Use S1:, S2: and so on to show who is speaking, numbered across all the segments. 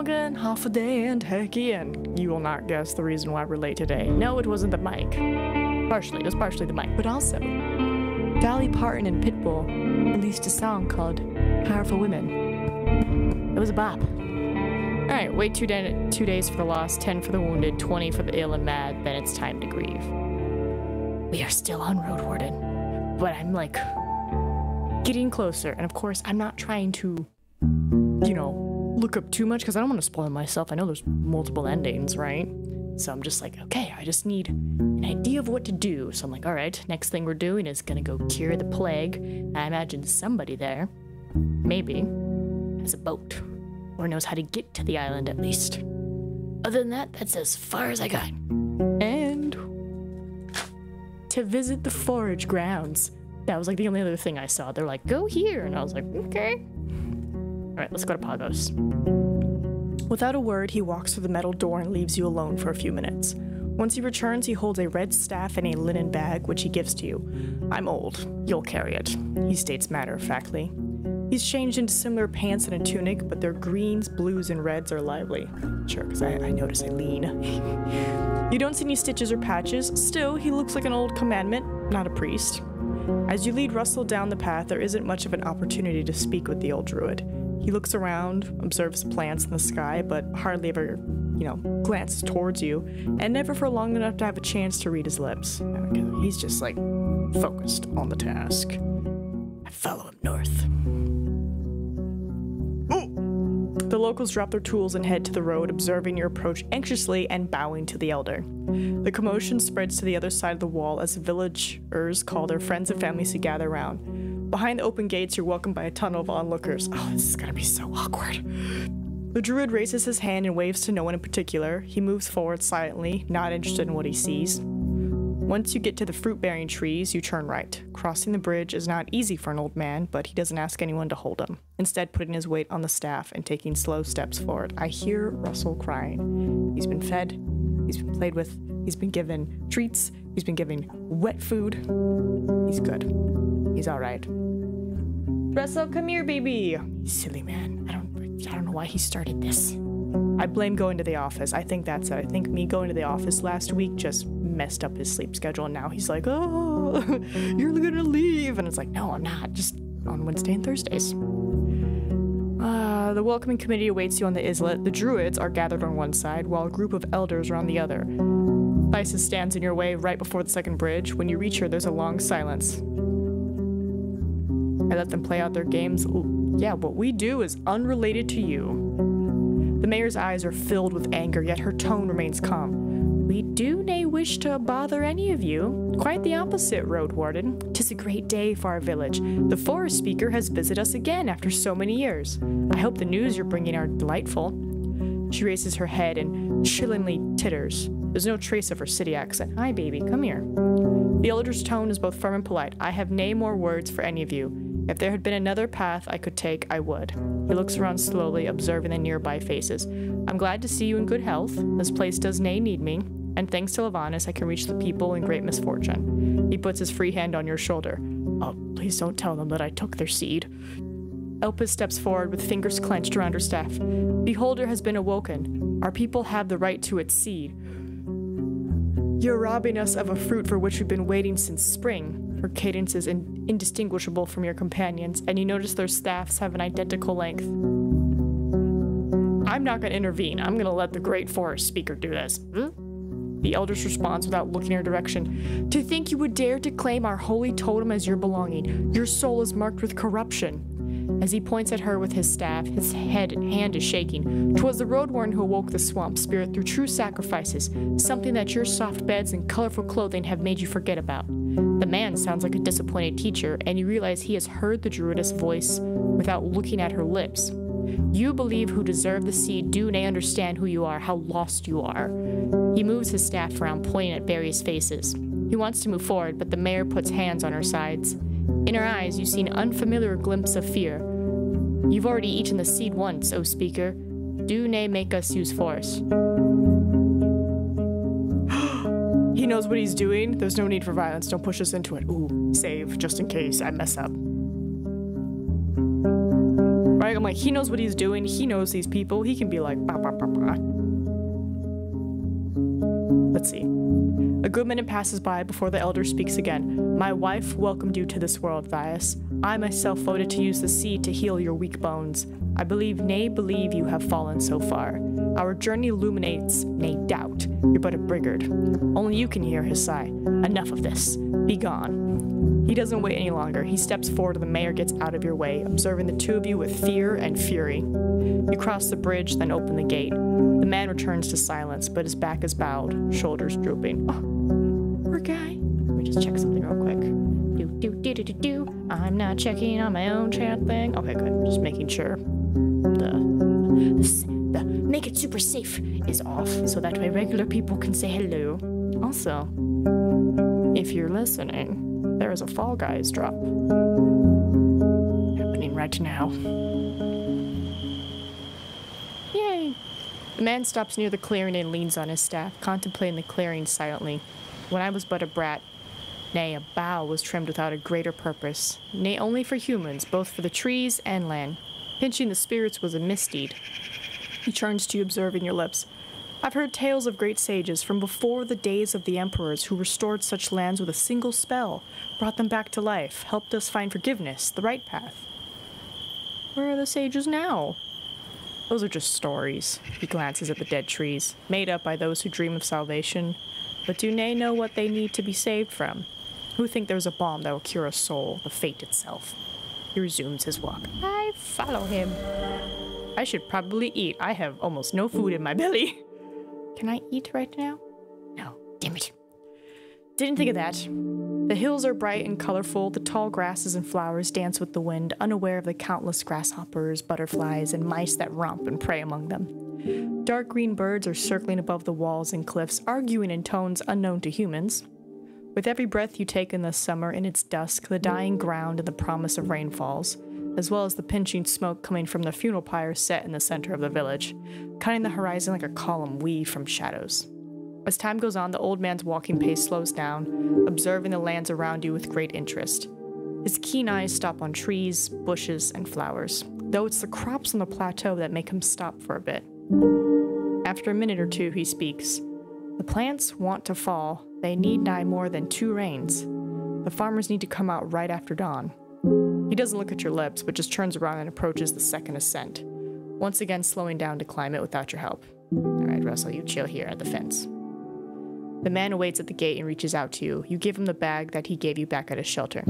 S1: again, half a day and hecky, and you will not guess the reason why we're late today. No, it wasn't the mic. It was partially the mic, but also Dolly Parton and Pitbull released a song called Powerful Women. It was a bop. Alright, wait 2 days for the lost, 10 for the wounded, 20 for the ill and mad, then it's time to grieve. We are still on Roadwarden, but I'm like getting closer, and of course I'm not trying to, you know, look up too much because I don't want to spoil myself. I know there's multiple endings, right? So I'm just like, okay, I just need an idea of what to do. So I'm like, all right, next thing we're doing is gonna go cure the plague. I imagine somebody there, maybe, has a boat or knows how to get to the island at least. Other than that, that's as far as I got. And to visit the forage grounds. That was like the only other thing I saw. They're like, go here. And I was like, okay. All right, let's go to Pagos. Without a word, he walks through the metal door and leaves you alone for a few minutes. Once he returns, he holds a red staff and a linen bag, which he gives to you. I'm old. You'll carry it, he states matter-of-factly. He's changed into similar pants and a tunic, but their greens, blues, and reds are lively. Sure, because I notice I lean. You don't see any stitches or patches. Still, he looks like an old commandment, not a priest. As you lead Russell down the path, there isn't much of an opportunity to speak with the old druid. He looks around, observes plants in the sky, but hardly ever, glances towards you, and never for long enough to have a chance to read his lips. He's just, focused on the task. I follow him north. The locals drop their tools and head to the road, observing your approach anxiously and bowing to the elder. The commotion spreads to the other side of the wall as the villagers call their friends and families to gather around. Behind the open gates, you're welcomed by a tunnel of onlookers. Oh, this is gonna be so awkward. The druid raises his hand and waves to no one in particular. He moves forward silently, not interested in what he sees. Once you get to the fruit-bearing trees, you turn right. Crossing the bridge is not easy for an old man, but he doesn't ask anyone to hold him, instead putting his weight on the staff and taking slow steps forward. I hear Russell crying. He's been fed, he's been played with, he's been given treats, he's been given wet food. He's good. He's alright. Russell, come here, baby! Silly man. I don't know why he started this. I blame going to the office. I think that's it. I think me going to the office last week just messed up his sleep schedule, and now he's like, oh, you're gonna leave. And it's like, no, I'm not. Just on Wednesday and Thursdays. The welcoming committee awaits you on the islet. The druids are gathered on one side, while a group of elders are on the other. Isis stands in your way right before the second bridge. When you reach her, there's a long silence. I let them play out their games. Yeah, what we do is unrelated to you. The mayor's eyes are filled with anger, yet her tone remains calm. We do nae wish to bother any of you. Quite the opposite, Roadwarden. 'Tis a great day for our village. The forest speaker has visited us again after so many years. I hope the news you're bringing are delightful. She raises her head and chillingly titters. There's no trace of her city accent. Hi, baby, come here. The elder's tone is both firm and polite. I have nae more words for any of you. If there had been another path I could take, I would. He looks around slowly, observing the nearby faces. I'm glad to see you in good health. This place does nae need me, and thanks to Levanis, I can reach the people in great misfortune. He puts his free hand on your shoulder. Oh, please don't tell them that I took their seed. Elpis steps forward with fingers clenched around her staff. Beholder has been awoken. Our people have the right to its seed. You're robbing us of a fruit for which we've been waiting since spring. Her cadence is indistinguishable from your companions, and you notice their staffs have an identical length. I'm not going to intervene. I'm going to let the great forest speaker do this. The elders responds without looking in her direction. To think you would dare to claim our holy totem as your belonging. Your soul is marked with corruption. As he points at her with his staff, his hand is shaking. 'Twas the Roadwarden who awoke the swamp spirit through true sacrifices, something that your soft beds and colorful clothing have made you forget about. The man sounds like a disappointed teacher, and you realize he has heard the druidess voice without looking at her lips. You believe who deserve the seed do nae understand who you are, how lost you are. He moves his staff around, pointing at various faces. He wants to move forward, but the mayor puts hands on her sides. In her eyes, you see an unfamiliar glimpse of fear. You've already eaten the seed once, O speaker. Do nae make us use force. He knows what he's doing. There's no need for violence. Don't push us into it. Ooh, save, just in case I mess up. Right? I'm like, he knows what he's doing. He knows these people. He can be like, bah, bah, bah, bah. Let's see. A good minute passes by before the elder speaks again. My wife welcomed you to this world, Vias. I myself voted to use the seed to heal your weak bones. I believe, nay, believe you have fallen so far. Our journey illuminates, nay, doubt. You're but a brigand. Only you can hear his sigh. Enough of this. Be gone. He doesn't wait any longer. He steps forward and the mayor gets out of your way, observing the two of you with fear and fury. You cross the bridge, then open the gate. The man returns to silence, but his back is bowed, shoulders drooping. Oh, poor guy. Let me just check something real quick. I'm not checking on my own chat thing. Okay, good. Just making sure the make it super safe is off, so that way regular people can say hello. Also, if you're listening, there is a Fall Guys drop happening right now. Yay! The man stops near the clearing and leans on his staff, contemplating the clearing silently. When I was but a brat, nay, a bough was trimmed without a greater purpose, nay, only for humans, both for the trees and land. Pinching the spirits was a misdeed. He turns to you, observing your lips. I've heard tales of great sages from before the days of the emperors who restored such lands with a single spell, brought them back to life, helped us find forgiveness, the right path. Where are the sages now? Those are just stories. He glances at the dead trees, made up by those who dream of salvation. But do they know what they need to be saved from? Who think there's a balm that will cure a soul, the fate itself? He resumes his walk. I follow him. I should probably eat. I have almost no food in my belly. Can I eat right now? No, damn it. Didn't think of that. The hills are bright and colorful. The tall grasses and flowers dance with the wind, unaware of the countless grasshoppers, butterflies, and mice that romp and prey among them. Dark green birds are circling above the walls and cliffs, arguing in tones unknown to humans. With every breath you take in the summer, in its dusk, the dying ground and the promise of rainfalls, as well as the pinching smoke coming from the funeral pyre set in the center of the village, cutting the horizon like a column weaved from shadows. As time goes on, the old man's walking pace slows down, observing the lands around you with great interest. His keen eyes stop on trees, bushes, and flowers, though it's the crops on the plateau that make him stop for a bit. After a minute or two, he speaks. The plants want to fall. They need nigh more than 2 rains. The farmers need to come out right after dawn. He doesn't look at your lips, but just turns around and approaches the second ascent, once again slowing down to climb it without your help. Alright, Russell, you chill here at the fence. The man awaits at the gate and reaches out to you. You give him the bag that he gave you back at his shelter.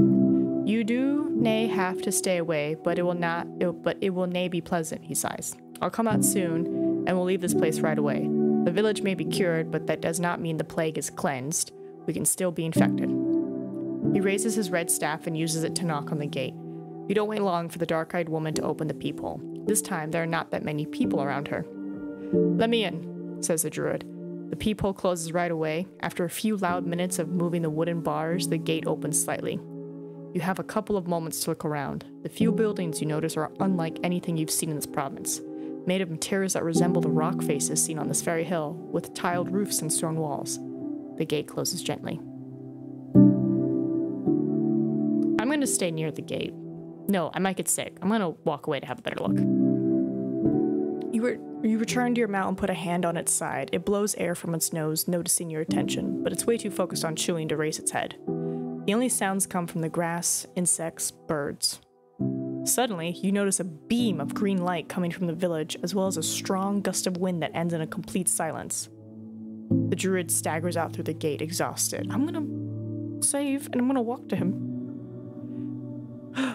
S1: You do, nay, have to stay away, but it will nay be pleasant, he sighs. I'll come out soon, and we'll leave this place right away. The village may be cured, but that does not mean the plague is cleansed. We can still be infected. He raises his red staff and uses it to knock on the gate. You don't wait long for the dark-eyed woman to open the peephole. This time, there are not that many people around her. Let me in, says the druid. The peephole closes right away. After a few loud minutes of moving the wooden bars, the gate opens slightly. You have a couple of moments to look around. The few buildings you notice are unlike anything you've seen in this province, made of materials that resemble the rock faces seen on this very hill, with tiled roofs and stone walls. The gate closes gently. I'm going to stay near the gate. No, I might get sick. I'm going to walk away to have a better look. You return to your mount and put a hand on its side. It blows air from its nose, noticing your attention, but it's way too focused on chewing to raise its head. The only sounds come from the grass, insects, birds. Suddenly, you notice a beam of green light coming from the village, as well as a strong gust of wind that ends in a complete silence. The druid staggers out through the gate, exhausted. I'm gonna save, and I'm gonna walk to him.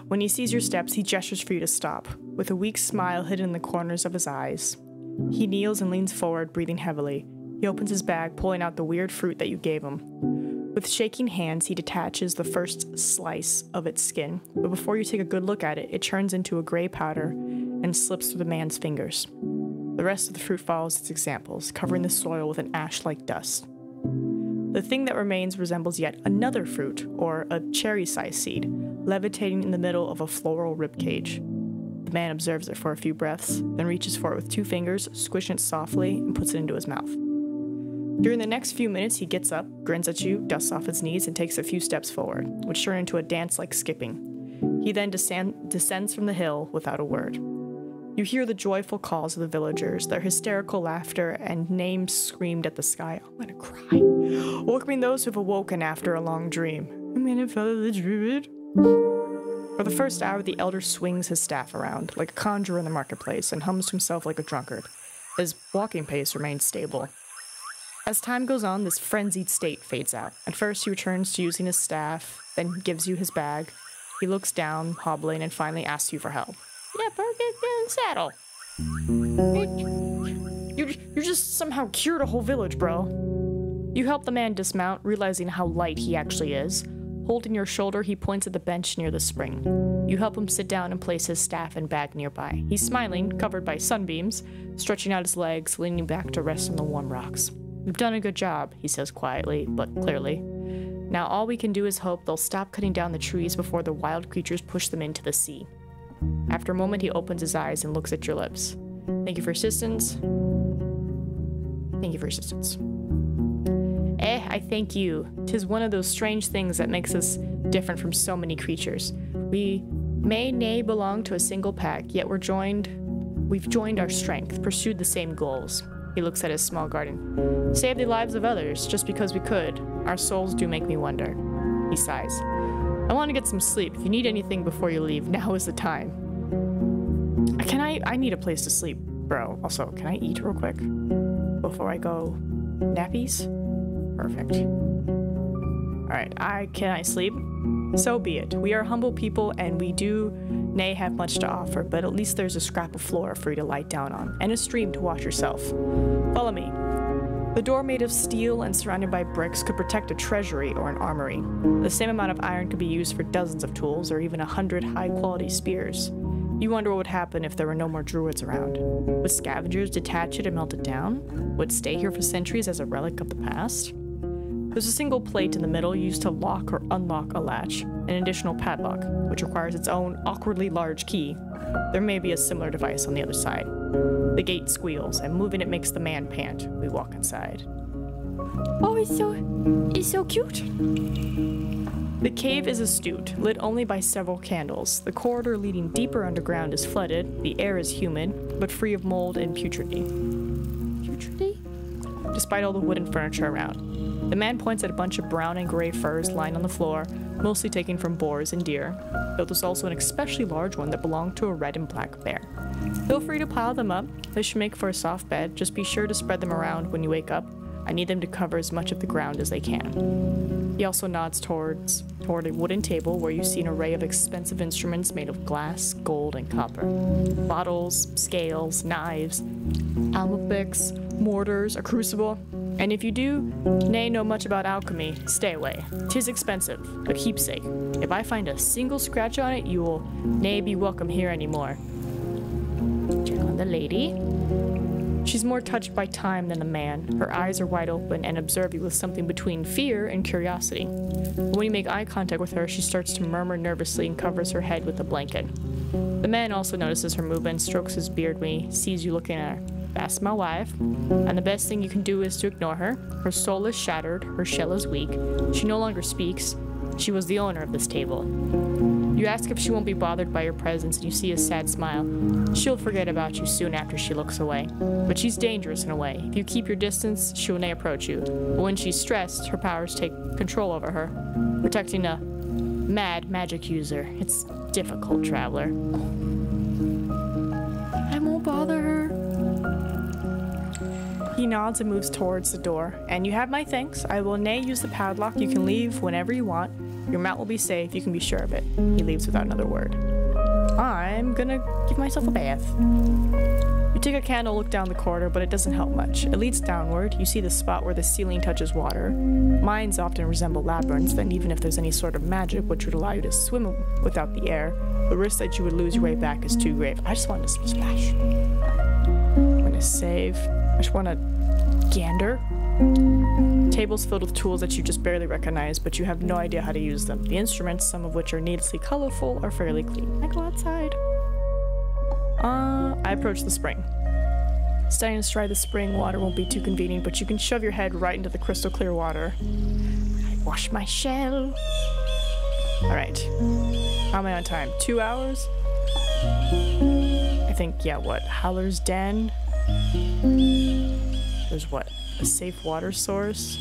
S1: When he sees your steps, he gestures for you to stop, with a weak smile hidden in the corners of his eyes. He kneels and leans forward, breathing heavily. He opens his bag, pulling out the weird fruit that you gave him. With shaking hands, he detaches the first slice of its skin, but before you take a good look at it, it turns into a gray powder and slips through the man's fingers. The rest of the fruit follows its examples, covering the soil with an ash-like dust. The thing that remains resembles yet another fruit, or a cherry-sized seed, levitating in the middle of a floral ribcage. The man observes it for a few breaths, then reaches for it with 2 fingers, squishing it softly, and puts it into his mouth. During the next few minutes, he gets up, grins at you, dusts off his knees, and takes a few steps forward, which turn into a dance like skipping. He then descends from the hill without a word. You hear the joyful calls of the villagers, their hysterical laughter, and names screamed at the sky. I'm gonna cry. Welcoming those who've awoken after a long dream. I'm gonna follow the druid. For the first hour, the elder swings his staff around, like a conjurer in the marketplace, and hums to himself like a drunkard. His walking pace remains stable. As time goes on, this frenzied state fades out. At first, he returns to using his staff, then gives you his bag. He looks down, hobbling, and finally asks you for help. Yeah, bro, get in the saddle. You just somehow cured a whole village, bro. You help the man dismount, realizing how light he actually is. Holding your shoulder, he points at the bench near the spring. You help him sit down and place his staff and bag nearby. He's smiling, covered by sunbeams, stretching out his legs, leaning back to rest on the warm rocks. You've done a good job, he says quietly, but clearly. Now all we can do is hope they'll stop cutting down the trees before the wild creatures push them into the sea. After a moment, he opens his eyes and looks at your lips. Thank you for assistance. Thank you for assistance. I thank you. 'Tis one of those strange things that makes us different from so many creatures. We may nay belong to a single pack, yet we've joined our strength, pursued the same goals. He looks at his small garden. Save the lives of others, just because we could. Our souls do make me wonder. He sighs. I want to get some sleep. If you need anything before you leave, now is the time. I need a place to sleep, bro. Also, can I eat real quick? Before I go nappies? Perfect. Alright, can I sleep? So be it. We are humble people, and we do nay have much to offer, but at least there's a scrap of floor for you to lie down on, and a stream to wash yourself. Follow me. The door made of steel and surrounded by bricks could protect a treasury or an armory. The same amount of iron could be used for dozens of tools, or even 100 high-quality spears. You wonder what would happen if there were no more druids around. Would scavengers detach it and melt it down? Would it stay here for centuries as a relic of the past? There's a single plate in the middle used to lock or unlock a latch, an additional padlock, which requires its own awkwardly large key. There may be a similar device on the other side. The gate squeals, and moving it makes the man pant. We walk inside. Oh, it's so cute. The cave is astute, lit only by several candles. The corridor leading deeper underground is flooded, the air is humid, but free of mold and putridity. Putridity? Despite all the wooden furniture around. The man points at a bunch of brown and gray furs lying on the floor, mostly taken from boars and deer, though there's also an especially large one that belonged to a red and black bear. Feel free to pile them up. They should make for a soft bed. Just be sure to spread them around when you wake up. I need them to cover as much of the ground as they can. He also nods toward a wooden table where you see an array of expensive instruments made of glass, gold, and copper. Bottles, scales, knives, almapix, mortars, a crucible. And if you do know much about alchemy, stay away. 'Tis expensive, a keepsake. If I find a single scratch on it, you will nay be welcome here anymore. Check on the lady. She's more touched by time than the man. Her eyes are wide open and observe you with something between fear and curiosity. But when you make eye contact with her, she starts to murmur nervously and covers her head with a blanket. The man also notices her movement, strokes his beard when he sees you looking at her. That's my wife, and the best thing you can do is to ignore her. Her soul is shattered, her shell is weak. She no longer speaks. She was the owner of this table. You ask if she won't be bothered by your presence, and you see a sad smile. She'll forget about you soon after she looks away. But she's dangerous in a way. If you keep your distance, she will nay approach you. But when she's stressed, her powers take control over her, protecting a mad magic user. It's difficult, traveler. I won't bother her. He nods and moves towards the door. And you have my thanks. I will nay use the padlock. You can leave whenever you want. Your mount will be safe, you can be sure of it. He leaves without another word. I'm gonna give myself a bath. You take a candle, look down the corridor, but it doesn't help much. It leads downward. You see the spot where the ceiling touches water. Mines often resemble labyrinths, and even if there's any sort of magic which would allow you to swim without the air, the risk that you would lose your way back is too great. I just wanted to splash. I'm gonna save. I just want to gander. Tables filled with tools that you just barely recognize, but you have no idea how to use them. The instruments, some of which are needlessly colorful, are fairly clean. I go outside. I approach the spring. Standing astride the spring, water won't be too convenient, but you can shove your head right into the crystal clear water. I wash my shell. Alright. How am I on time? 2 hours? I think, yeah, what? Howler's Den? There's what? A safe water source?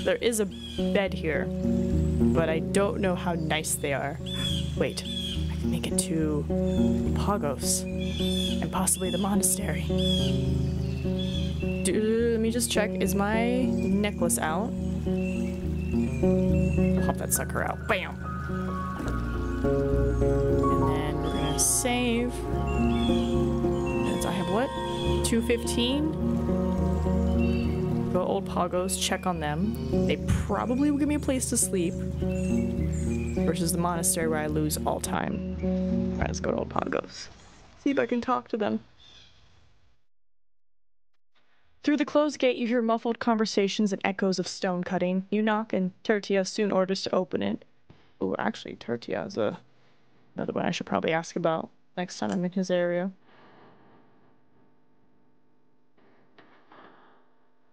S1: There is a bed here, but I don't know how nice they are. Wait, I can make it to Pagos and possibly the monastery. Let me just check. Is my necklace out? I'll pop that sucker out. Bam! And then we're gonna save. And I have what? 215? Go Old Pagos, check on them. They probably will give me a place to sleep. Versus the monastery where I lose all time. Alright, let's go to Old Pagos. See if I can talk to them. Through the closed gate, you hear muffled conversations and echoes of stone cutting. You knock, and Tertia soon orders to open it. Oh, actually, Tertia is another one I should probably ask about next time I'm in his area.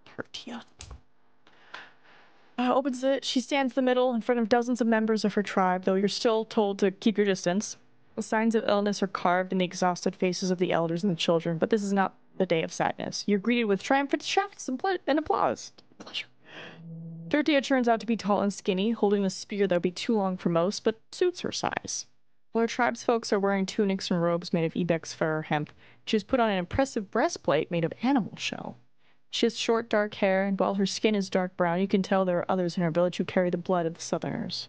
S1: Tertia. Opens it. She stands in the middle in front of dozens of members of her tribe, though you're still told to keep your distance. The signs of illness are carved in the exhausted faces of the elders and the children, but this is not the day of sadness. You're greeted with triumphant shouts and applause. Tertia turns out to be tall and skinny, holding a spear that would be too long for most, but suits her size. While her tribe's folks are wearing tunics and robes made of ibex fur or hemp, she has put on an impressive breastplate made of animal shell. She has short, dark hair, and while her skin is dark brown, you can tell there are others in her village who carry the blood of the Southerners.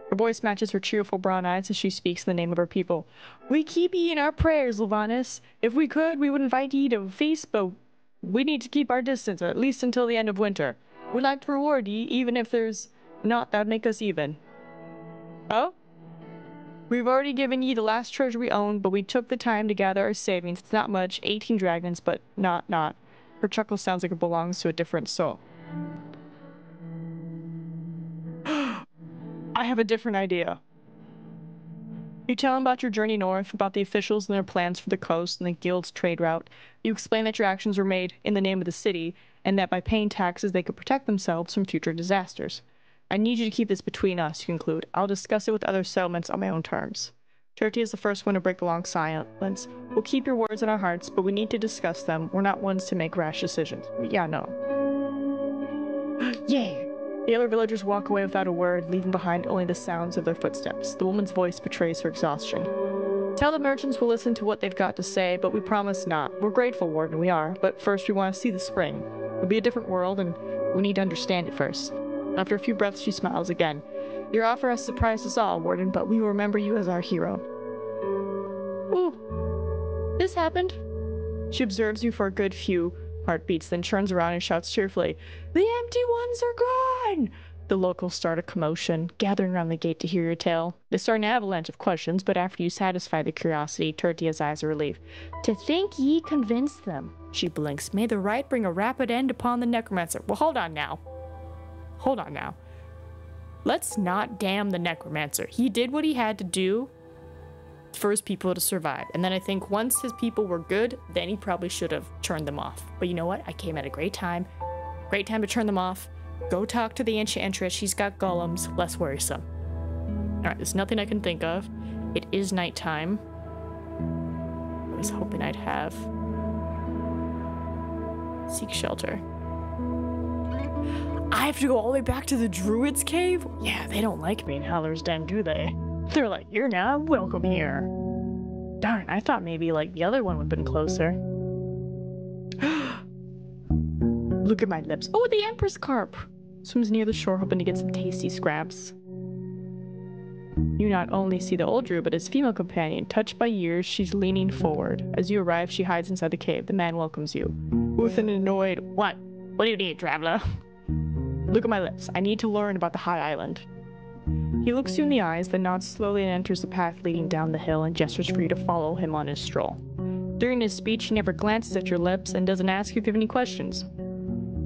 S1: Her voice matches her cheerful brown eyes as she speaks in the name of her people. We keep ye in our prayers, Lovanis. If we could, we would invite ye to a feast, but we need to keep our distance, at least until the end of winter. We'd like to reward ye, even if there's not that'd make us even. Oh? We've already given ye the last treasure we owned, but we took the time to gather our savings. It's not much, 18 dragons, but not. Her chuckle sounds like it belongs to a different soul. I have a different idea. You tell him about your journey north, about the officials and their plans for the coast and the guild's trade route. You explain that your actions were made in the name of the city, and that by paying taxes they could protect themselves from future disasters. I need you to keep this between us, you conclude. I'll discuss it with other settlements on my own terms. Tertia is the first one to break the long silence. We'll keep your words in our hearts, but we need to discuss them. We're not ones to make rash decisions. Yeah, no. Yeah! The other villagers walk away without a word, leaving behind only the sounds of their footsteps. The woman's voice betrays her exhaustion. Tell the merchants we'll listen to what they've got to say, but we promise not. We're grateful, Warden, we are, but first we want to see the spring. It'll be a different world, and we need to understand it first. After a few breaths, she smiles again. Your offer has surprised us all, Warden, but we will remember you as our hero. Ooh, this happened. She observes you for a good few heartbeats, then turns around and shouts cheerfully, The empty ones are gone! The locals start a commotion, gathering around the gate to hear your tale. They start an avalanche of questions, but after you satisfy their curiosity, Tertia's eyes are relieved. To think ye convinced them. She blinks. May the right bring a rapid end upon the necromancer. Well, hold on now. Let's not damn the necromancer. He did what he had to do for his people to survive. And then I think once his people were good, then he probably should have turned them off. But you know what? I came at a great time. Great time to turn them off. Go talk to the enchantress. She's got golems. Less worrisome. Alright, there's nothing I can think of. It is nighttime. I was hoping I'd have seek shelter. I have to go all the way back to the Druid's Cave? Yeah, they don't like me in Howler's Den, do they? They're like, you're not welcome here. Darn, I thought maybe like the other one would have been closer. Look at my lips. Oh, the Empress Carp! Swims near the shore hoping to get some tasty scraps. You not only see the old Druid, but his female companion. Touched by years, she's leaning forward. As you arrive, she hides inside the cave. The man welcomes you. With an annoyed, What do you need, traveler? Look at my lips. I need to learn about the High Island. He looks you in the eyes, then nods slowly and enters the path leading down the hill and gestures for you to follow him on his stroll. During his speech, he never glances at your lips and doesn't ask you if you have any questions.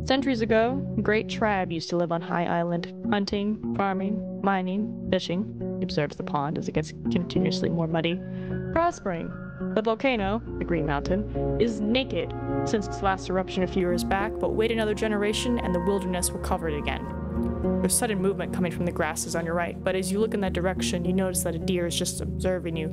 S1: Centuries ago, a great tribe used to live on High Island, hunting, farming, mining, fishing. He observes the pond as it gets continuously more muddy. Prospering. The volcano, the Green Mountain, is naked since its last eruption a few years back, but wait another generation and the wilderness will cover it again. There's sudden movement coming from the grasses on your right, but as you look in that direction, you notice that a deer is just observing you.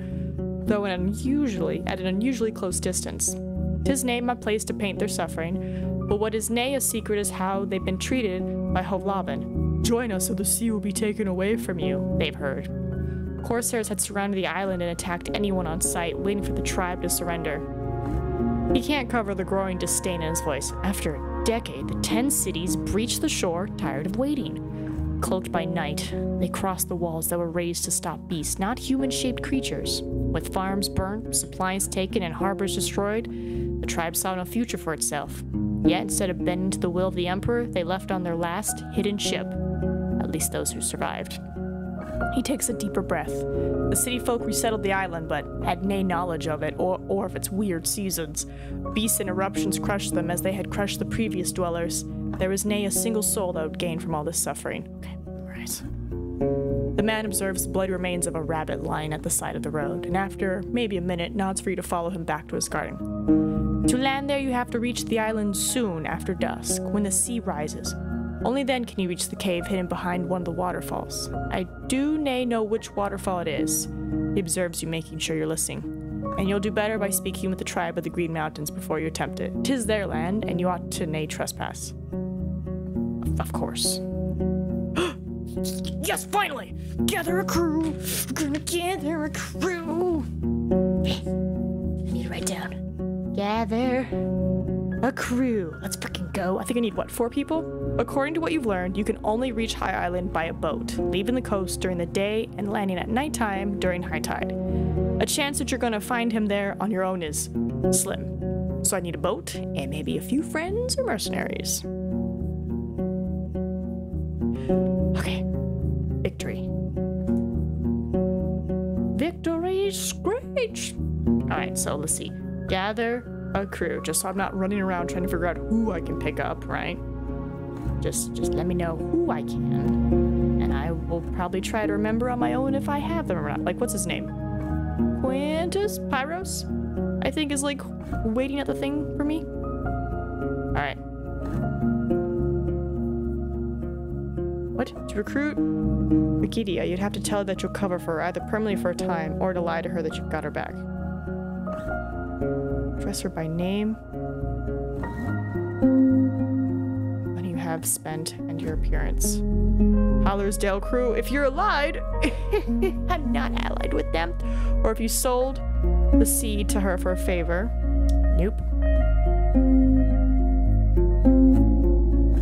S1: though at an unusually close distance. 'Tis nae my place to paint their suffering, but what is nae a secret is how they've been treated by Hovlavin. Join us or the sea will be taken away from you, they've heard. Corsairs had surrounded the island and attacked anyone on sight, waiting for the tribe to surrender. He can't cover the growing disdain in his voice. After a decade, the 10 cities breached the shore, tired of waiting. Cloaked by night, they crossed the walls that were raised to stop beasts, not human-shaped creatures. With farms burnt, supplies taken, and harbors destroyed, the tribe saw no future for itself. Yet, instead of bending to the will of the Emperor, they left on their last hidden ship. At least those who survived. He takes a deeper breath. The city folk resettled the island, but had no knowledge of it or of its weird seasons. Beasts and eruptions crushed them as they had crushed the previous dwellers. There was nay a single soul that would gain from all this suffering. Okay, right. The man observes the bloody remains of a rabbit lying at the side of the road, and after maybe a minute, nods for you to follow him back to his garden. To land there, you have to reach the island soon after dusk, when the sea rises. Only then can you reach the cave hidden behind one of the waterfalls. I do nay know which waterfall it is. He observes you, making sure you're listening. And you'll do better by speaking with the tribe of the Green Mountains before you attempt it. 'Tis their land, and you ought to nay trespass. Of course. Yes, finally! Gather a crew! We're gonna gather a crew! I need to write down. Gather a crew. Let's freaking go. I think I need, what, 4 people? According to what you've learned, you can only reach High Island by a boat, leaving the coast during the day and landing at nighttime during high tide. A chance that you're gonna find him there on your own is slim. So I need a boat and maybe a few friends or mercenaries. Okay. Victory. Victory screech! Alright, so let's see. Gather a crew, just so I'm not running around trying to figure out who I can pick up, right? Just let me know who I can, and I will probably try to remember on my own if I have them or not. Like, what's his name? Quintus? Pyros? I think is, like, waiting at the thing for me. Alright. What? To recruit Rikidia, you'd have to tell her that you'll cover for her, either permanently for a time, or to lie to her that you've got her back. Address her by name. Have spent and your appearance. Hallersdale crew, if you're allied, I'm not allied with them. Or if you sold the seed to her for a favor. Nope.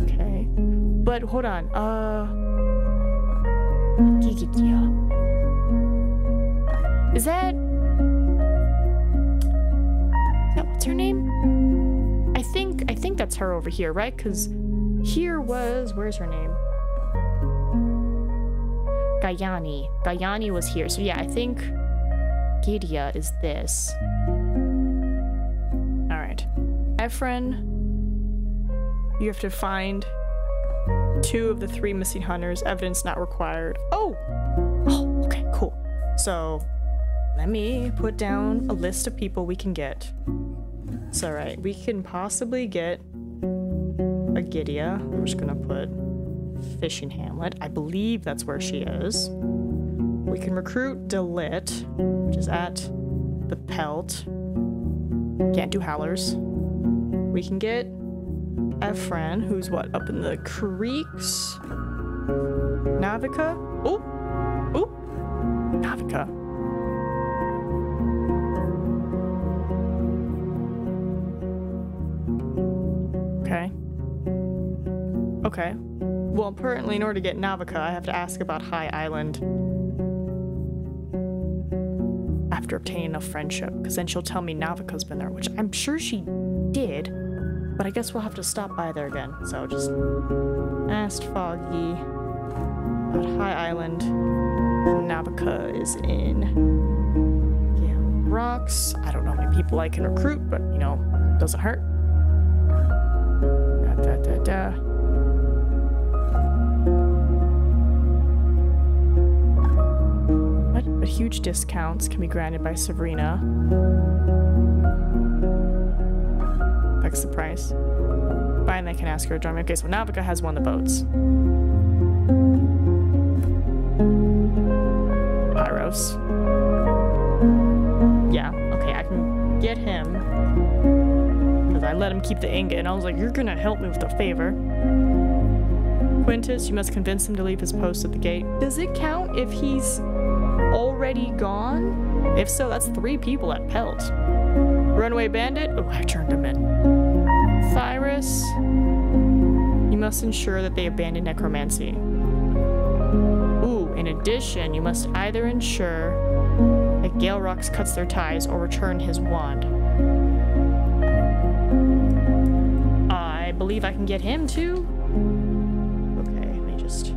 S1: Okay. But hold on. Is that what's her name? I think that's her over here, right? Because here was, where's her name? Gayani. Gayani was here. So yeah, I think Gidia is this. Alright. Ephron, you have to find 2 of the 3 missing hunters. Evidence not required. Oh! Oh, okay, cool. So, let me put down a list of people we can get. So, right, we can possibly get a Gidia. I'm just gonna put Fishing Hamlet. I believe that's where she is. We can recruit Delit, which is at the Pelt. Can't do Howlers. We can get Ephron, who's what, up in the creeks? Navica? Oh! Oh! Navica. Okay. Okay. Well, apparently in order to get Navica, I have to ask about High Island after obtaining enough friendship, because then she'll tell me Navica's been there, which I'm sure she did, but I guess we'll have to stop by there again. So just asked Foggy about High Island. Navica is in Gale Rocks. I don't know how many people I can recruit, but you know, doesn't hurt. But huge discounts can be granted by Sabrina. Affects the price. Fine, they can ask her to join me. Okay, so Navica has one of the boats. Pyros. get him. Because I let him keep the ingot, and I was like, you're gonna help me with a favor. Quintus, you must convince him to leave his post at the gate. Does it count if he's already gone? If so, that's 3 people at Pelt. Runaway bandit? Oh, I turned him in. Cyrus, you must ensure that they abandon necromancy. Ooh, in addition, you must either ensure that Galerox cuts their ties or return his wand. I believe I can get him too. Okay, let me just...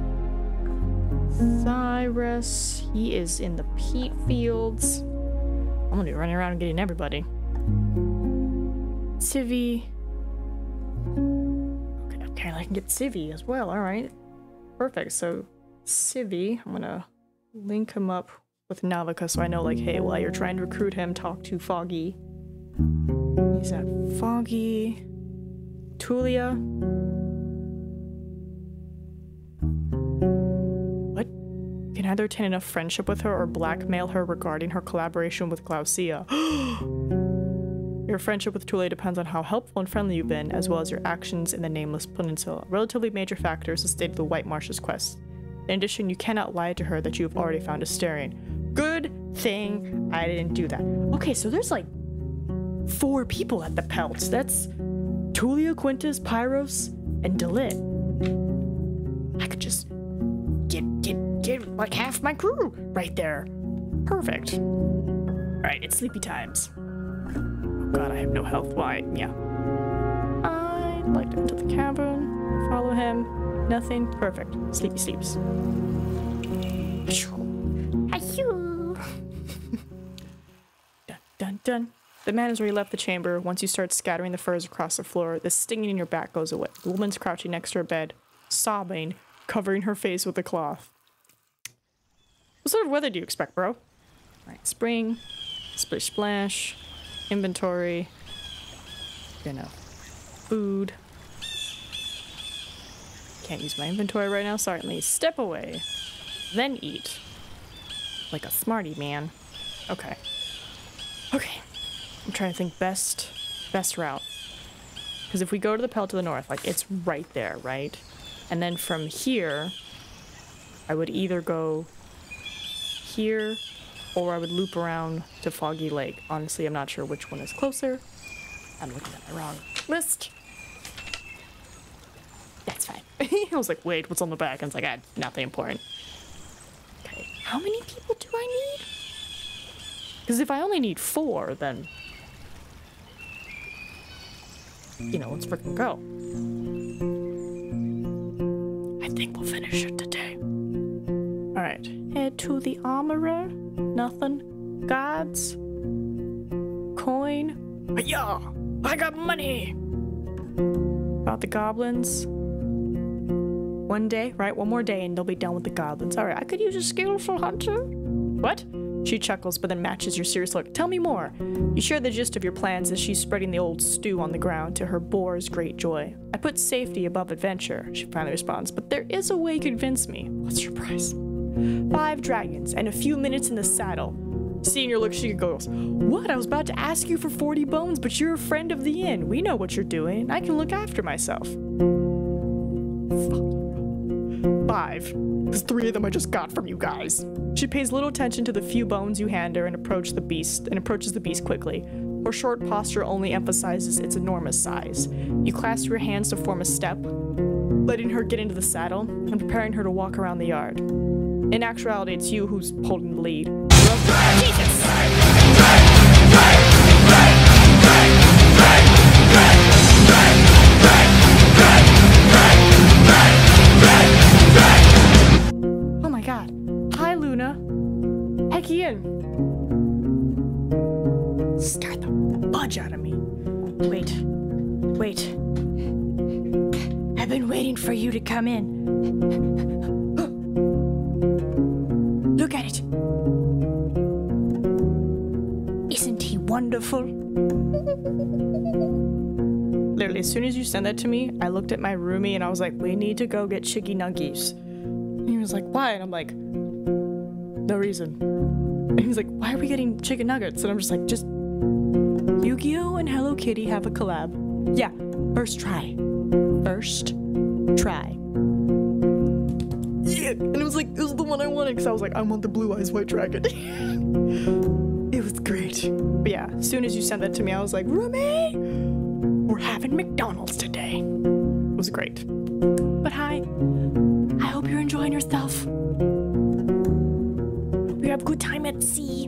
S1: Cyrus, he is in the peat fields. I'm gonna be running around and getting everybody. Civi. Okay, I can get Civi as well, alright. Perfect, so Civi, I'm gonna link him up with Navica so I know, like, hey, while you're trying to recruit him, talk to Foggy. He's at Foggy. Tulia. What? You can either attain enough friendship with her or blackmail her regarding her collaboration with Glaucia. Your friendship with Tulia depends on how helpful and friendly you've been, as well as your actions in the Nameless Peninsula. A relatively major factor is the state of the White Marsh's quest. In addition, you cannot lie to her that you have already found Asterion. Good thing I didn't do that. Okay, so there's like 4 people at the Pelts. That's Tulia, Quintus, Pyros, and Delit. I could just get like half my crew right there. Perfect. Alright, it's sleepy times. Oh god, I have no health. Why? Yeah. I'd like to enter the cavern. Follow him. Nothing. Perfect. Sleepy sleeps. Dun dun dun. The man has already left the chamber. Once you start scattering the furs across the floor, the stinging in your back goes away. The woman's crouching next to her bed, sobbing, covering her face with a cloth. What sort of weather do you expect, bro? Alright, spring, splish splash, inventory, food. Can't use my inventory right now, sorry, let me step away. Then eat. Like a smarty man. Okay. Okay. I'm trying to think best route. Because if we go to the Pelt to the north, like, it's right there, right? And then from here, I would either go here, or I would loop around to Foggy Lake. Honestly, I'm not sure which one is closer. I'm looking at the wrong list. That's fine. I was like, wait, what's on the back? And it's like, nothing important. Okay, how many people do I need? Because if I only need 4, then... you know, let's freaking go. I think we'll finish it today. Alright, head to the armorer. Nothing. Gods. Coin. Yeah, I got money! About the goblins. One day, right? One more day and they'll be done with the goblins. Alright, I could use a skillful hunter. What? She chuckles, but then matches your serious look. Tell me more. You share the gist of your plans as she's spreading the old stew on the ground to her boar's great joy. I put safety above adventure, she finally responds, but there is a way you convince me. What's your price? 5 dragons and a few minutes in the saddle. Seeing your look, she goes, what? I was about to ask you for 40 bones, but you're a friend of the inn. We know what you're doing. I can look after myself. 5. Because 3 of them I just got from you guys. She pays little attention to the few bones you hand her and approaches the beast quickly. Her short posture only emphasizes its enormous size. You clasp your hands to form a step, letting her get into the saddle and preparing her to walk around the yard. In actuality, it's you who's holding the lead. Jesus! Oh my god. Hi, Luna. Heck Ian. Scared the fudge out of me. Wait. I've been waiting for you to come in. Look at it. Isn't he wonderful? Literally, as soon as you sent that to me, I looked at my roomie and I was like, we need to go get chicky nuggies. And he was like, why? And I'm like, no reason. And he's like, why are we getting chicken nuggets? And I'm just like, just Yu-Gi-Oh! And Hello Kitty have a collab. Yeah, first try. First try. Yeah, and it was like, it was the one I wanted because I was like, I want the Blue Eyes White Dragon. It was great. But yeah, as soon as you sent that to me, I was like, Remy, we're having McDonald's today. It was great. But hi, I hope you're enjoying yourself. Hope you have a good time at sea.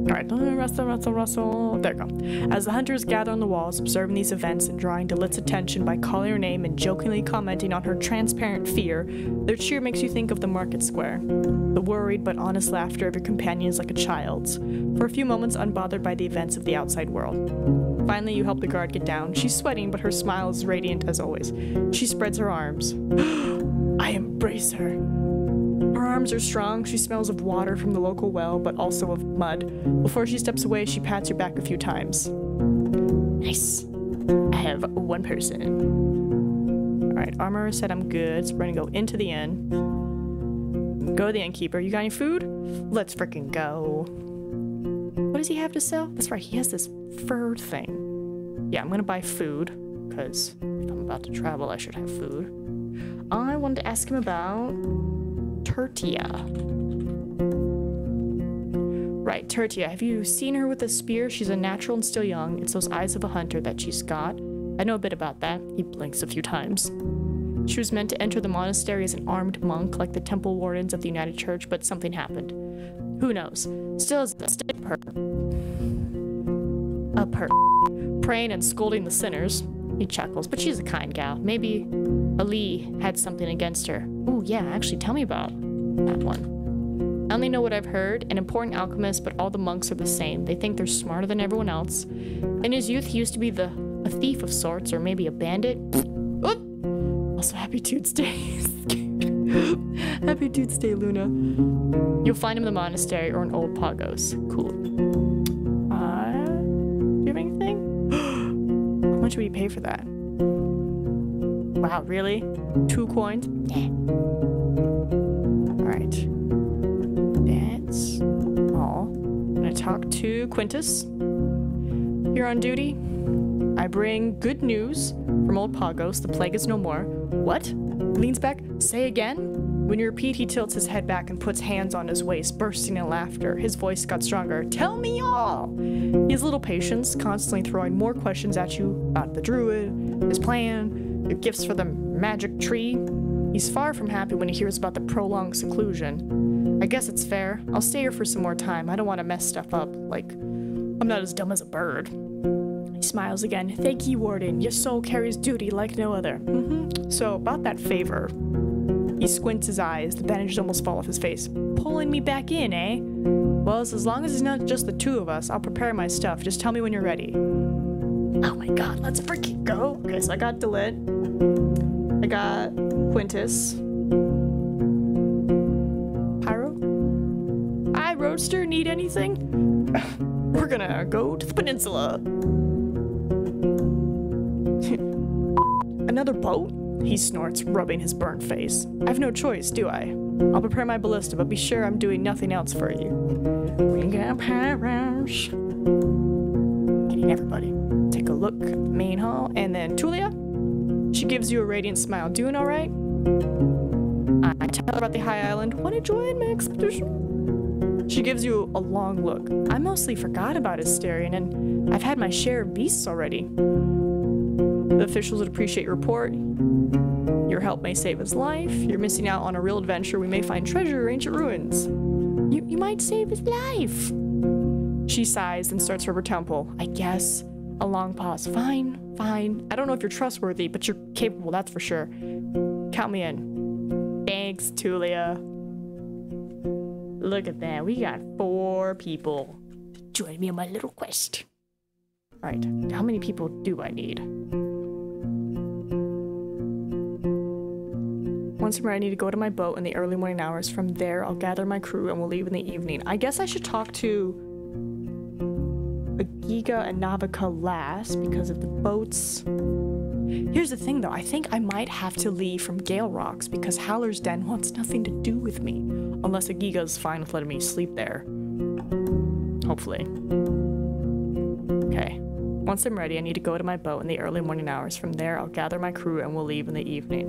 S1: Alright, Russell. There you go. As the hunters gather on the walls, observing these events and drawing Delit's attention by calling her name and jokingly commenting on her transparent fear, their cheer makes you think of the market square. The worried but honest laughter of your companion is like a child's, for a few moments unbothered by the events of the outside world. Finally, you help the guard get down. She's sweating, but her smile is radiant as always. She spreads her arms. I embrace her. Her arms are strong. She smells of water from the local well, but also of mud. Before she steps away, she pats your back a few times. Nice. I have one person. Alright, Armorer said I'm good, so we're gonna go into the inn. Go to the innkeeper. You got any food? Let's freaking go. What does he have to sell? That's right, he has this fur thing. Yeah, I'm gonna buy food, because if I'm about to travel, I should have food. I wanted to ask him about Tertia. Right, Tertia. Have you seen her with a spear? She's a natural and still young. It's those eyes of a hunter that she's got. I know a bit about that. He blinks a few times. She was meant to enter the monastery as an armed monk, like the temple wardens of the United Church, but something happened. Who knows? Still as a stick her. Up her. Praying and scolding the sinners. He chuckles, but she's a kind gal. Maybe Ali had something against her. Ooh, yeah, actually, tell me about that one. I only know what I've heard. An important alchemist, but all the monks are the same. They think they're smarter than everyone else. In his youth, he used to be a thief of sorts, or maybe a bandit. Also, happy Tuesday. Happy Tuesday, Luna. You'll find him in the monastery or in old Pagos. Cool. Do you have anything? How much would you pay for that? Wow, really? 2 coins? Yeah. Alright. That's all. I'm gonna talk to Quintus. You're on duty. I bring good news from old Pagos. The plague is no more. What? He leans back. Say again? When you repeat, he tilts his head back and puts hands on his waist, bursting in laughter. His voice got stronger. Tell me all! He has little patience, constantly throwing more questions at you about the druid, his plan, your gifts for the magic tree. He's far from happy when he hears about the prolonged seclusion. I guess it's fair. I'll stay here for some more time. I don't want to mess stuff up. Like, I'm not as dumb as a bird. He smiles again. Thank you, Warden. Your soul carries duty like no other. So, about that favor. He squints his eyes. The bandages almost fall off his face. Pulling me back in, eh? Well, as long as it's not just the two of us, I'll prepare my stuff. Just tell me when you're ready. Oh my god, let's freaking go. Okay, so I got Delit. I got Quintus. Pyro? Hi, Roadster. Need anything? We're gonna go to the peninsula. Another boat? He snorts, rubbing his burnt face. I have no choice, do I? I'll prepare my ballista, but be sure I'm doing nothing else for you. We got pyros. Getting everybody. Take a look at the main hall, and then Tulia. She gives you a radiant smile. Doing all right? I tell her about the High Island. Want to join my expedition? She gives you a long look. I mostly forgot about Asterion, and I've had my share of beasts already. The officials would appreciate your report. Your help may save his life. You're missing out on a real adventure. We may find treasure or ancient ruins. You might save his life. She sighs and starts rubber temple. I guess. A long pause. Fine. I don't know if you're trustworthy, but you're capable, that's for sure. Count me in. Thanks, Tulia. Look at that. We got 4 people. Join me on my little quest. Alright, how many people do I need? Once I'm ready, I need to go to my boat in the early morning hours. From there, I'll gather my crew and we'll leave in the evening. I guess I should talk to Agiga and Navika last because of the boats. Here's the thing though, I think I might have to leave from Gale Rocks because Howler's Den wants nothing to do with me. Unless Agiga's fine with letting me sleep there. Hopefully. Okay. Once I'm ready, I need to go to my boat in the early morning hours. From there, I'll gather my crew and we'll leave in the evening.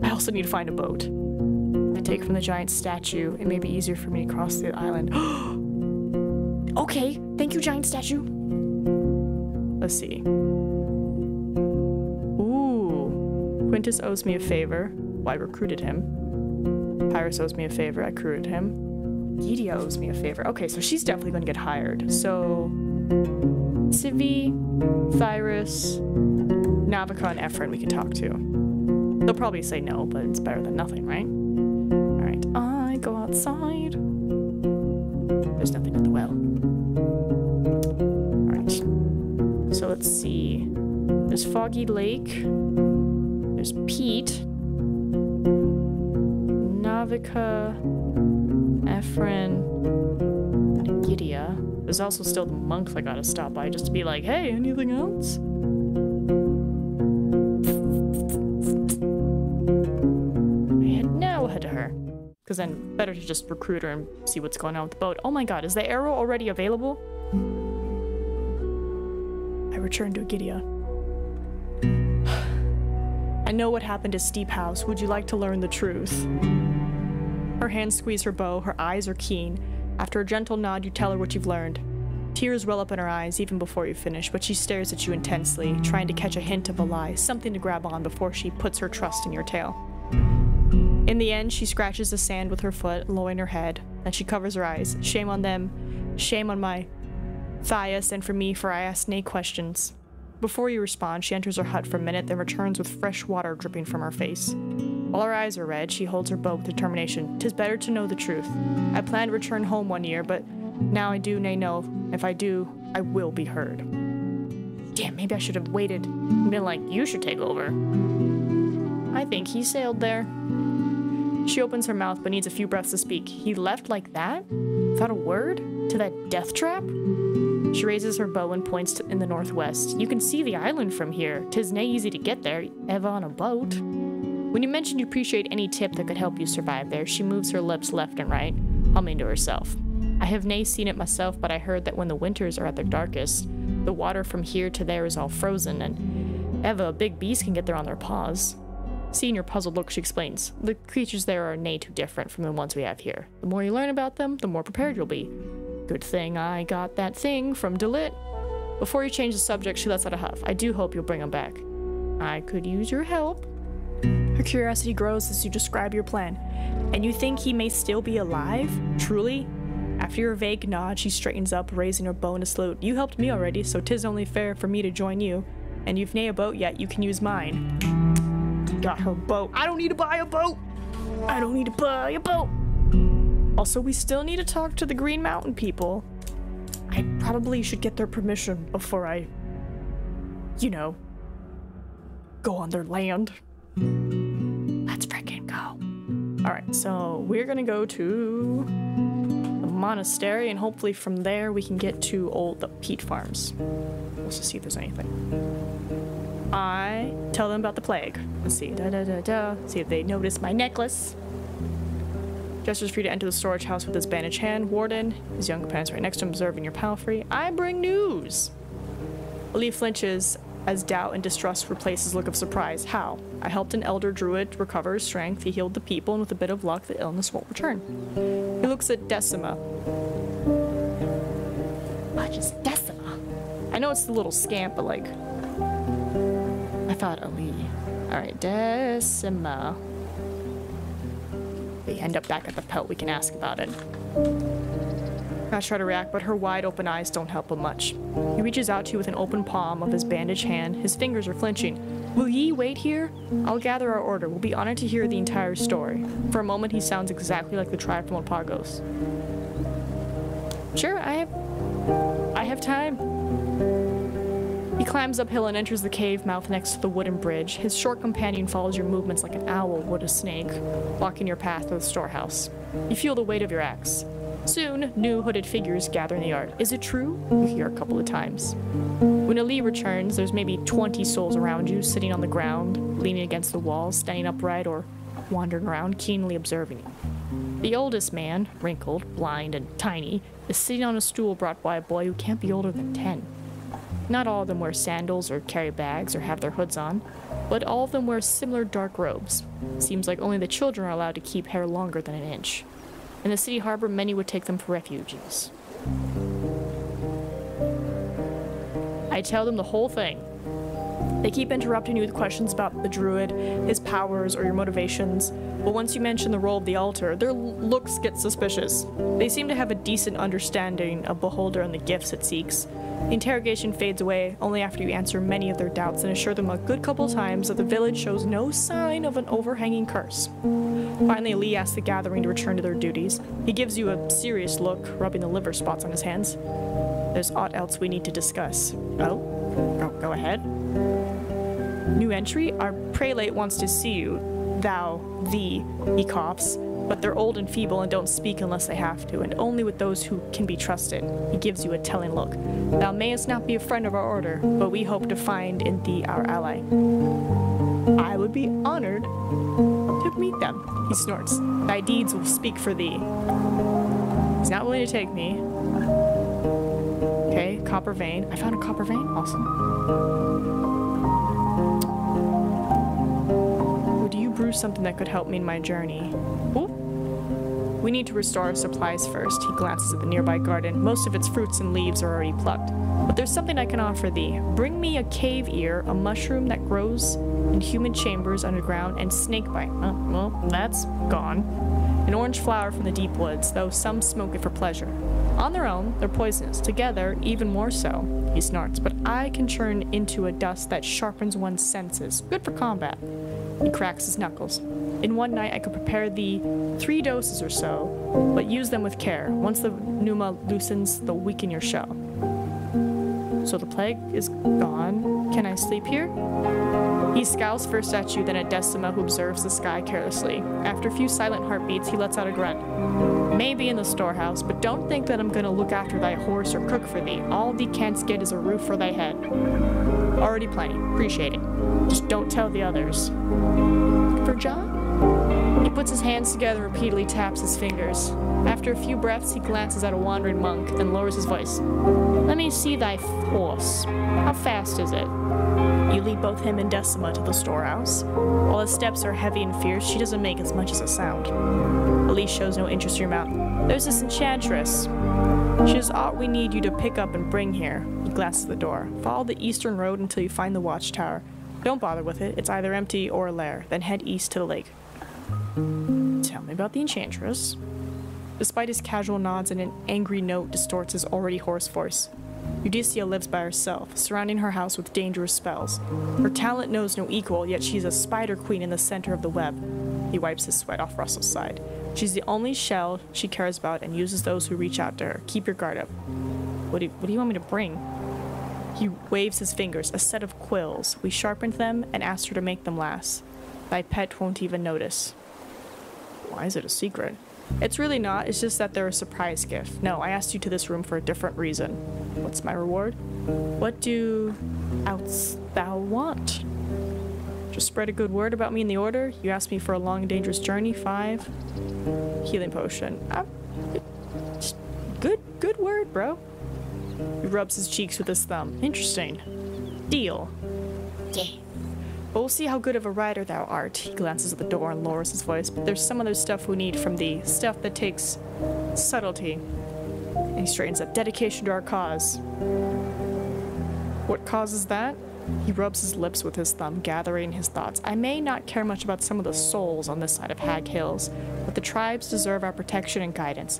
S1: I also need to find a boat. I take from the giant statue. It may be easier for me to cross the island. Okay, thank you, giant statue. Let's see. Ooh. Quintus owes me a favor. Well, I recruited him. Pyrrhus owes me a favor. I recruited him. Gydia owes me a favor. Okay, so she's definitely going to get hired. So, Civi, Thyris, Navica, and Ephron we can talk to. They'll probably say no, but it's better than nothing, right? Alright, I go outside. There's nothing at the well. Alright. So let's see. There's Foggy Lake. There's Pete. Navica. Ephron. And Gydia. There's also still the monks I gotta stop by just to be like, hey, anything else? Now head to her. Because then better to just recruit her and see what's going on with the boat. Oh my god, is the arrow already available? I return to Gydia. I know what happened to Steep House. Would you like to learn the truth? Her hands squeeze her bow. Her eyes are keen. After a gentle nod, you tell her what you've learned. Tears well up in her eyes even before you finish, but she stares at you intensely, trying to catch a hint of a lie, something to grab on before she puts her trust in your tale. In the end, she scratches the sand with her foot, lowering her head. Then she covers her eyes. Shame on them. Shame on my Thias and for me, for I asked nay questions. Before you respond, she enters her hut for a minute, then returns with fresh water dripping from her face. While her eyes are red, she holds her bow with determination. 'Tis better to know the truth. I planned to return home one year, but now I do nay know. If I do, I will be heard. Damn, maybe I should have waited and been like, you should take over. I think he sailed there. She opens her mouth but needs a few breaths to speak. He left like that? Without a word? To that death trap? She raises her bow and points in the northwest. You can see the island from here. 'Tis nae easy to get there, ever on a boat. When you mentioned you appreciate any tip that could help you survive there, she moves her lips left and right, humming to herself. I have nae seen it myself, but I heard that when the winters are at their darkest, the water from here to there is all frozen, and ever a big beast can get there on their paws. Seeing your puzzled look, she explains. The creatures there are nae too different from the ones we have here. The more you learn about them, the more prepared you'll be. Good thing I got that thing from Delit. Before you change the subject, she lets out a huff. I do hope you'll bring him back. I could use your help. Her curiosity grows as you describe your plan. And you think he may still be alive? Truly? After your vague nod, she straightens up, raising her bow in a salute. You helped me already, so 'tis only fair for me to join you. And you've nae a boat yet, you can use mine. Got her boat. I don't need to buy a boat! I don't need to buy a boat! Also, we still need to talk to the Green Mountain people. I probably should get their permission before I, you know, go on their land. Let's frickin' go. Alright, so we're gonna go to the monastery, and hopefully from there we can get to the peat farms. Let's just see if there's anything. I tell them about the plague. Let's see. See if they notice my necklace. Gestures for you to enter the storage house with his bandaged hand. Warden, his young companions right next to him, observing your palfrey. I bring news. Ali flinches as doubt and distrust replace his look of surprise. How? I helped an elder druid recover his strength. He healed the people, and with a bit of luck, the illness won't return. He looks at Decima. What is Decima? I know it's the little scamp, but like, I thought Ali. Alright, Decima. We end up back at the pelt, we can ask about it. I try to react, but her wide open eyes don't help him much. He reaches out to you with an open palm of his bandaged hand. His fingers are flinching. Will ye wait here? I'll gather our order. We'll be honored to hear the entire story. For a moment, he sounds exactly like the tribe from Opagos. Sure, I have time. He climbs uphill and enters the cave mouth next to the wooden bridge. His short companion follows your movements like an owl would a snake, blocking your path to the storehouse. You feel the weight of your axe. Soon, new hooded figures gather in the yard. Is it true? You hear a couple of times. When Ali returns, there's maybe 20 souls around you, sitting on the ground, leaning against the walls, standing upright, or wandering around, keenly observing you. The oldest man, wrinkled, blind, and tiny, is sitting on a stool brought by a boy who can't be older than 10. Not all of them wear sandals or carry bags or have their hoods on, but all of them wear similar dark robes. Seems like only the children are allowed to keep hair longer than an inch. In the city harbor, many would take them for refugees. I tell them the whole thing. They keep interrupting you with questions about the druid, his powers, or your motivations, but once you mention the role of the altar, their looks get suspicious. They seem to have a decent understanding of Beholder and the gifts it seeks. The interrogation fades away only after you answer many of their doubts and assure them a good couple times that the village shows no sign of an overhanging curse. Finally, Lee asks the gathering to return to their duties. He gives you a serious look, rubbing the liver spots on his hands. There's aught else we need to discuss. Oh, go ahead. New entry? Our prelate wants to see you. He coughs. But they're old and feeble and don't speak unless they have to, and only with those who can be trusted. He gives you a telling look. Thou mayest not be a friend of our order, but we hope to find in thee our ally. I would be honored to meet them, he snorts. Thy deeds will speak for thee. He's not willing to take me. Okay, copper vein. I found a copper vein? Awesome. Do you brew something that could help me in my journey? Ooh. We need to restore our supplies first. He glances at the nearby garden. Most of its fruits and leaves are already plucked. But there's something I can offer thee. Bring me a cave ear, a mushroom that grows in human chambers underground, and snakebite. Well, that's gone. An orange flower from the deep woods, though some smoke it for pleasure. On their own, they're poisonous. Together, even more so. He snorts, but I can churn into a dust that sharpens one's senses. Good for combat. He cracks his knuckles. In one night, I could prepare thee 3 doses or so, but use them with care. Once the pneuma loosens, they'll weaken your shell. So the plague is gone. Can I sleep here? He scowls first at you, then at Decima, who observes the sky carelessly. After a few silent heartbeats, he lets out a grunt. Maybe in the storehouse, but don't think that I'm gonna look after thy horse or cook for thee. All thee canst get is a roof for thy head. Already plenty. Appreciate it. Just don't tell the others. For John? He puts his hands together and repeatedly taps his fingers. After a few breaths, he glances at a wandering monk, then lowers his voice. Let me see thy horse. How fast is it? You lead both him and Decima to the storehouse. While his steps are heavy and fierce, she doesn't make as much as a sound. Elise shows no interest in your mount. There's this enchantress. She has aught we need you to pick up and bring here. He glances at the door. Follow the eastern road until you find the watchtower. Don't bother with it. It's either empty or a lair. Then head east to the lake. Tell me about the enchantress. Despite his casual nods and an angry note distorts his already hoarse voice. Eudicia lives by herself, surrounding her house with dangerous spells. Her talent knows no equal, yet she's a spider queen in the center of the web. He wipes his sweat off Russell's side. She's the only shell she cares about and uses those who reach out to her. Keep your guard up. What do you want me to bring? He waves his fingers, a set of quills. We sharpened them and asked her to make them last. Thy pet won't even notice. Why is it a secret? It's really not, it's just that they're a surprise gift. No, I asked you to this room for a different reason. What's my reward? What do thou want? Just spread a good word about me in the order. You asked me for a long and dangerous journey. 5. Healing potion. Good word, bro. He rubs his cheeks with his thumb. Interesting. Deal. Yeah. But we'll see how good of a rider thou art. He glances at the door and lowers his voice. But there's some other stuff we need from thee. Stuff that takes subtlety. And he straightens up. Dedication to our cause. What causes that? He rubs his lips with his thumb, gathering his thoughts. I may not care much about some of the souls on this side of Hag Hills, but the tribes deserve our protection and guidance.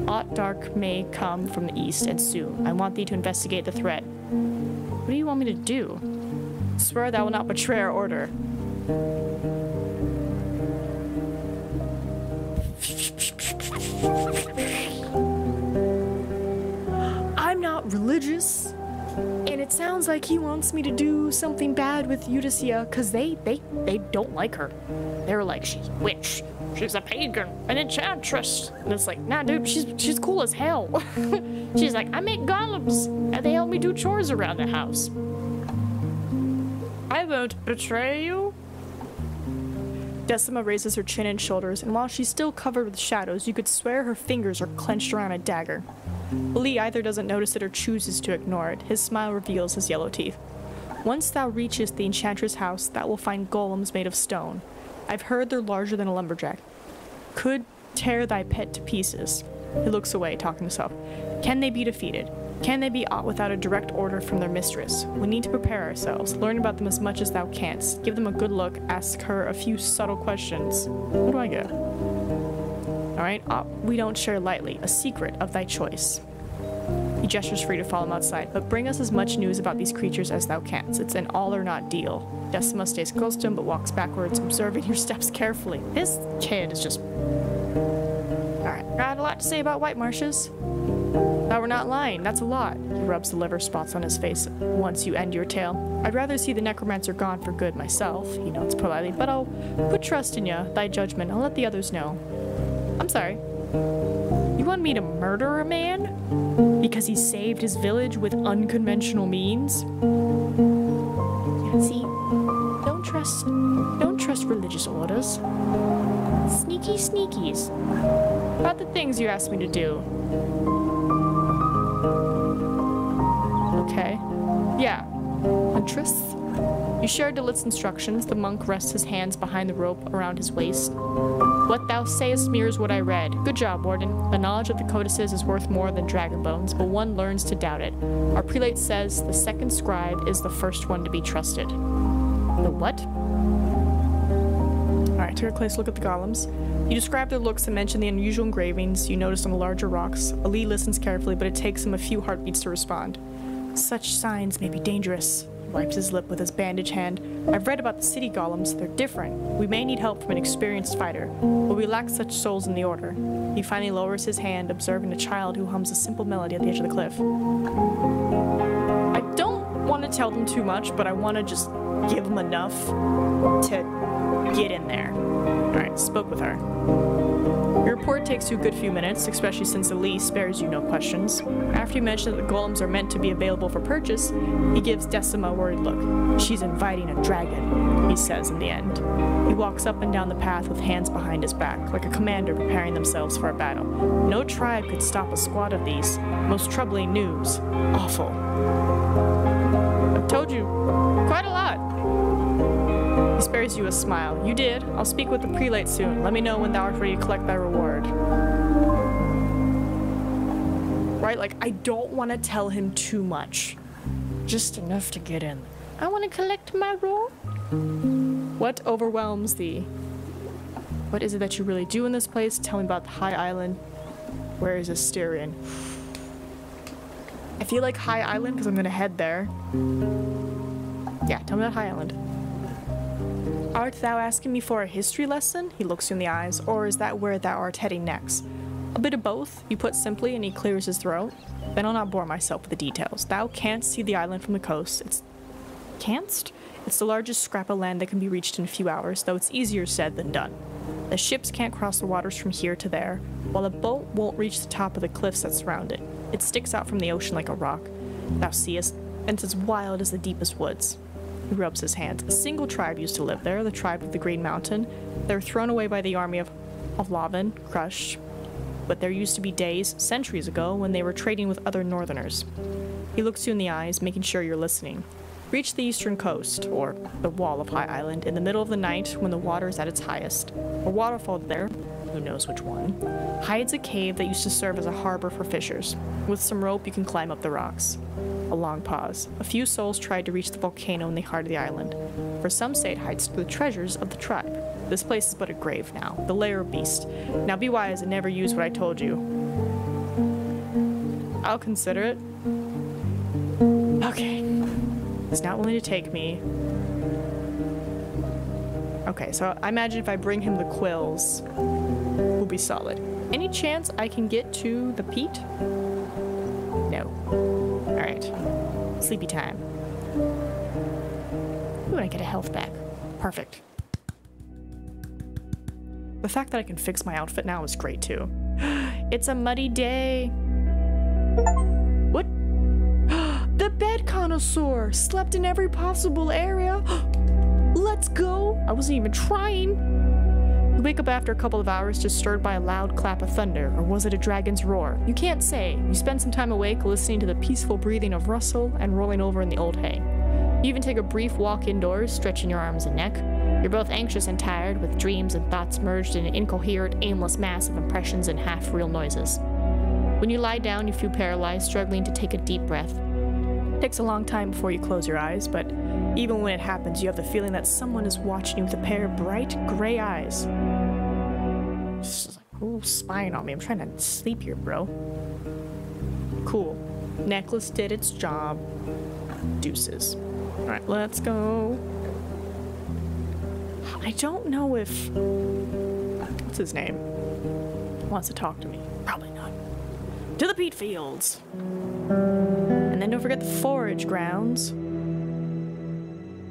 S1: Aught dark may come from the east, and soon. I want thee to investigate the threat. What do you want me to do? Swear thou will not betray our order. I'm not religious. And it sounds like he wants me to do something bad with Eudicia, because they don't like her. They're like, she's a witch, she's a pagan, an enchantress. And it's like, nah, dude, she's cool as hell. She's like, I make golems, and they help me do chores around the house. I won't betray you. Decima raises her chin and shoulders, and while she's still covered with shadows, you could swear her fingers are clenched around a dagger. Lee either doesn't notice it or chooses to ignore it. His smile reveals his yellow teeth. Once thou reachest the enchantress' house, thou will find golems made of stone. I've heard they're larger than a lumberjack. Could tear thy pet to pieces. He looks away, talking to himself. Can they be defeated? Can they be aught without a direct order from their mistress? We need to prepare ourselves. Learn about them as much as thou canst. Give them a good look. Ask her a few subtle questions. What do I get? Alright, we don't share lightly. A secret of thy choice. He gestures free to follow him outside, but bring us as much news about these creatures as thou canst. It's an all-or-not deal. Decima stays close to him, but walks backwards, observing your steps carefully. This kid is just... Alright, got a lot to say about White Marshes. Thou were not lying, that's a lot. He rubs the liver spots on his face once you end your tale. I'd rather see the necromancer gone for good myself, he nods politely, but I'll put trust in ya, thy judgment. I'll let the others know. I'm sorry. You want me to murder a man? Because he saved his village with unconventional means? See, don't trust religious orders. Sneaky sneakies. About the things you asked me to do. Okay. Yeah. Huntress? You shared Delit's instructions. The monk rests his hands behind the rope around his waist. What thou sayest mirrors what I read. Good job, Warden. The knowledge of the codices is worth more than dragon bones, but one learns to doubt it. Our prelate says the second scribe is the first one to be trusted. The what? Alright, take a close look at the golems. You describe their looks and mention the unusual engravings you noticed on the larger rocks. Ali listens carefully, but it takes him a few heartbeats to respond. Such signs may be dangerous. Wipes his lip with his bandaged hand. I've read about the city golems. They're different. We may need help from an experienced fighter, but we lack such souls in the order. He finally lowers his hand, observing a child who hums a simple melody at the edge of the cliff. I don't want to tell them too much, but I want to just give them enough to get in there. Alright, spoke with her. Your report takes you a good few minutes, especially since Ali spares you no questions. After you mention that the golems are meant to be available for purchase, he gives Decima a worried look. She's inviting a dragon, he says in the end. He walks up and down the path with hands behind his back, like a commander preparing themselves for a battle. No tribe could stop a squad of these. Most troubling news. Awful. I've told you quite a lot. He spares you a smile. You did. I'll speak with the prelate soon. Let me know when thou art ready to collect thy reward. Right? Like, I don't want to tell him too much. Just enough to get in. I want to collect my reward. What overwhelms thee? What is it that you really do in this place? Tell me about the High Island. Where is Asterion? I feel like High Island because I'm going to head there. Yeah, tell me about High Island. Art thou asking me for a history lesson? He looks you in the eyes. Or is that where thou art heading next? A bit of both, you put simply, and he clears his throat. Then I'll not bore myself with the details. Thou canst see the island from the coast. Canst? It's the largest scrap of land that can be reached in a few hours, though it's easier said than done. The ships can't cross the waters from here to there, while a boat won't reach the top of the cliffs that surround it. It sticks out from the ocean like a rock. Thou seest, and it's as wild as the deepest woods. He rubs his hands. A single tribe used to live there, the tribe of the Green Mountain. They were thrown away by the army of Lavin, crushed. But there used to be days, centuries ago, when they were trading with other northerners. He looks you in the eyes, making sure you're listening. Reach the eastern coast, or the wall of High Island, in the middle of the night when the water is at its highest. A waterfall there, who knows which one, hides a cave that used to serve as a harbor for fishers. With some rope, you can climb up the rocks. A long pause. A few souls tried to reach the volcano in the heart of the island. For some say it hides the treasures of the tribe. This place is but a grave now, the lair of beast. Now be wise and never use what I told you. I'll consider it. Okay. He's not willing to take me. Okay, so I imagine if I bring him the quills, we'll be solid. Any chance I can get to the peat? No. Alright. Sleepy time. Ooh, and I get a health back. Perfect. The fact that I can fix my outfit now is great too. It's a muddy day. What? The bed connoisseur! Slept in every possible area! Let's go! I wasn't even trying! wake up after a couple of hours just stirred by a loud clap of thunder, or was it a dragon's roar? You can't say. You spend some time awake listening to the peaceful breathing of Russell and rolling over in the old hay. You even take a brief walk indoors, stretching your arms and neck. You're both anxious and tired, with dreams and thoughts merged in an incoherent, aimless mass of impressions and half-real noises. When you lie down, you feel paralyzed, struggling to take a deep breath. It takes a long time before you close your eyes, but even when it happens, you have the feeling that someone is watching you with a pair of bright, gray eyes. Just like, ooh, spying on me. I'm trying to sleep here, bro. Cool. Necklace did its job. Deuces. Alright, let's go. I don't know if... What's his name? Wants to talk to me. Probably not. To the peat fields! And then don't forget the forage grounds.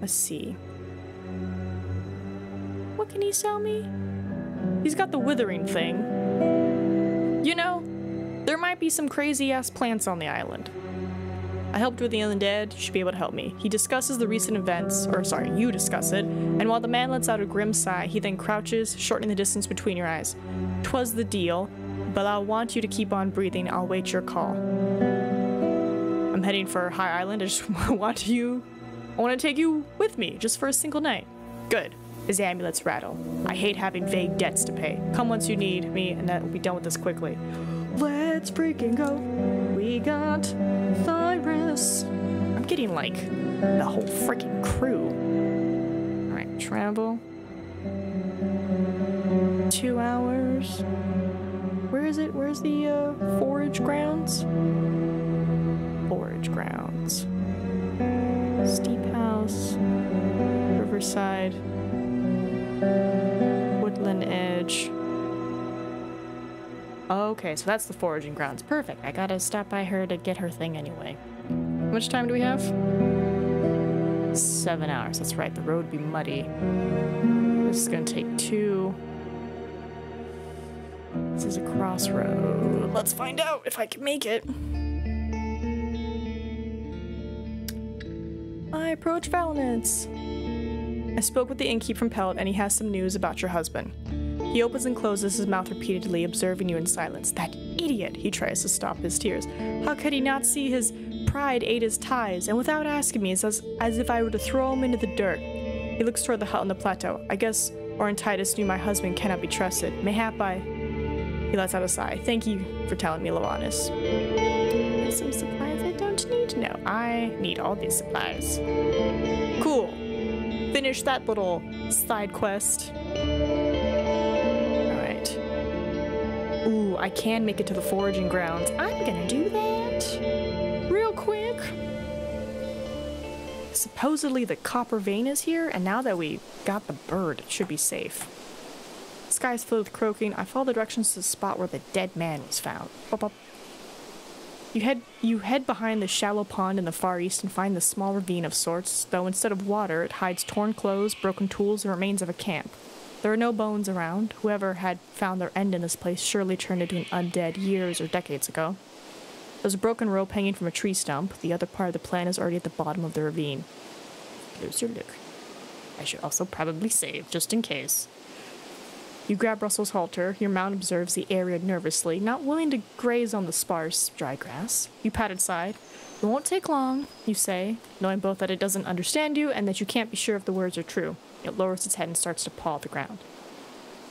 S1: Let's see. What can he sell me? He's got the withering thing. You know, there might be some crazy-ass plants on the island. I helped with the undead, you should be able to help me. He discusses the recent events, or sorry, you discuss it, and while the man lets out a grim sigh, he then crouches, shortening the distance between your eyes. 'Twas the deal, but I'll want you to keep on breathing. I'll wait your call. I'm heading for High Island. I just want to take you with me, just for a single night. Good. His amulets rattle. I hate having vague debts to pay. Come once you need me, and then we'll be done with this quickly. Let's freaking go. We got Thyris. I'm getting like the whole freaking crew. Alright, travel. 2 hours. Where is it? Where's the forage grounds? Forage grounds. Steep house. Riverside. Woodland edge. Okay, so that's the foraging grounds. Perfect. I gotta stop by her to get her thing anyway. How much time do we have? 7 hours. That's right. The road would be muddy. This is gonna take 2. This is a crossroad. Let's find out if I can make it. I approach Valnitz. I spoke with the innkeep from Pelt, and he has some news about your husband. He opens and closes his mouth repeatedly, observing you in silence. That idiot! He tries to stop his tears. How could he not see his pride ate his ties, and without asking me, it's as if I were to throw him into the dirt. He looks toward the hut on the plateau. I guess Orentitus knew my husband cannot be trusted. Mayhap He lets out a sigh. Thank you for telling me, Lavanis. Some supplies I don't need? No, I need all these supplies. Cool. Finish that little side quest. Alright. Ooh, I can make it to the foraging grounds. I'm gonna do that real quick. Supposedly the copper vein is here, and now that we got the bird, it should be safe. The sky is filled with croaking. I follow the directions to the spot where the dead man was found. Bop, bop. You head behind the shallow pond in the far east and find the small ravine of sorts, though instead of water, it hides torn clothes, broken tools, and remains of a camp. There are no bones around. Whoever had found their end in this place surely turned into an undead years or decades ago. There's a broken rope hanging from a tree stump. The other part of the plan is already at the bottom of the ravine. Closer look. I should also probably save, just in case. You grab Russell's halter. Your mount observes the area nervously, not willing to graze on the sparse, dry grass. You pat its side. It won't take long, you say, knowing both that it doesn't understand you and that you can't be sure if the words are true. It lowers its head and starts to paw the ground.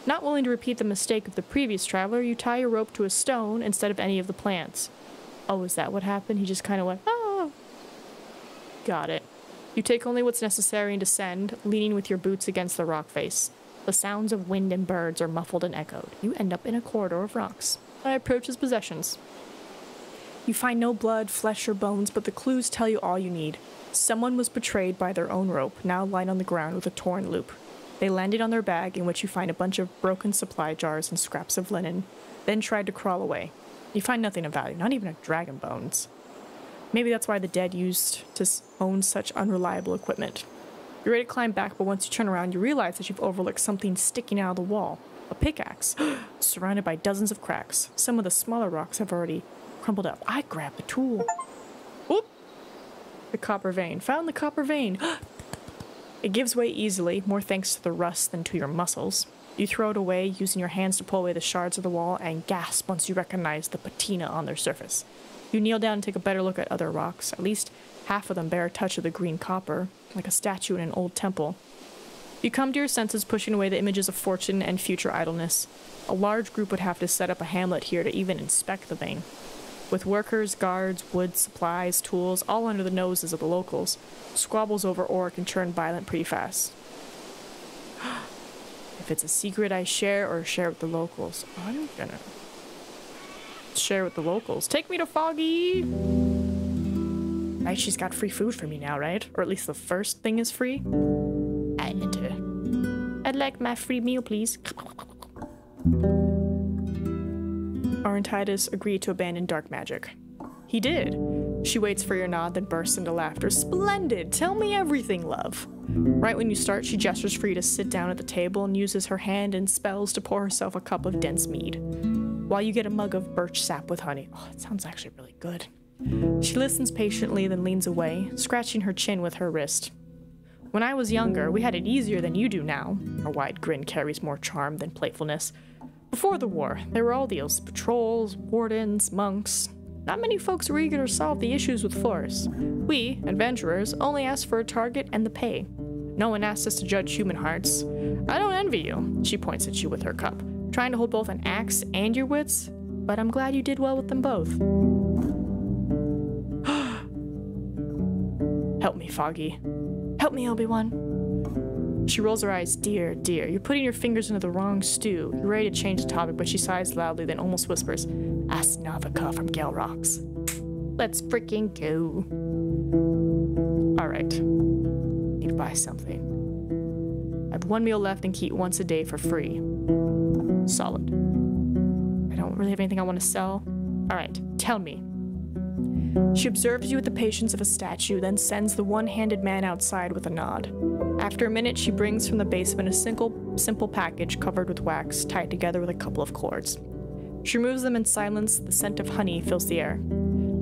S1: Not willing to repeat the mistake of the previous traveler, you tie your rope to a stone instead of any of the plants. Oh, is that what happened? He just kind of went, ah! Got it. You take only what's necessary and descend, leaning with your boots against the rock face. The sounds of wind and birds are muffled and echoed. You end up in a corridor of rocks. I approach his possessions. You find no blood, flesh, or bones, but the clues tell you all you need. Someone was betrayed by their own rope, now lying on the ground with a torn loop. They landed on their bag, in which you find a bunch of broken supply jars and scraps of linen, then tried to crawl away. You find nothing of value, not even a dragon bones. Maybe that's why the dead used to own such unreliable equipment. You're ready to climb back, but once you turn around, you realize that you've overlooked something sticking out of the wall. A pickaxe, surrounded by dozens of cracks. Some of the smaller rocks have already crumbled up. I grab the tool. Whoop! The copper vein. Found the copper vein. It gives way easily, more thanks to the rust than to your muscles. You throw it away, using your hands to pull away the shards of the wall, and gasp once you recognize the patina on their surface. You kneel down and take a better look at other rocks. At least half of them bear a touch of the green copper, like a statue in an old temple. You come to your senses, pushing away the images of fortune and future idleness. A large group would have to set up a hamlet here to even inspect the vein. With workers, guards, wood, supplies, tools, all under the noses of the locals, squabbles over ore can turn violent pretty fast. If it's a secret I share or share with the locals, I'm gonna share with the locals. Take me to Foggy! Right, she's got free food for me now, right? Or at least the first thing is free. I enter. I'd like my free meal, please. Arentitus agreed to abandon dark magic. He did. She waits for your nod, then bursts into laughter. Splendid! Tell me everything, love. Right when you start, she gestures for you to sit down at the table and uses her hand and spells to pour herself a cup of dense mead, while you get a mug of birch sap with honey. Oh, it sounds actually really good. She listens patiently, then leans away, scratching her chin with her wrist. When I was younger, we had it easier than you do now. Her wide grin carries more charm than playfulness. Before the war, there were all deals. Patrols, wardens, monks. Not many folks were eager to solve the issues with forests. We, adventurers, only asked for a target and the pay. No one asked us to judge human hearts. I don't envy you, she points at you with her cup, trying to hold both an axe and your wits, but I'm glad you did well with them both. Help me, Foggy. Help me, Obi-Wan. She rolls her eyes. Dear, dear, you're putting your fingers into the wrong stew. You're ready to change the topic, but she sighs loudly, then almost whispers, Ask Navika from Gelrox. Let's freaking go. Alright. Need to buy something. I have one meal left and can eat once a day for free. Solid. I don't really have anything I want to sell. Alright, tell me. She observes you with the patience of a statue, then sends the one-handed man outside with a nod. After a minute, she brings from the basement a simple package covered with wax, tied together with a couple of cords. She removes them in silence. The scent of honey fills the air.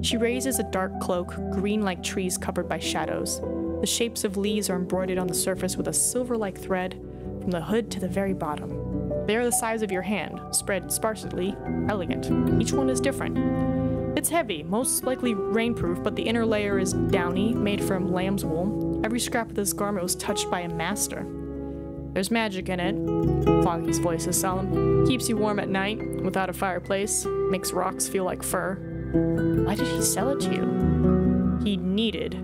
S1: She raises a dark cloak, green like trees covered by shadows. The shapes of leaves are embroidered on the surface with a silver-like thread, from the hood to the very bottom. They are the size of your hand, spread sparsely, elegant. Each one is different. It's heavy, most likely rainproof, but the inner layer is downy, made from lamb's wool. Every scrap of this garment was touched by a master. There's magic in it. Foggy's voice is solemn. Keeps you warm at night, without a fireplace. Makes rocks feel like fur. Why did he sell it to you? He needed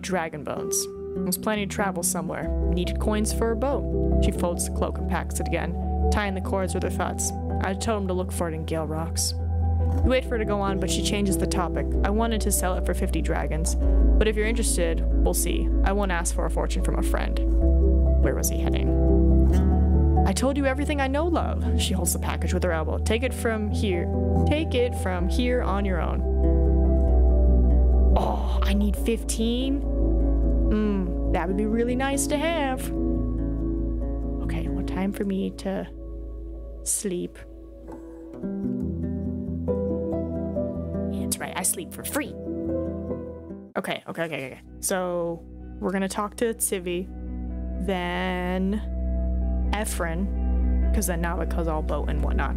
S1: dragon bones. Was planning to travel somewhere. Needed coins for a boat. She folds the cloak and packs it again, tying the cords with her thoughts. I told him to look for it in Gale Rocks. You wait for her to go on, but she changes the topic. I wanted to sell it for 50 dragons, but if you're interested, we'll see. I won't ask for a fortune from a friend. Where was he heading? I told you everything I know, love. She holds the package with her elbow. Take it from here. Take it from here on your own. Oh, I need 15? That would be really nice to have. Okay, well, time for me to sleep. That's right, I sleep for free. Okay. So, we're gonna talk to Civi, then Ephron, because then Navika's all boat and whatnot.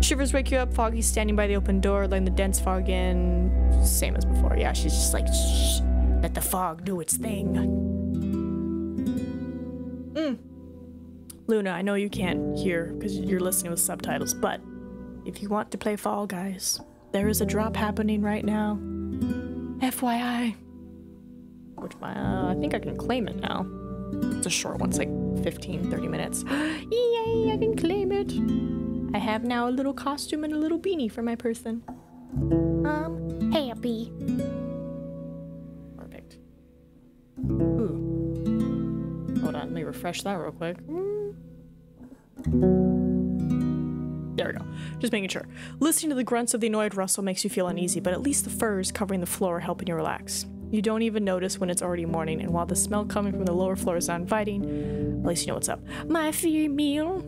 S1: Shivers wake you up. Foggy's standing by the open door, letting the dense fog in. Same as before. Yeah, she's just like, shh, let the fog do its thing. Luna, I know you can't hear because you're listening with subtitles, but if you want to play Fall Guys, there is a drop happening right now. FYI. Which, I think I can claim it now. It's a short one, it's like 15, 30 minutes. Yay, I can claim it. I have now a little costume and a little beanie for my person. Happy. Perfect. Ooh. Hold on, let me refresh that real quick. There we go. Just making sure. Listening to the grunts of the annoyed Russell makes you feel uneasy, but at least the furs covering the floor are helping you relax. You don't even notice when it's already morning, and while the smell coming from the lower floor is not inviting, at least you know what's up. My free meal.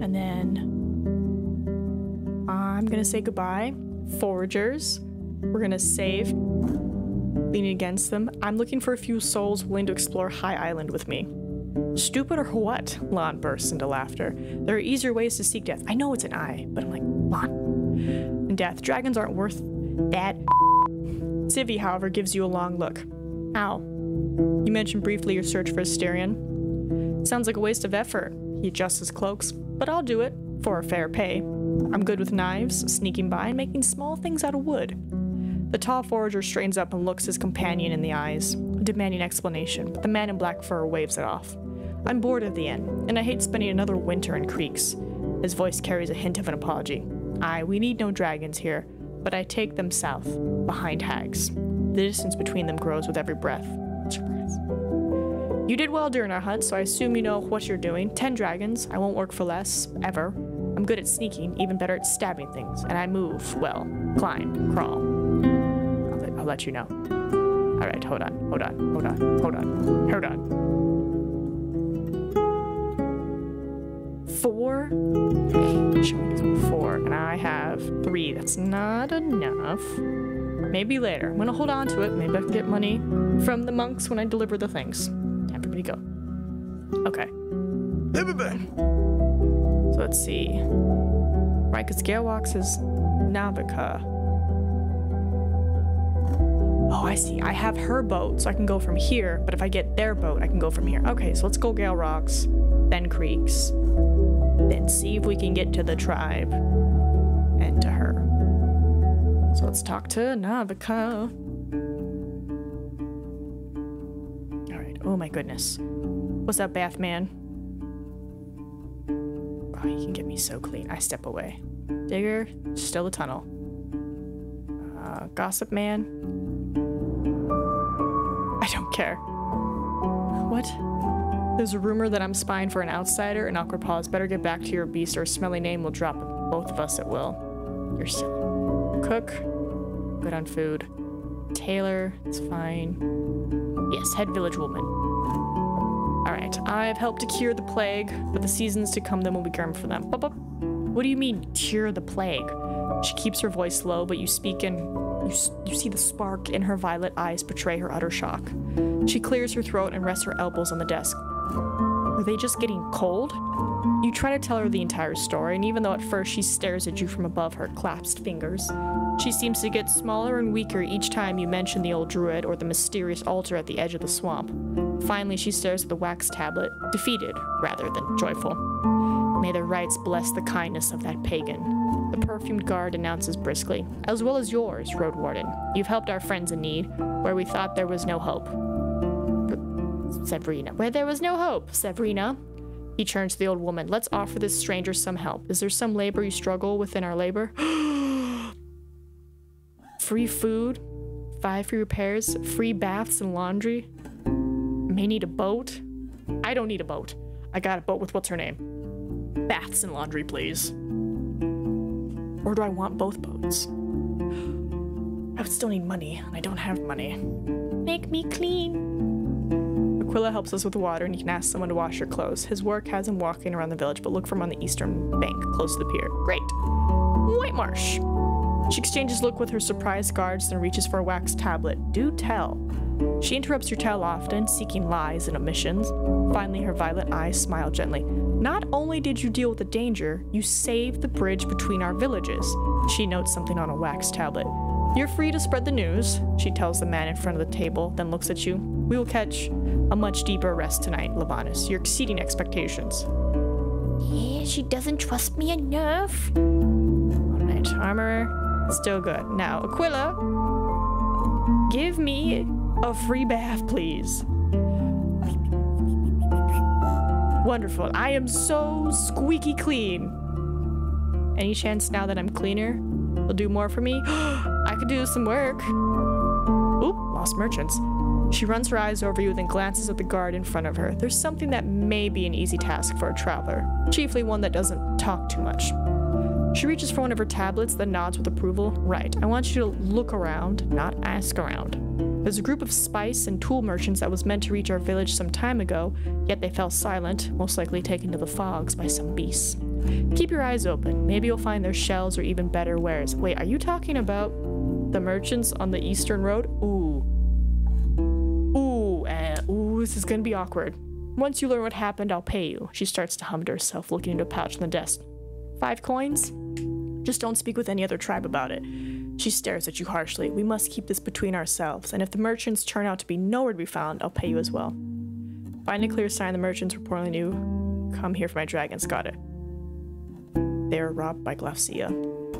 S1: And then I'm gonna say goodbye. Foragers. We're gonna save. leaning against them. I'm looking for a few souls willing to explore High Island with me. Stupid or what? Lon bursts into laughter. There are easier ways to seek death. I know it's an eye, but I'm like, Lon. And death. Dragons aren't worth that. Civi, however, gives you a long look. Ow. You mentioned briefly your search for Asterion. Sounds like a waste of effort. He adjusts his cloaks, but I'll do it, for a fair pay. I'm good with knives, sneaking by, and making small things out of wood. The tall forager straightens up and looks his companion in the eyes, demanding explanation, but the man in black fur waves it off. I'm bored of the inn, and I hate spending another winter in creeks. His voice carries a hint of an apology. Aye, we need no dragons here, but I take them south, behind hags. The distance between them grows with every breath. You did well during our hunt, so I assume you know what you're doing. 10 dragons. I won't work for less, ever. I'm good at sneaking, even better at stabbing things, and I move, well, climb, crawl. I'll let you know. Alright, hold on. 4? Show me 4, and I have 3. That's not enough. Maybe later. I'm gonna hold on to it. Maybe I can get money from the monks when I deliver the things. Everybody go. Okay. So let's see. Right, because Galewalks is Navica. Oh, I see. I have her boat, so I can go from here, but if I get their boat, I can go from here. Okay, so let's go Gale Rocks, then Creeks, then see if we can get to the tribe and to her. So let's talk to Navica. Alright, oh my goodness. What's up, Bathman? Oh, he can get me so clean. I step away. Digger, still a tunnel. Gossip Man. I don't care. What? There's a rumor that I'm spying for an outsider, and awkward pause. Better get back to your beast or a smelly name will drop both of us at will. You're silly. Cook. Good on food. Tailor. It's fine. Yes, head village woman. Alright, I've helped to cure the plague, but the seasons to come then will be grim for them. What do you mean, cure the plague? She keeps her voice low, but you speak in... You see the spark in her violet eyes betray her utter shock. She clears her throat and rests her elbows on the desk. Were they just getting cold? You try to tell her the entire story, and even though at first she stares at you from above her clasped fingers, she seems to get smaller and weaker each time you mention the old druid or the mysterious altar at the edge of the swamp. Finally, she stares at the wax tablet, defeated rather than joyful. May the rites bless the kindness of that pagan. The perfumed guard announces briskly, as well as yours, Roadwarden. You've helped our friends in need, where we thought there was no hope. Severina. Where there was no hope, Severina. He turns to the old woman. Let's offer this stranger some help. Is there some labor you struggle within our labor? Free food, 5 free repairs, free baths and laundry. May need a boat. I don't need a boat. I got a boat with what's her name? Baths and laundry, please. Or do I want both boats? I would still need money, and I don't have money. Make me clean. Aquila helps us with water, and you can ask someone to wash your clothes. His work has him walking around the village, but look for him on the eastern bank, close to the pier. Great. White Marsh. She exchanges look with her surprised guards, then reaches for a wax tablet. Do tell. She interrupts your tale often, seeking lies and omissions. Finally, her violet eyes smile gently. Not only did you deal with the danger, you saved the bridge between our villages. She notes something on a wax tablet. You're free to spread the news, she tells the man in front of the table, then looks at you. We will catch a much deeper rest tonight, Lavanus. You're exceeding expectations. Yeah, she doesn't trust me enough. Alright, armor, still good. Now, Aquila, give me a free bath, please. Wonderful. I am so squeaky clean. Any chance now that I'm cleaner, you'll do more for me? I could do some work. Oop, lost merchants. She runs her eyes over you, then glances at the guard in front of her. There's something that may be an easy task for a traveler, chiefly one that doesn't talk too much. She reaches for one of her tablets, then nods with approval. Right, I want you to look around, not ask around. There's a group of spice and tool merchants that was meant to reach our village some time ago, yet they fell silent, most likely taken to the fogs by some beasts. Keep your eyes open. Maybe you'll find their shells or even better wares. Wait, are you talking about the merchants on the eastern road? Ooh, this is gonna be awkward. Once you learn what happened, I'll pay you. She starts to hum to herself, looking into a pouch on the desk. 5 coins? Just don't speak with any other tribe about it. She stares at you harshly. We must keep this between ourselves, and if the merchants turn out to be nowhere to be found, I'll pay you as well. Find a clear sign the merchants reportedly knew. Come here for my dragons, got it. They are robbed by Glaucia.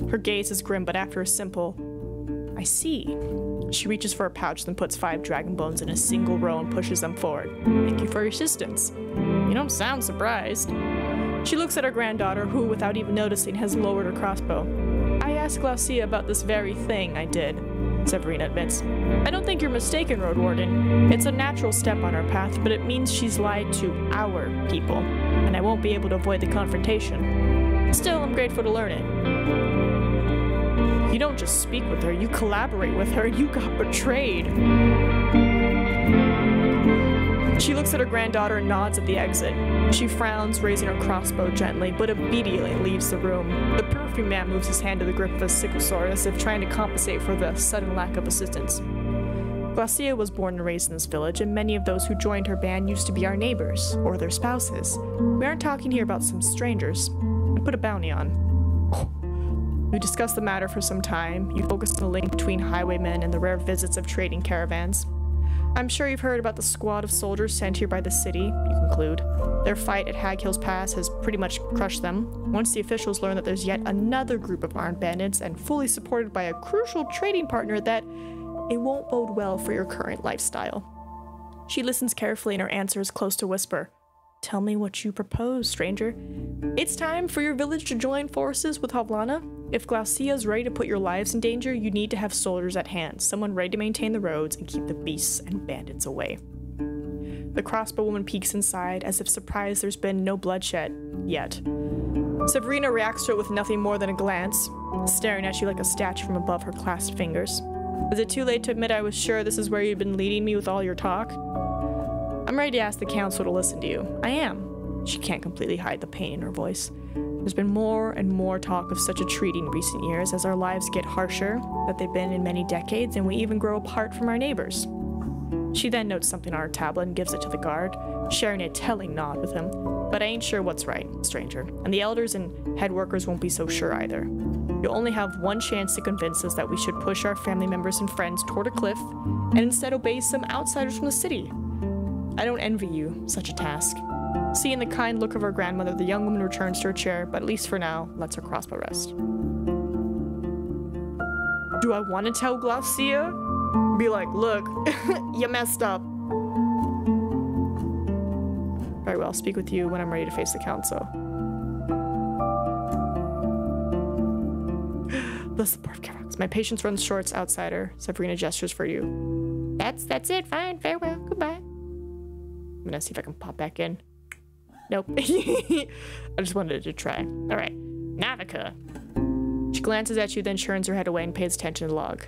S1: Her gaze is grim, but after a simple, I see. She reaches for a pouch, then puts 5 dragon bones in a single row and pushes them forward. Thank you for your assistance. You don't sound surprised. She looks at her granddaughter, who, without even noticing, has lowered her crossbow. I asked Glaucia about this very thing I did, Severina admits. I don't think you're mistaken, Roadwarden. It's a natural step on our path, but it means she's lied to our people, and I won't be able to avoid the confrontation. Still, I'm grateful to learn it. You don't just speak with her, you collaborate with her, and you got betrayed. She looks at her granddaughter and nods at the exit. She frowns, raising her crossbow gently, but immediately leaves the room. The perfume man moves his hand to the grip of his sickle sword, as if trying to compensate for the sudden lack of assistance. Glaucia was born and raised in this village, and many of those who joined her band used to be our neighbors, or their spouses. We aren't talking here about some strangers. I put a bounty on. We discussed the matter for some time. You focused on the link between highwaymen and the rare visits of trading caravans. I'm sure you've heard about the squad of soldiers sent here by the city, you conclude. Their fight at Hag Hills Pass has pretty much crushed them. Once the officials learn that there's yet another group of armed bandits and fully supported by a crucial trading partner, that it won't bode well for your current lifestyle. She listens carefully and her answer is close to whisper. Tell me what you propose, stranger. It's time for your village to join forces with Havlana. If Glaucia is ready to put your lives in danger, you need to have soldiers at hand, someone ready to maintain the roads and keep the beasts and bandits away. The crossbow woman peeks inside, as if surprised there's been no bloodshed yet. Severina reacts to it with nothing more than a glance, staring at you like a statue from above her clasped fingers. Is it too late to admit I was sure this is where you've been leading me with all your talk? I'm ready to ask the council to listen to you. I am. She can't completely hide the pain in her voice. There's been more and more talk of such a treaty in recent years as our lives get harsher than they've been in many decades, and we even grow apart from our neighbors. She then notes something on her tablet and gives it to the guard, sharing a telling nod with him. But I ain't sure what's right, stranger, and the elders and head workers won't be so sure either. You'll only have one chance to convince us that we should push our family members and friends toward a cliff and instead obey some outsiders from the city. I don't envy you such a task. Seeing the kind look of her grandmother, the young woman returns to her chair, but at least for now, lets her crossbow rest. Do I want to tell Glaucia? Be like, look, you messed up. Very well, I'll speak with you when I'm ready to face the council. The support of Karax. My patience runs short, it's outsider. Severina gestures for you. That's it, fine, farewell, goodbye. I'm gonna see if I can pop back in. Nope. I just wanted to try. Alright. Navica. She glances at you, then turns her head away and pays attention to the log.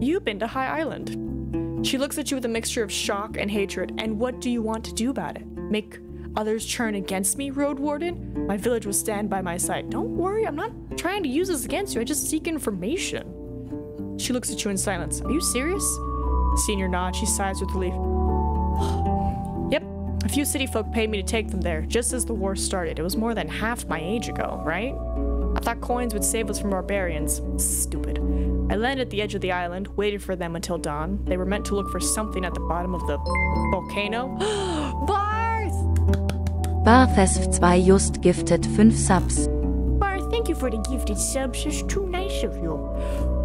S1: You've been to High Island. She looks at you with a mixture of shock and hatred. And what do you want to do about it? Make others turn against me, Roadwarden? My village will stand by my side. Don't worry, I'm not trying to use this against you. I just seek information. She looks at you in silence. Are you serious? Seeing your nod, she sighs with relief. Yep, a few city folk paid me to take them there, just as the war started. It was more than half my age ago, right? I thought coins would save us from barbarians. Stupid. I landed at the edge of the island, waited for them until dawn. They were meant to look for something at the bottom of the volcano. Barth!
S2: Barth has 2 just gifted 5 subs.
S1: Barth, thank you for the gifted subs. It's too nice of you.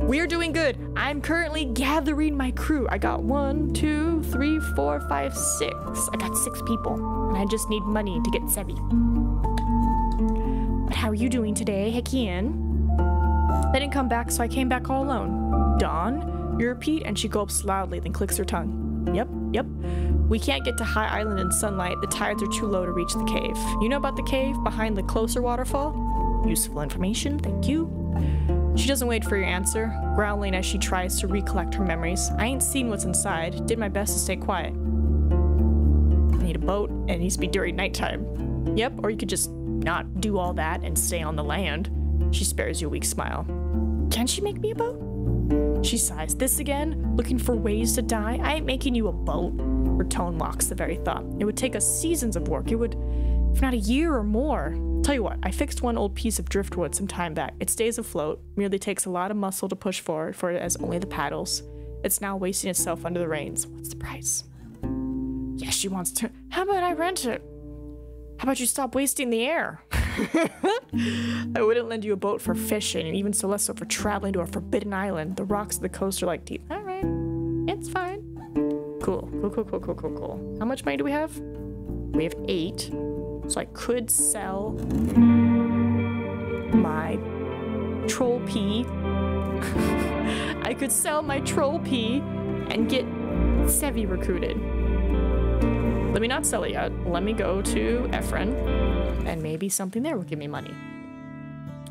S1: We're doing good. I'm currently gathering my crew. I got 1, 2, 3, 4, 5, 6. I got 6 people, and I just need money to get 7. But how are you doing today, Hekian? They didn't come back, so I came back all alone. Dawn? You repeat, and she gulps loudly, then clicks her tongue. Yep. We can't get to High Island in sunlight. The tides are too low to reach the cave. You know about the cave behind the closer waterfall? Useful information, thank you. She doesn't wait for your answer, growling as she tries to recollect her memories. I ain't seen what's inside. Did my best to stay quiet. I need a boat, and it needs to be during nighttime. Yep, or you could just not do all that and stay on the land. She spares you a weak smile. Can she make me a boat? She sighs. This again? Looking for ways to die? I ain't making you a boat. Her tone mocks the very thought. It would take us seasons of work. It would, if not a year or more. Tell you what, I fixed one old piece of driftwood some time back. It stays afloat, merely takes a lot of muscle to push forward, for it has only the paddles. It's now wasting itself under the rains. What's the price? Yeah, she wants to. How about I rent it? How about you stop wasting the air? I wouldn't lend you a boat for fishing, and even so less so for traveling to a forbidden island. The rocks of the coast are like deep. All right, it's fine. Cool. How much money do we have? We have 8. So I could sell my troll pea. I could sell my troll pea and get Sevi recruited. Let me not sell it yet. Let me go to Ephron, and maybe something there will give me money.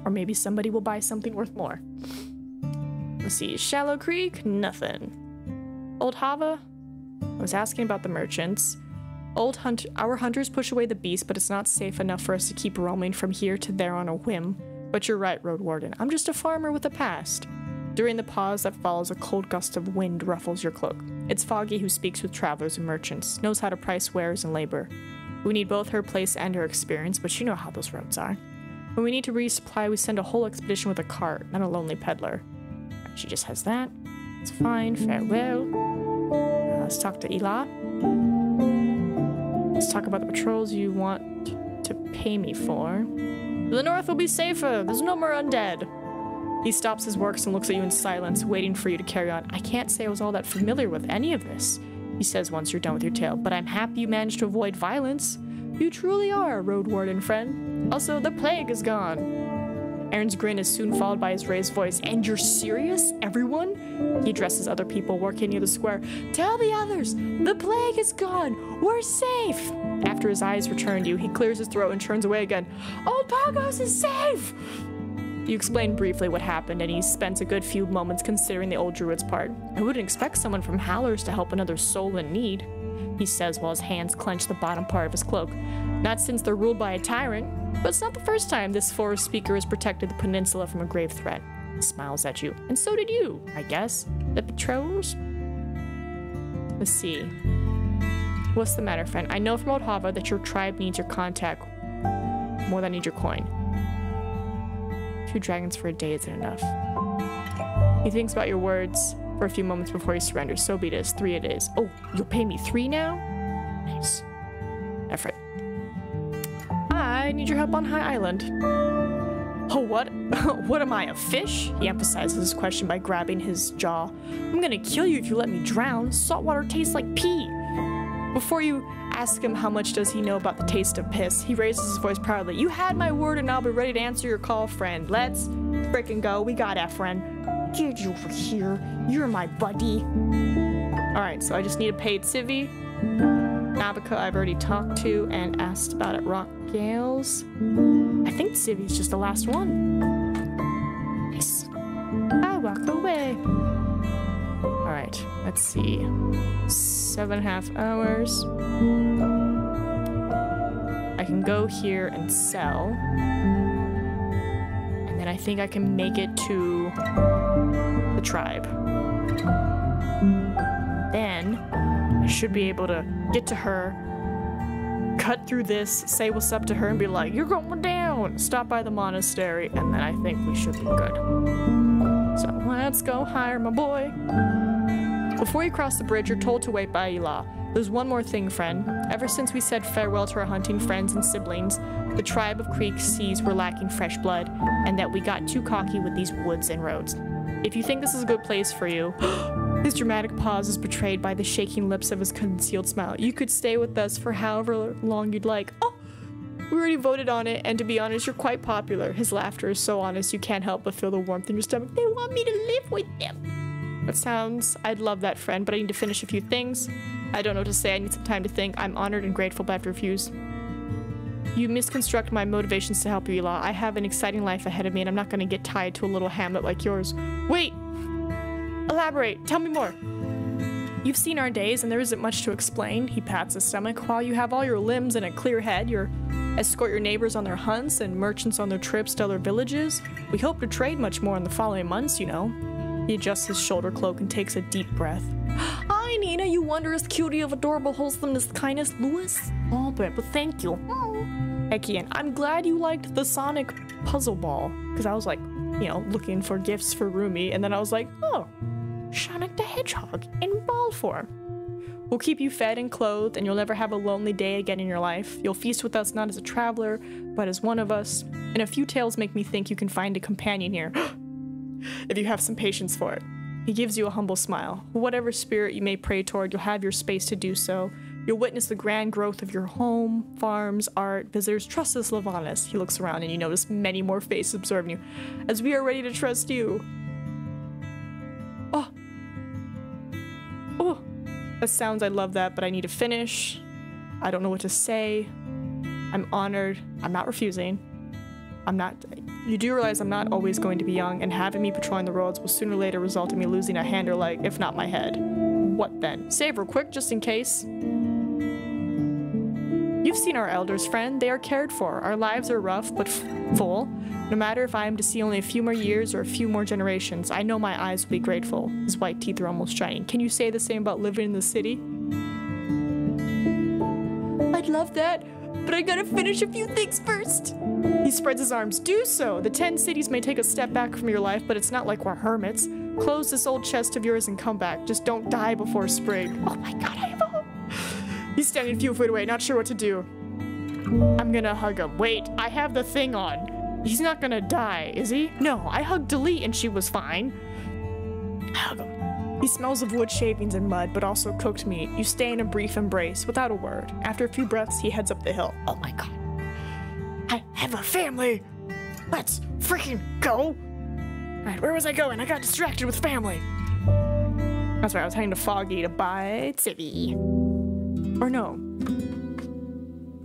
S1: Or maybe somebody will buy something worth more. Let's see. Shallow Creek? Nothing. Old Hava? I was asking about the merchants. Our hunters push away the beast, but it's not safe enough for us to keep roaming from here to there on a whim. But you're right, Roadwarden. I'm just a farmer with a past. During the pause that follows, a cold gust of wind ruffles your cloak. It's Foggy who speaks with travelers and merchants, knows how to price wares and labor. We need both her place and her experience, but you know how those roads are. When we need to resupply, we send a whole expedition with a cart, not a lonely peddler. She just has that. It's fine, farewell. Let's talk to Ela. Let's talk about the patrols you want to pay me for. The north will be safer. There's no more undead. He stops his works and looks at you in silence, waiting for you to carry on. I can't say I was all that familiar with any of this, he says once you're done with your tale, but I'm happy you managed to avoid violence. You truly are, Roadwarden friend. Also, the plague is gone. Aaron's grin is soon followed by his raised voice. And you're serious, everyone? He addresses other people working near the square. Tell the others, the plague is gone. We're safe. After his eyes return to you, he clears his throat and turns away again. Old Pagos is safe. You explain briefly what happened, and he spends a good few moments considering the old druid's part. I wouldn't expect someone from Howlers to help another soul in need, he says while his hands clench the bottom part of his cloak. Not since they're ruled by a tyrant, but it's not the first time this forest speaker has protected the peninsula from a grave threat. He smiles at you. And so did you, I guess. The patrols? Let's see. What's the matter, friend? I know from Old Hava that your tribe needs your contact more than needs your coin. 2 dragons for a day isn't enough. He thinks about your words for a few moments before he surrenders. So be it is. 3 it is. Oh, you'll pay me 3 now? Nice. Effort. I need your help on High Island. Oh, what? What am I, a fish? He emphasizes his question by grabbing his jaw. I'm gonna kill you if you let me drown. Saltwater tastes like pee. Before you ask him how much does he know about the taste of piss, he raises his voice proudly. You had my word and I'll be ready to answer your call, friend. Let's frickin' go. We got Ephron. Get you over here. You're my buddy. Alright, so I just need a paid civvy. Navica I've already talked to and asked about at Rock Gales. I think Civvy's just the last one. Nice. I walk away. Alright, let's see. 7.5 hours. I can go here and sell. And then I think I can make it to the tribe. Then I should be able to get to her, cut through this, say what's up to her, and be like, you're going down! Stop by the monastery, and then I think we should be good. So let's go hire my boy. Before you cross the bridge, you're told to wait by Ela. There's one more thing, friend. Ever since we said farewell to our hunting friends and siblings, the tribe of Creek sees we're lacking fresh blood, and that we got too cocky with these woods and roads. If you think this is a good place for you, his dramatic pause is betrayed by the shaking lips of his concealed smile. You could stay with us for however long you'd like. Oh, we already voted on it, and to be honest, you're quite popular. His laughter is so honest you can't help but feel the warmth in your stomach. They want me to live with them. That sounds... I'd love that, friend, but I need to finish a few things. I don't know what to say. I need some time to think. I'm honored and grateful, but I have to refuse. You misconstruct my motivations to help you, Ela. I have an exciting life ahead of me, and I'm not going to get tied to a little hamlet like yours. Wait! Elaborate! Tell me more! You've seen our days, and there isn't much to explain. He pats his stomach. While you have all your limbs and a clear head, you escort your neighbors on their hunts and merchants on their trips to other villages. We hope to trade much more in the following months, you know. He adjusts his shoulder cloak and takes a deep breath. Hi, Nina, you wondrous cutie of adorable wholesomeness kindness, Louis? Oh, but thank you. Ekian, I'm glad you liked the Sonic puzzle ball. Because I was like, you know, looking for gifts for Rumi, and then I was like, oh, Sonic the Hedgehog in ball form. We'll keep you fed and clothed, and you'll never have a lonely day again in your life. You'll feast with us not as a traveler, but as one of us. And a few tales make me think you can find a companion here. If you have some patience for it. He gives you a humble smile. Whatever spirit you may pray toward, you'll have your space to do so. You'll witness the grand growth of your home, farms, art, visitors. Trust us, Lavanis. He looks around and you notice many more faces observing you. As we are ready to trust you. Oh. Oh. That sounds, I love that, but I need to finish. I don't know what to say. I'm honored. I'm not refusing. You do realize I'm not always going to be young, and having me patrolling the roads will sooner or later result in me losing a hand or leg, if not my head. What then? Save real quick, just in case. You've seen our elders, friend. They are cared for. Our lives are rough, but full. No matter if I am to see only a few more years or a few more generations, I know my eyes will be grateful. His white teeth are almost shining. Can you say the same about living in the city? I'd love that, but I gotta finish a few things first. He spreads his arms. Do so. The 10 cities may take a step back from your life, but it's not like we're hermits. Close this old chest of yours and come back. Just don't die before spring. Oh my god, I have a hope. He's standing a few feet away, not sure what to do. I'm gonna hug him. Wait, I have the thing on. He's not gonna die, is he? No, I hugged Delete and she was fine. Hug him. He smells of wood shavings and mud, but also cooked meat. You stay in a brief embrace, without a word. After a few breaths, he heads up the hill. Oh my god. I have a family! Let's freaking go! Alright, where was I going? I got distracted with family. That's right, I was heading to Foggy to buy Civvy. Or no.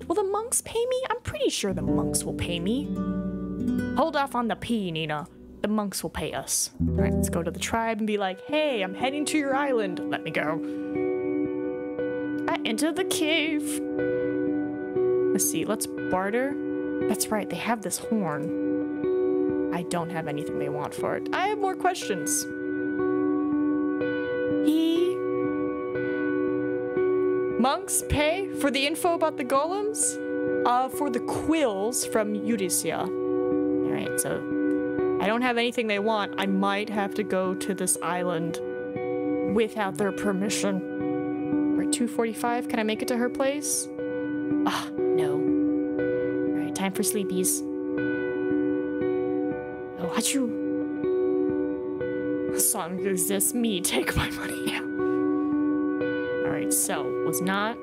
S1: Will the monks pay me? I'm pretty sure the monks will pay me. Hold off on the P, Nina. The monks will pay us. Alright, let's go to the tribe and be like, hey, I'm heading to your island. Let me go. I entered the cave. Let's see, let's barter. That's right, they have this horn. I don't have anything they want for it. I have more questions. Monks pay for the info about the golems? For the quills from Eudycia. Alright, so I don't have anything they want. I might have to go to this island without their permission. Right, 2:45. Can I make it to her place? Ah, no. Alright, time for sleepies. Oh, achoo. Song exists. Me, take my money now. Alright, so was not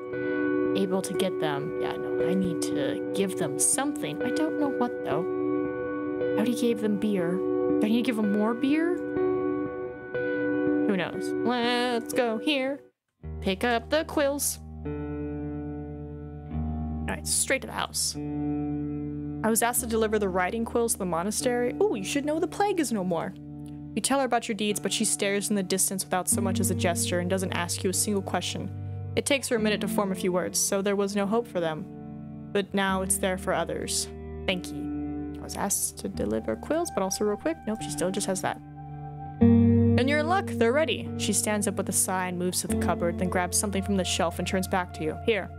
S1: able to get them. Yeah, no, I need to give them something. I don't know what though. I already gave them beer. Do I need to give them more beer? Who knows? Let's go here. Pick up the quills. Alright, straight to the house. I was asked to deliver the writing quills to the monastery. Oh, you should know the plague is no more. You tell her about your deeds, but she stares in the distance without so much as a gesture and doesn't ask you a single question. It takes her a minute to form a few words, so there was no hope for them. But now it's there for others. Thank you. I was asked to deliver quills, but also real quick. Nope, she still just has that. And you're in luck, they're ready. She stands up with a sigh and moves to the cupboard, then grabs something from the shelf and turns back to you. Here.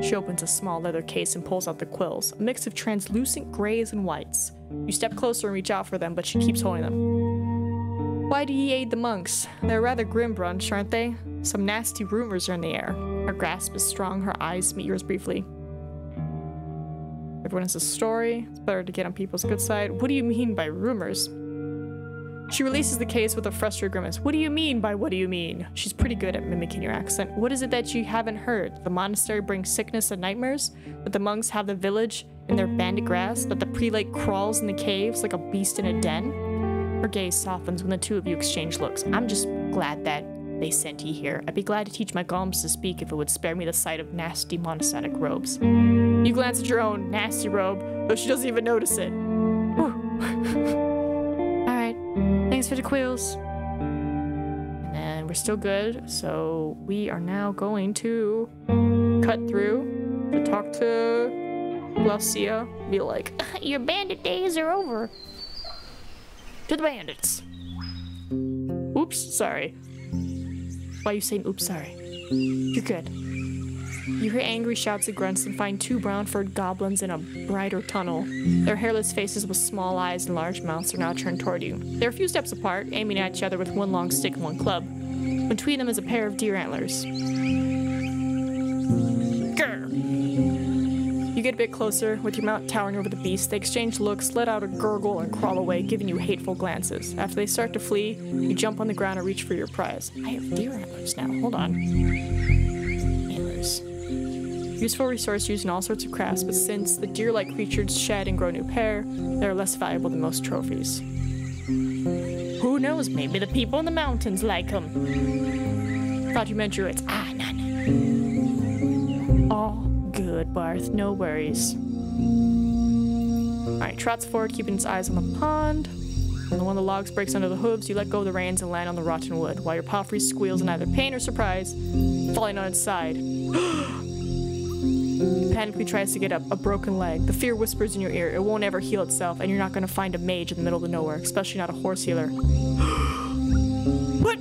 S1: She opens a small leather case and pulls out the quills, a mix of translucent grays and whites. You step closer and reach out for them, but she keeps holding them. Why do ye aid the monks? They're a rather grim bunch, aren't they? Some nasty rumors are in the air. Her grasp is strong, her eyes meet yours briefly. Everyone has a story. It's better to get on people's good side. What do you mean by rumors? She releases the case with a frustrated grimace. What do you mean by what do you mean? She's pretty good at mimicking your accent. What is it that you haven't heard? The monastery brings sickness and nightmares? That the monks have the village in their bandit grasp? That the prelate crawls in the caves like a beast in a den? Her gaze softens when the two of you exchange looks. I'm just glad that they sent ye here. I'd be glad to teach my golems to speak if it would spare me the sight of nasty monastic robes. You glance at your own nasty robe, though she doesn't even notice it. Alright, thanks for the quills. And we're still good, so we are now going to cut through to talk to Lucia. Be like, your bandit days are over. To the bandits. Oops, sorry. Why are you saying oops, sorry? You're good. You hear angry shouts and grunts and find two brown-furred goblins in a brighter tunnel. Their hairless faces with small eyes and large mouths are now turned toward you. They're a few steps apart, aiming at each other with one long stick and one club. Between them is a pair of deer antlers. Grr! You get a bit closer, with your mount towering over the beast. They exchange looks, let out a gurgle, and crawl away, giving you hateful glances. After they start to flee, you jump on the ground and reach for your prize. I have deer antlers now. Hold on. Antlers. Useful resource used in all sorts of crafts, but since the deer-like creatures shed and grow new hair, they're less valuable than most trophies. Who knows? Maybe the people in the mountains like them. Thought you meant druids. Ah, no. All good, Barth. No worries. Alright, trots forward, keeping its eyes on the pond. When one of the logs breaks under the hooves, you let go of the reins and land on the rotten wood, while your palfrey squeals in either pain or surprise, falling on its side. Panically tries to get up, a broken leg. The fear whispers in your ear, it won't ever heal itself, and you're not going to find a mage in the middle of nowhere, especially not a horse healer. What?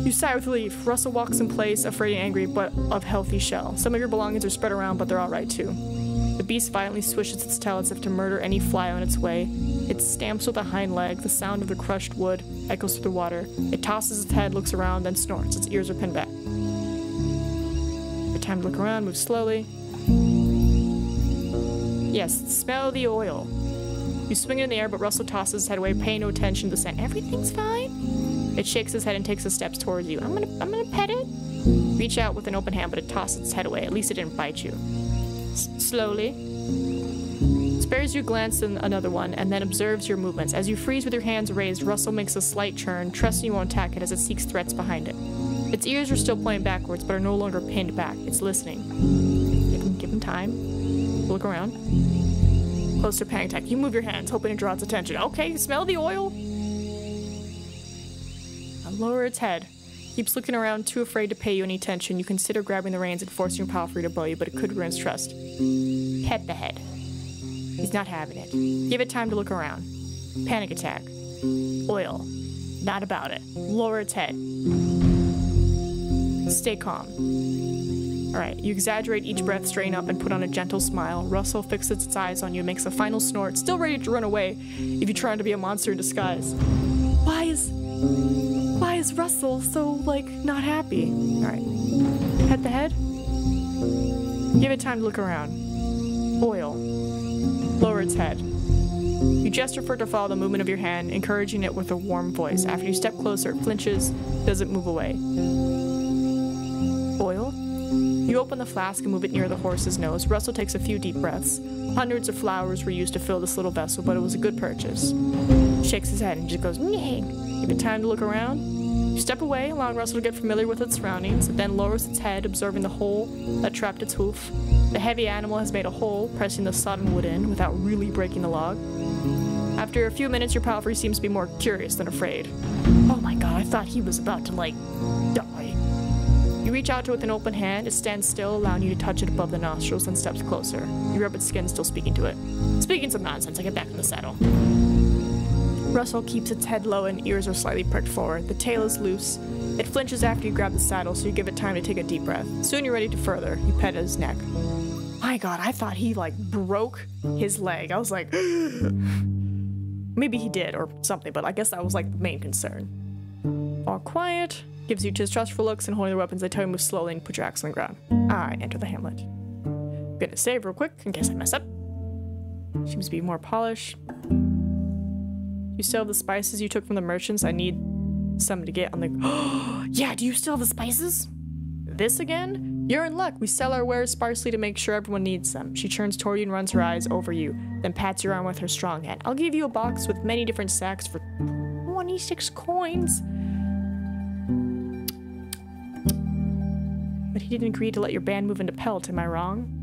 S1: You sigh with relief. Russell walks in place, afraid and angry, but of healthy shell. Some of your belongings are spread around, but they're alright too. The beast violently swishes its tail as if to murder any fly on its way. It stamps with a hind leg, the sound of the crushed wood echoes through the water. It tosses its head, looks around, then snorts. Its ears are pinned back. Your time to look around, move slowly. Yes, smell the oil. You swing it in the air, but Russell tosses his head away, paying no attention to the scent. Everything's fine? It shakes its head and takes a steps towards you. I'm gonna pet it. Reach out with an open hand, but it tosses its head away. At least it didn't bite you. Slowly. Spares you a glance in another one, and then observes your movements. As you freeze with your hands raised, Russell makes a slight turn, trusting you won't attack it as it seeks threats behind it. Its ears are still pointing backwards, but are no longer pinned back. It's listening. Give him time. Look around. Close to panic attack. You move your hands, hoping to draw its attention. Okay, smell the oil. I'll lower its head. Keeps looking around, too afraid to pay you any attention. You consider grabbing the reins and forcing your palfrey to bow you, but it could ruin its trust. Pet the head. He's not having it. Give it time to look around. Panic attack. Oil. Not about it. Lower its head. Stay calm. Alright, you exaggerate each breath, straighten up, and put on a gentle smile. Russell fixes its eyes on you, makes a final snort, still ready to run away if you try to be a monster in disguise. Why is Russell so, like, not happy? Alright. Pet the head. Give it time to look around. Oil. Lower its head. You gesture for it to follow the movement of your hand, encouraging it with a warm voice. After you step closer, it flinches, doesn't move away. Oil? You open the flask and move it near the horse's nose. Russell takes a few deep breaths. Hundreds of flowers were used to fill this little vessel, but it was a good purchase. Shakes his head and just goes, "Nyeh." Give it time to look around. You step away, allowing Russell to get familiar with its surroundings. It then lowers its head, observing the hole that trapped its hoof. The heavy animal has made a hole, pressing the sodden wood in without really breaking the log. After a few minutes, your palfrey seems to be more curious than afraid. Oh my god, I thought he was about to, like, die. You reach out to it with an open hand. It stands still, allowing you to touch it above the nostrils, and steps closer. You rub its skin, still speaking to it. Speaking some nonsense, I get back in the saddle. Russell keeps its head low and ears are slightly pricked forward. The tail is loose. It flinches after you grab the saddle, so you give it time to take a deep breath. Soon you're ready to further. You pet his neck. My god, I thought he, like, broke his leg. I was like, maybe he did or something, but I guess that was, like, the main concern. All quiet. Gives you distrustful looks and holding their weapons. They tell you to move slowly and put your axe on the ground. I enter the hamlet. I'm gonna save real quick in case I mess up. Seems to be more polished. You still have the spices you took from the merchants? I need some to get on the... Yeah, do you still have the spices? This again? You're in luck. We sell our wares sparsely to make sure everyone needs them. She turns toward you and runs her eyes over you, then pats your arm with her strong hand. I'll give you a box with many different sacks for 26 coins. But he didn't agree to let your band move into Pelt, am I wrong?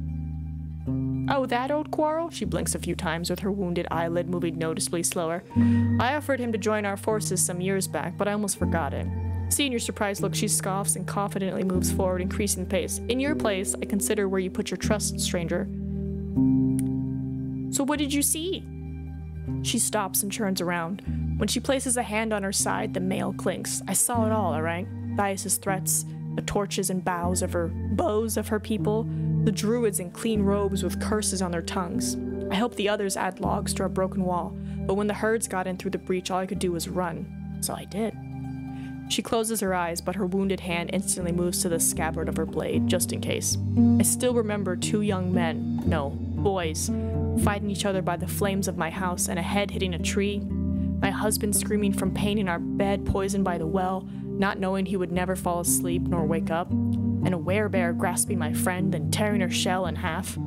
S1: Oh, that old quarrel? She blinks a few times with her wounded eyelid moving noticeably slower. I offered him to join our forces some years back, but I almost forgot it. Seeing your surprised look, she scoffs and confidently moves forward, increasing the pace. In your place, I consider where you put your trust, stranger. So what did you see? She stops and turns around. When she places a hand on her side, the mail clinks. I saw it all right? Thias's threats, the torches and bows of her people, the druids in clean robes with curses on their tongues. I helped the others add logs to our broken wall, but when the herds got in through the breach, all I could do was run. So I did. She closes her eyes, but her wounded hand instantly moves to the scabbard of her blade, just in case. I still remember 2 young men, no, boys, fighting each other by the flames of my house and a head hitting a tree. My husband screaming from pain in our bed, poisoned by the well, not knowing he would never fall asleep nor wake up. And a werebear grasping my friend and tearing her shell in half.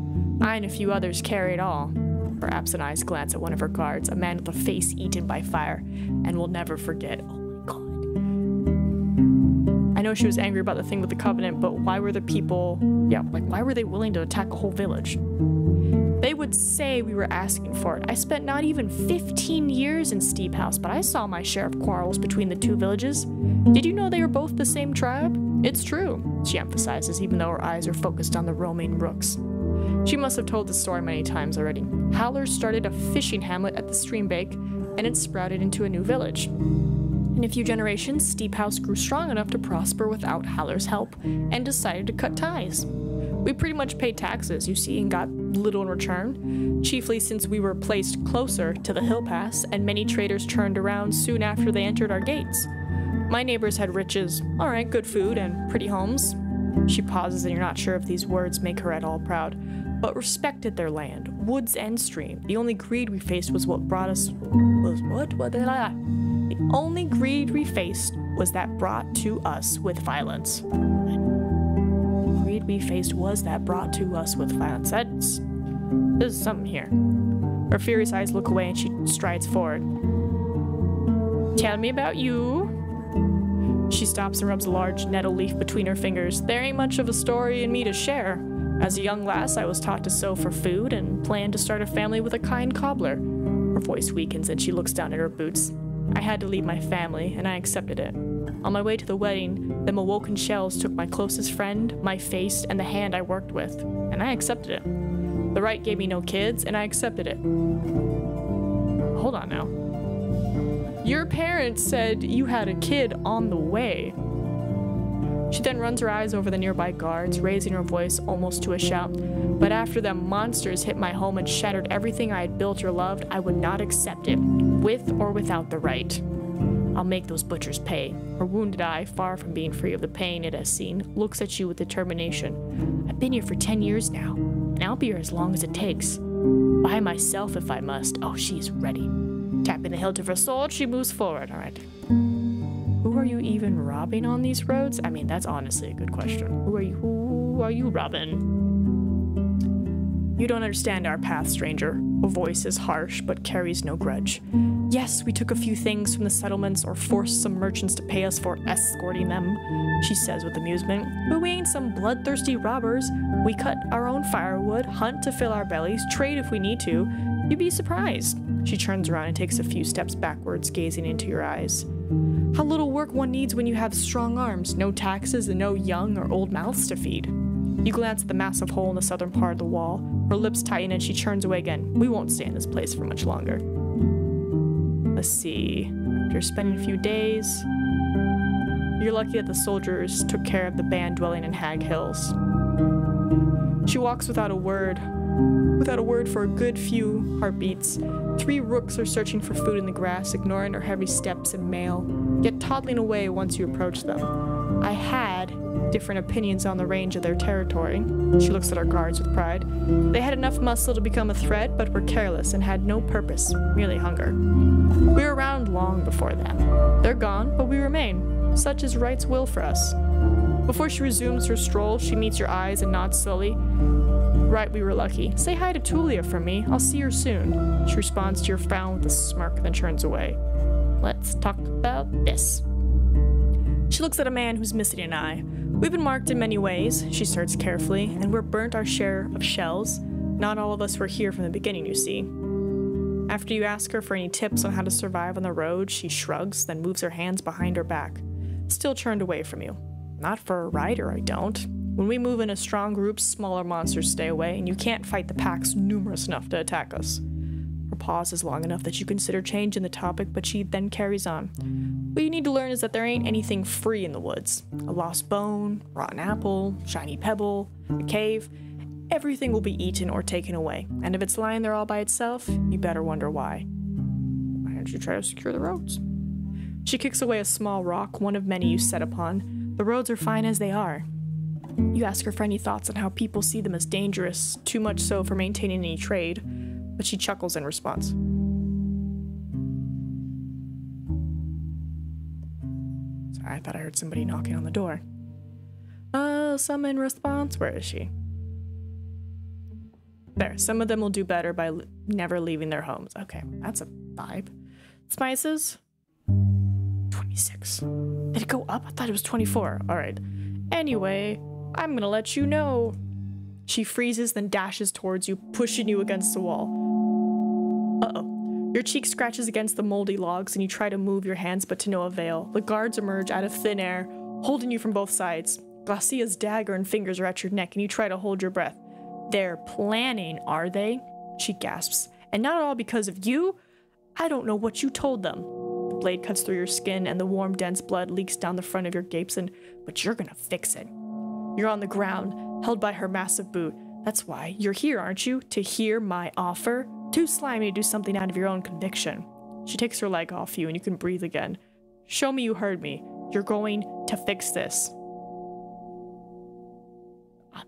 S1: I and a few others carry it all. Her absent-eyed glance at one of her guards, a man with a face eaten by fire, and will never forget. Oh my god. I know she was angry about the thing with the covenant, but why were the people, why were they willing to attack a whole village? They would say we were asking for it. I spent not even 15 years in Steep House, but I saw my share of quarrels between the 2 villages. Did you know they are both the same tribe? It's true, she emphasizes, even though her eyes are focused on the roaming rooks. She must have told the story many times already. Howlers started a fishing hamlet at the stream bank, and it sprouted into a new village. In a few generations, Steep House grew strong enough to prosper without Howler's help, and decided to cut ties. We pretty much paid taxes, you see, and got little in return, chiefly since we were placed closer to the hill pass, and many traders turned around soon after they entered our gates. My neighbors had riches, alright, good food, and pretty homes. She pauses, and you're not sure if these words make her at all proud, but respected their land, woods and stream. The only greed we faced was what brought us... The only greed we faced was that brought to us with violence. Greed we faced was that brought to us with violence. There's something here. Her furious eyes look away and she strides forward. Tell me about you. She stops and rubs a large nettle leaf between her fingers. There ain't much of a story in me to share. As a young lass, I was taught to sew for food and planned to start a family with a kind cobbler. Her voice weakens and she looks down at her boots. I had to leave my family, and I accepted it. On my way to the wedding, them awoken shells took my closest friend, my face, and the hand I worked with, and I accepted it. The right gave me no kids, and I accepted it. Hold on now. Your parents said you had a kid on the way. She then runs her eyes over the nearby guards, raising her voice almost to a shout. But after them monsters hit my home and shattered everything I had built or loved, I would not accept it, with or without the right. I'll make those butchers pay. Her wounded eye, far from being free of the pain it has seen, looks at you with determination. I've been here for 10 years now, and I'll be here as long as it takes. By myself if I must. Oh, she's ready. Tapping the hilt of her sword, she moves forward. All right. Who are you even robbing on these roads? I mean, that's honestly a good question. Who are you robbing? You don't understand our path, stranger. Her voice is harsh, but carries no grudge. Yes, we took a few things from the settlements or forced some merchants to pay us for escorting them, she says with amusement. But we ain't some bloodthirsty robbers. We cut our own firewood, hunt to fill our bellies, trade if we need to. You'd be surprised. She turns around and takes a few steps backwards, gazing into your eyes. How little work one needs when you have strong arms, no taxes, and no young or old mouths to feed. You glance at the massive hole in the southern part of the wall. Her lips tighten and she turns away again. We won't stay in this place for much longer. Let's see. After spending a few days, you're lucky that the soldiers took care of the band dwelling in Hag Hills. She walks without a word for a good few heartbeats. 3 rooks are searching for food in the grass, ignoring her heavy steps and mail, yet toddling away once you approach them. I had different opinions on the range of their territory. She looks at our guards with pride. They had enough muscle to become a threat, but were careless and had no purpose, merely hunger. We were around long before them. They're gone, but we remain. Such is right's will for us. Before she resumes her stroll, she meets your eyes and nods slowly. Right, we were lucky. Say hi to Tulia from me. I'll see her soon. She responds to your frown with a smirk, then turns away. Let's talk about this. She looks at a man who's missing an eye. We've been marked in many ways, she starts carefully, and we're burnt our share of shells. Not all of us were here from the beginning, you see. After you ask her for any tips on how to survive on the road, she shrugs, then moves her hands behind her back. Still turned away from you. Not for a rider, I don't. When we move in a strong group, smaller monsters stay away, and you can't fight the packs numerous enough to attack us. Her pause is long enough that you consider changing the topic, but she then carries on. What you need to learn is that there ain't anything free in the woods. A lost bone, rotten apple, shiny pebble, a cave. Everything will be eaten or taken away, and if it's lying there all by itself, you better wonder why. Why don't you try to secure the roads? She kicks away a small rock, one of many you set upon. The roads are fine as they are. You ask her for any thoughts on how people see them as dangerous, too much so for maintaining any trade, but she chuckles in response. Sorry, I thought I heard somebody knocking on the door. Some in response? Where is she? There, some of them will do better by never leaving their homes. Okay, that's a vibe. Spices? 26. Did it go up? I thought it was 24. Alright. Anyway, I'm gonna let you know. She freezes, then dashes towards you, pushing you against the wall. Uh-oh. Your cheek scratches against the moldy logs, and you try to move your hands, but to no avail. The guards emerge out of thin air, holding you from both sides. Glacia's dagger and fingers are at your neck, and you try to hold your breath. They're planning, are they? She gasps. And not at all because of you? I don't know what you told them. The blade cuts through your skin and the warm, dense blood leaks down the front of your gapes, but you're gonna fix it. You're on the ground, held by her massive boot. That's why you're here, aren't you? To hear my offer? Too slimy to do something out of your own conviction. She takes her leg off you and you can breathe again. Show me you heard me. You're going to fix this.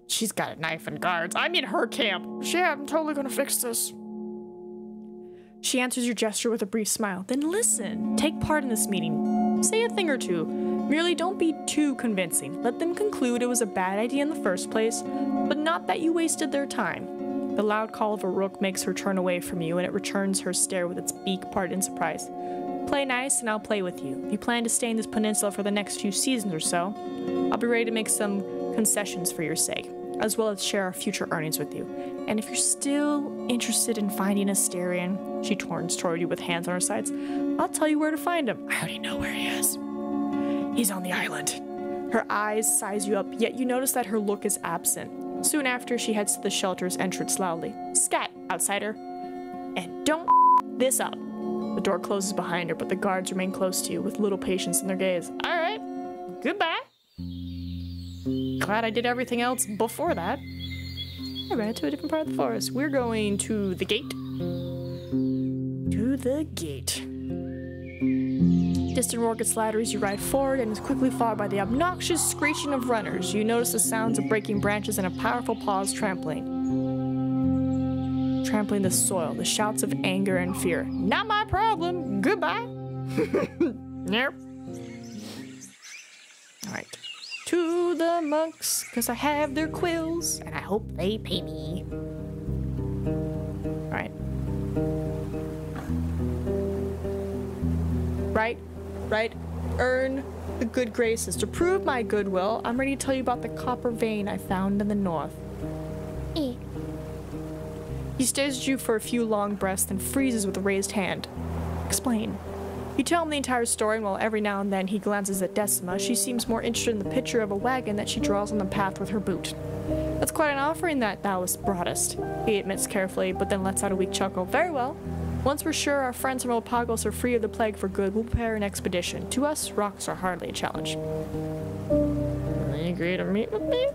S1: She's got a knife and guards. I'm in her camp. Yeah, I'm totally gonna fix this. She answers your gesture with a brief smile. Then listen. Take part in this meeting. Say a thing or two. Merely don't be too convincing. Let them conclude it was a bad idea in the first place, but not that you wasted their time. The loud call of a rook makes her turn away from you, and it returns her stare with its beak parted in surprise. Play nice, and I'll play with you. If you plan to stay in this peninsula for the next few seasons or so, I'll be ready to make some concessions for your sake, as well as share our future earnings with you. And if you're still interested in finding Asterion, she turns toward you with hands on her sides, I'll tell you where to find him. I already know where he is. He's on the island. Her eyes size you up, yet you notice that her look is absent. Soon after, she heads to the shelter's entrance loudly. Scat, outsider. And don't this up. The door closes behind her, but the guards remain close to you with little patience in their gaze. Alright, goodbye. Glad I did everything else before that. Alright, to a different part of the forest. We're going to the gate. To the gate. Distant roar gets louder as you ride forward and is quickly followed by the obnoxious screeching of runners. You notice the sounds of breaking branches and a powerful paws trampling the soil, the shouts of anger and fear. Not my problem. Goodbye. Yep. Alright. To the monks, because I have their quills, and I hope they pay me. Alright. Right. Earn the good graces. To prove my goodwill, I'm ready to tell you about the copper vein I found in the north. He stares at you for a few long breaths, then freezes with a raised hand. Explain. You tell him the entire story, and while every now and then he glances at Decima, she seems more interested in the picture of a wagon that she draws on the path with her boot. That's quite an offering that thou broughtest, he admits carefully, but then lets out a weak chuckle. Very well. Once we're sure our friends from Opagos are free of the plague for good, we'll prepare an expedition. To us, rocks are hardly a challenge. You agree to meet with me?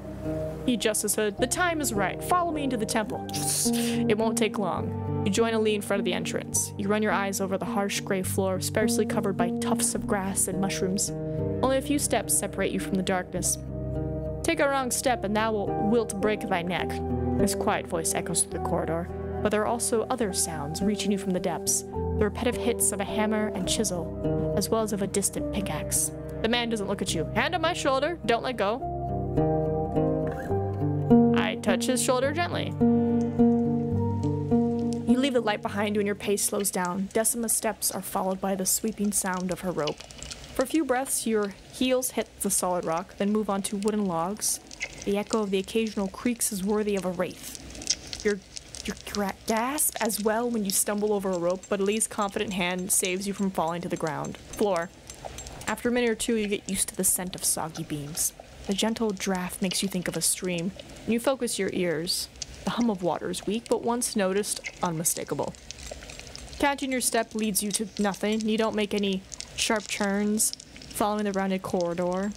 S1: He just said, the time is right. Follow me into the temple. It won't take long. You join Ali in front of the entrance. You run your eyes over the harsh gray floor, sparsely covered by tufts of grass and mushrooms. Only a few steps separate you from the darkness. Take a wrong step and thou wilt break thy neck. His quiet voice echoes through the corridor, but there are also other sounds reaching you from the depths. The repetitive hits of a hammer and chisel, as well as of a distant pickaxe. The man doesn't look at you. Hand on my shoulder. Don't let go. I touch his shoulder gently. You leave the light behind you and your pace slows down. Decima's steps are followed by the sweeping sound of her rope. For a few breaths, your heels hit the solid rock, then move onto wooden logs. The echo of the occasional creaks is worthy of a wraith. Your gasp as well when you stumble over a rope, but Lee's confident hand saves you from falling to the ground. Floor. After a minute or two, you get used to the scent of soggy beams. The gentle draft makes you think of a stream, and you focus your ears. The hum of water is weak, but once noticed, unmistakable. Counting your step leads you to nothing. You don't make any sharp turns following the rounded corridor.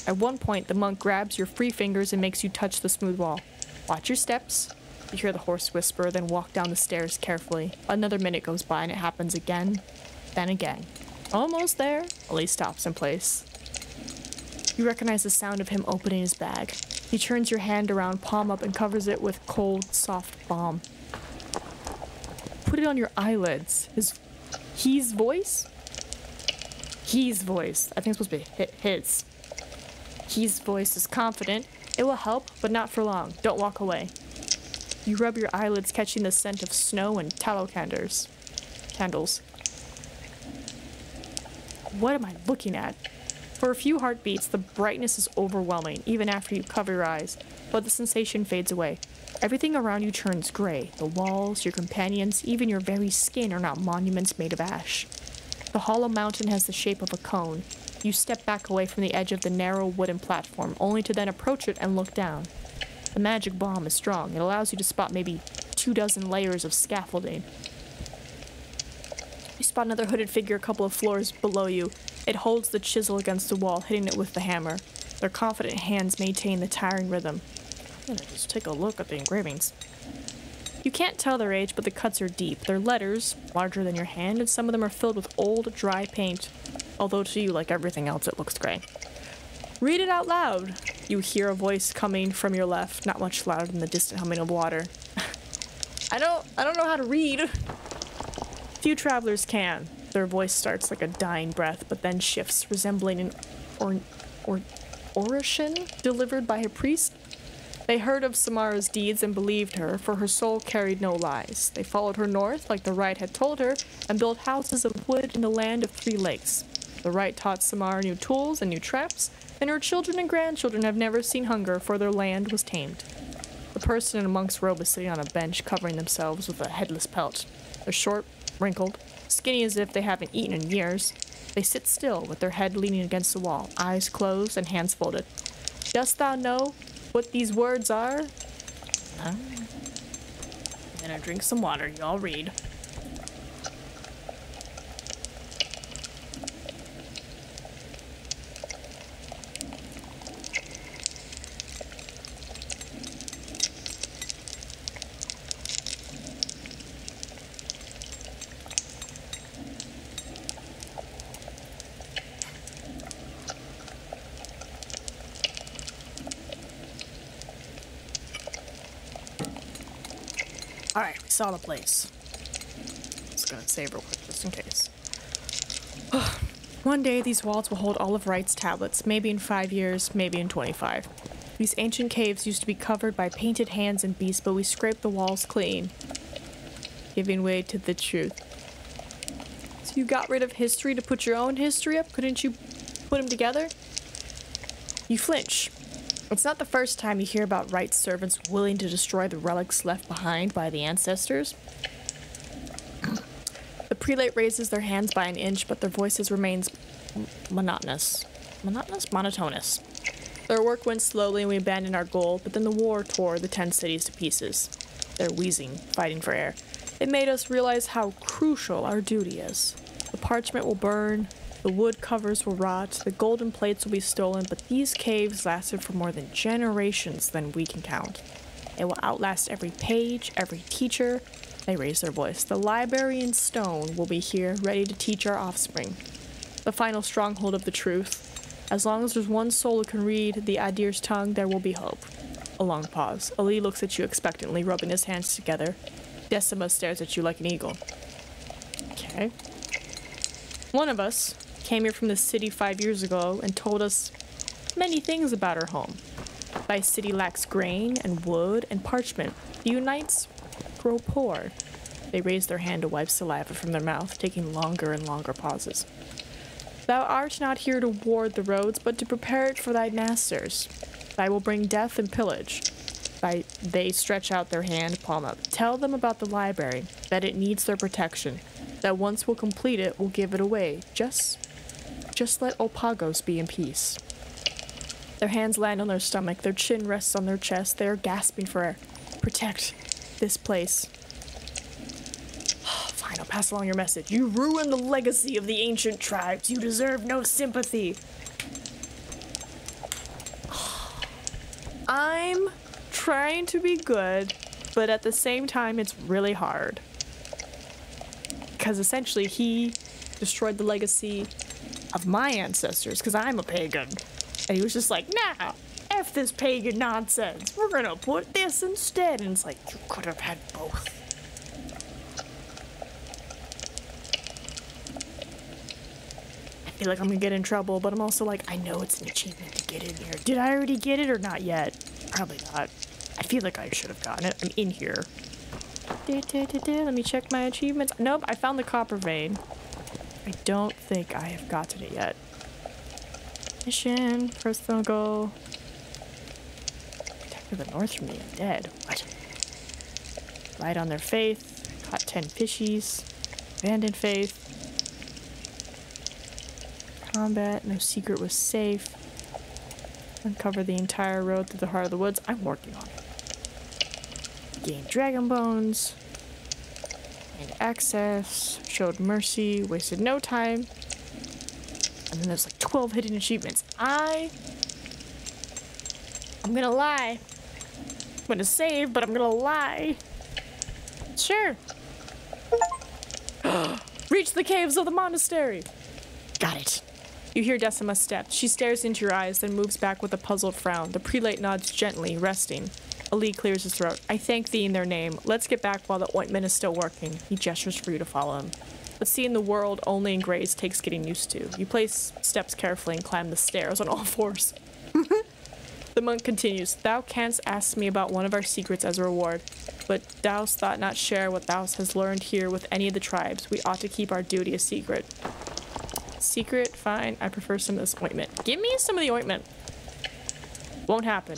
S1: At one point, the monk grabs your free fingers and makes you touch the smooth wall. Watch your steps. You hear the hoarse whisper, then walk down the stairs carefully. Another minute goes by and it happens again, then again. Almost there. Ollie stops in place. You recognize the sound of him opening his bag. He turns your hand around, palm up, and covers it with cold, soft balm. Put it on your eyelids. He's voice? He's voice. I think it's supposed to be his. He's voice is confident. It will help, but not for long. Don't walk away. You rub your eyelids, catching the scent of snow and tallow candles. What am I looking at? For a few heartbeats, the brightness is overwhelming, even after you cover your eyes, but the sensation fades away. Everything around you turns gray. The walls, your companions, even your very skin are not monuments made of ash. The hollow mountain has the shape of a cone. You step back away from the edge of the narrow wooden platform, only to then approach it and look down. The magic bomb is strong. It allows you to spot maybe 24 layers of scaffolding. You spot another hooded figure a couple of floors below you. It holds the chisel against the wall, hitting it with the hammer. Their confident hands maintain the tiring rhythm. I'm gonna just take a look at the engravings. You can't tell their age, but the cuts are deep. They're letters, larger than your hand, and some of them are filled with old, dry paint. Although to you, like everything else, it looks gray. Read it out loud. You hear a voice coming from your left, not much louder than the distant humming of water. I don't know how to read. Few travelers can. Their voice starts like a dying breath, but then shifts, resembling an oration delivered by a priest. They heard of Samara's deeds and believed her, for her soul carried no lies. They followed her north, like the Rite had told her, and built houses of wood in the land of 3 lakes. The Rite taught Samara new tools and new traps, and her children and grandchildren have never seen hunger, for their land was tamed. The person in a monk's robe is sitting on a bench, covering themselves with a headless pelt. They're short, wrinkled, skinny as if they haven't eaten in years. They sit still, with their head leaning against the wall, eyes closed and hands folded. Dost thou know what these words are? I'm gonna drink some water, y'all read. Alright, we saw the place. Just gonna save real quick, just in case. One day, these walls will hold all of Wright's tablets, maybe in 5 years, maybe in 25. These ancient caves used to be covered by painted hands and beasts, but we scraped the walls clean, giving way to the truth. So you got rid of history to put your own history up? Couldn't you put them together? You flinch. It's not the first time you hear about Wright's servants willing to destroy the relics left behind by the ancestors. The prelate raises their hands by an inch, but their voices remains monotonous. Monotonous. Their work went slowly and we abandoned our goal, but then the war tore the 10 cities to pieces. They're wheezing, fighting for air. It made us realize how crucial our duty is. The parchment will burn, the wood covers will rot, the golden plates will be stolen, but these caves lasted for more than generations than we can count. It will outlast every page, every teacher. They raise their voice. The library in stone will be here, ready to teach our offspring. The final stronghold of the truth. As long as there's one soul who can read the Adir's tongue, there will be hope. A long pause. Ali looks at you expectantly, rubbing his hands together. Decima stares at you like an eagle. Okay. One of us came here from the city 5 years ago and told us many things about her home. Thy city lacks grain and wood and parchment. The Unites grow poor. They raise their hand to wipe saliva from their mouth, taking longer and longer pauses. Thou art not here to ward the roads, but to prepare it for thy masters. Thy will bring death and pillage. They stretch out their hand, palm up. Tell them about the library, that it needs their protection, that once we'll complete it, we'll give it away. Just let Opagos be in peace. Their hands land on their stomach, their chin rests on their chest, they are gasping for air. Protect this place. Fine, I'll pass along your message. You ruined the legacy of the ancient tribes. You deserve no sympathy. I'm trying to be good, but at the same time, it's really hard. Because essentially, he destroyed the legacy of my ancestors, because I'm a pagan. And he was just like, nah, F this pagan nonsense. We're gonna put this instead. And it's like, you could have had both. I feel like I'm gonna get in trouble, but I'm also like, I know it's an achievement to get in here. Did I already get it or not yet? Probably not. I feel like I should have gotten it. I'm in here. Let me check my achievements. Nope, I found the copper vein. I don't think I have gotten it yet. Mission, personal goal. Protect to the north from the undead. What? Ride on their faith. Caught 10 fishies. Abandoned faith. Combat. No secret was safe. Uncover the entire road through the heart of the woods. I'm working on it. Gained dragon bones. Gained access. Showed mercy. Wasted no time. And then there's like 12 hidden achievements. I'm gonna lie. I'm gonna save, but I'm gonna lie. Sure. Reach the caves of the monastery. Got it. You hear Decima's steps. She stares into your eyes, then moves back with a puzzled frown. The prelate nods gently, resting. Ali clears his throat. I thank thee in their name. Let's get back while the ointment is still working. He gestures for you to follow him. But seeing the world only in grays takes getting used to. You place steps carefully and climb the stairs on all fours. The monk continues. Thou canst ask me about one of our secrets as a reward, but thou'st thought not share what thou hast learned here with any of the tribes. We ought to keep our duty a secret. Secret? Fine. I prefer some of this ointment. Give me some of the ointment. Won't happen.